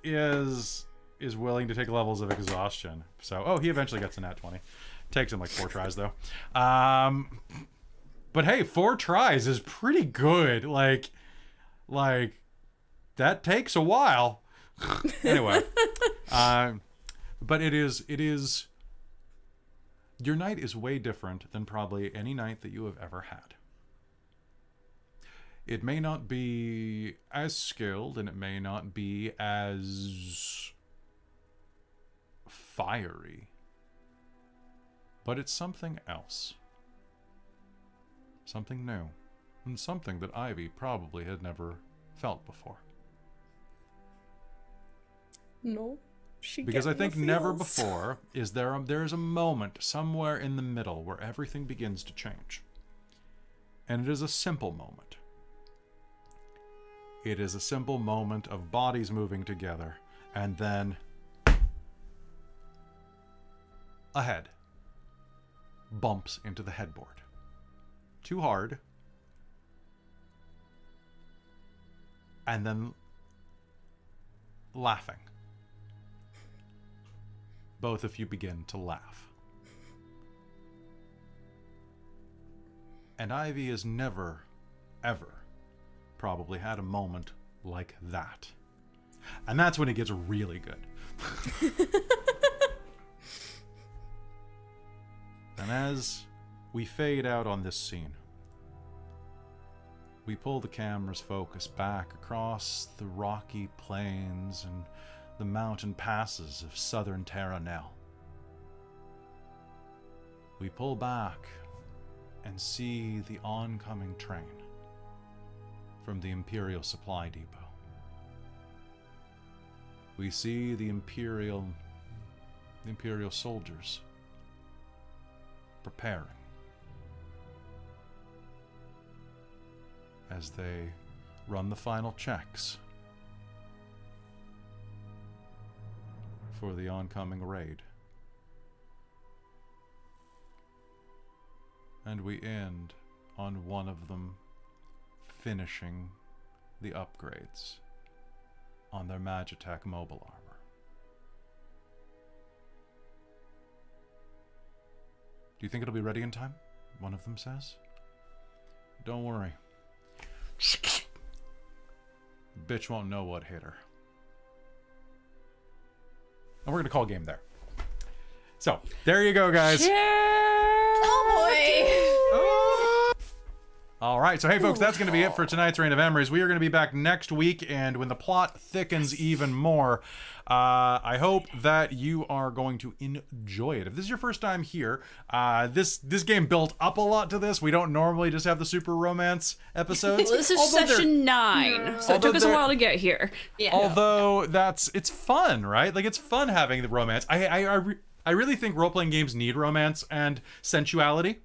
is willing to take levels of exhaustion. So, he eventually gets a nat 20. Takes him like 4 tries though. But hey, 4 tries is pretty good. Like that takes a while. Anyway, but it is. Your night is way different than probably any night that you have ever had. It may not be as skilled, and it may not be as fiery, but it's something else. Something new, and something that Ivy probably had never felt before. No, because I think never before is there's a moment somewhere in the middle where everything begins to change. And it is a simple moment. It is a simple moment of bodies moving together, and then a head bumps into the headboard. Too hard, and then laughing. Both of you begin to laugh. And Ivy has never, ever probably had a moment like that. And that's when it gets really good. And as we fade out on this scene, we pull the camera's focus back across the rocky plains and the mountain passes of southern Terra Nell. We pull back and see the oncoming train from the Imperial Supply Depot. We see the Imperial soldiers preparing as they run the final checks for the oncoming raid. And we end on one of them finishing the upgrades on their Magitech mobile armor. Do you think it'll be ready in time? One of them says. Don't worry. Bitch won't know what hit her. And we're gonna call game there. So, there you go, guys. Oh boy! All right, so hey folks, that's going to be it for tonight's Reign of Emrys. We are going to be back next week, and when the plot thickens even more, I hope that you are going to enjoy it. If this is your first time here, this game built up a lot to this. We don't normally just have the super romance episodes. Well, this is session 9, so it took us a while to get here. Yeah. Although it's fun, right? Like, it's fun having the romance. I really think role-playing games need romance and sensuality.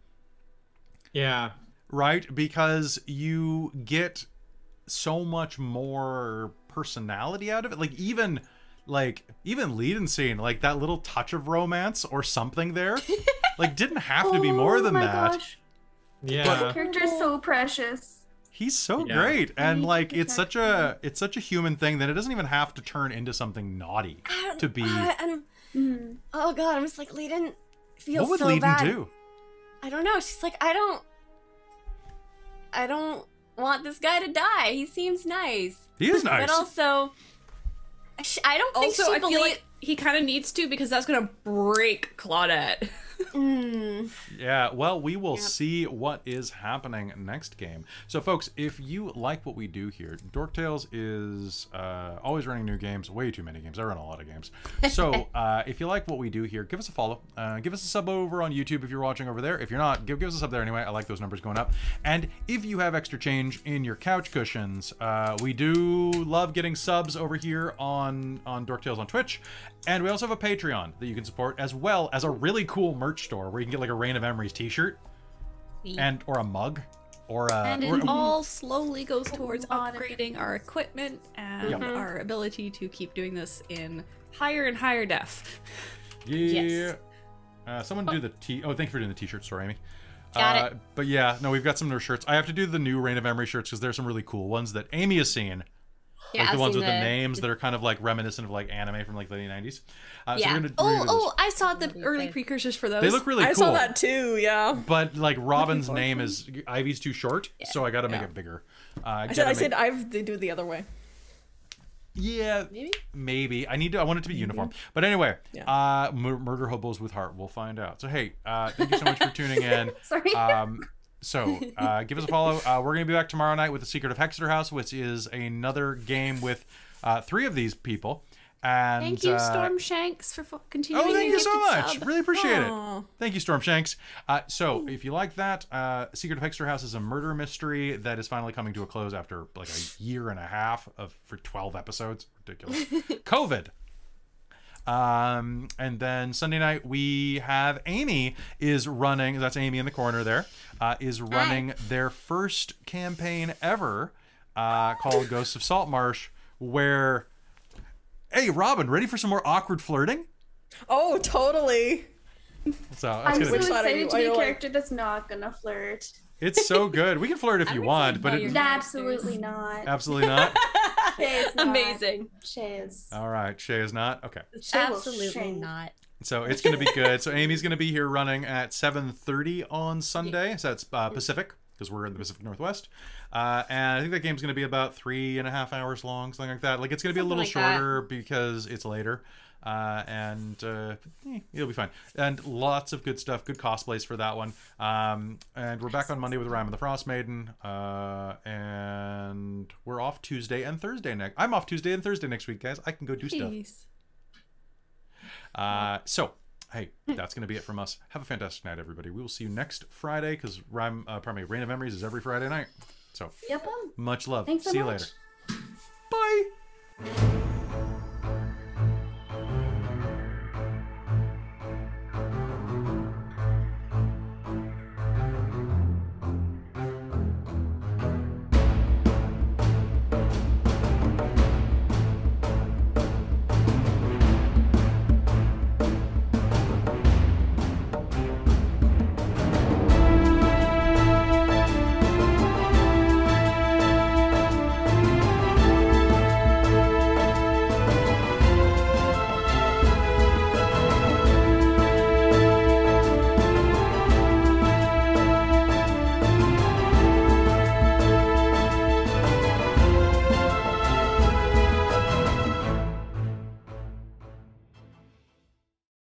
Yeah. Right? Because you get so much more personality out of it. Like even lead and scene, like that little touch of romance or something there, like didn't have to be more than that. Gosh. Yeah. The character is so precious. He's so great, and like it's such a human thing that it doesn't even have to turn into something naughty to be. Oh god, I'm just like, Leiden feels What would so Leiden bad. do? I don't know. She's like, I don't want this guy to die. He seems nice. He is nice. But also, I don't think Also, she I feel believes. like he kind of needs to, because that's gonna break Claudette. Yeah, well, we will see what is happening next game. So, folks, if you like what we do here, Dork Tales is always running new games, way too many games. I run a lot of games. So, if you like what we do here, give us a follow. Give us a sub over on YouTube if you're watching over there. If you're not, give us a sub there anyway. I like those numbers going up. And if you have extra change in your couch cushions, we do love getting subs over here on Dork Tales on Twitch. And we also have a Patreon that you can support, as well as a really cool merch store where you can get like a Reign of Emrys t-shirt or a mug or a... And it all slowly goes towards upgrading our equipment and our ability to keep doing this in higher and higher def. Yeah. Someone do the Oh, thank you for doing the t-shirt store, Amy. Got it. But yeah, no, we've got some new shirts. I have to do the new Reign of Emrys shirts because there's some really cool ones that Amy has seen. Yeah, like the I've ones seen with the names that are kind of like reminiscent of like anime from like the late 90s. Yeah. So we're gonna do those. I saw the early precursors for those. They look really cool. I saw that too, yeah. But like Robin's name is Ivy's too short, so I got to make it bigger. I said they do it the other way. Yeah, maybe. I want it to be uniform. But anyway, Murder Hobos with Heart. We'll find out. So hey, thank you so much for tuning in. Sorry. So give us a follow. We're going to be back tomorrow night with The Secret of Hexeter House, which is another game with 3 of these people. And thank you, Stormshanks, for continuing. Oh, thank you so much. Sub. Really appreciate it. Thank you, Stormshanks. So if you like that, Secret of Hexeter House is a murder mystery that is finally coming to a close after like a year and a half for 12 episodes. Ridiculous. COVID. And then Sunday night we have Amy is running, that's Amy in the corner there, is running their first campaign ever called Ghosts of Saltmarsh, where, hey Robin, ready for some more awkward flirting? Oh, totally. So I'm so Which side are excited you? to be Are a you like- character that's not gonna flirt. It's so good. We can flirt if you want, but Absolutely not. absolutely not. Shay is not. Amazing. Shay is. All right, Shay is not? Okay. Shay will Absolutely shame. not. So it's going to be good. So Amy's going to be here running at 7:30 on Sunday. So that's Pacific, because we're in the Pacific Northwest. And I think that game's going to be about 3.5 hours long, something like that. Like, it's going to be a little Something like shorter because it's later. It'll be fine. And lots of good stuff, good cosplays for that one. And we're back on Monday with Rime and the Frost Maiden. And we're off Tuesday and Thursday next. I'm off Tuesday and Thursday next week, guys. I can go do stuff. Peace. So, hey, that's going to be it from us. Have a fantastic night, everybody. We will see you next Friday, because Reign of Emrys is every Friday night. So, Yep. much love. Thanks so see you much. later. Bye.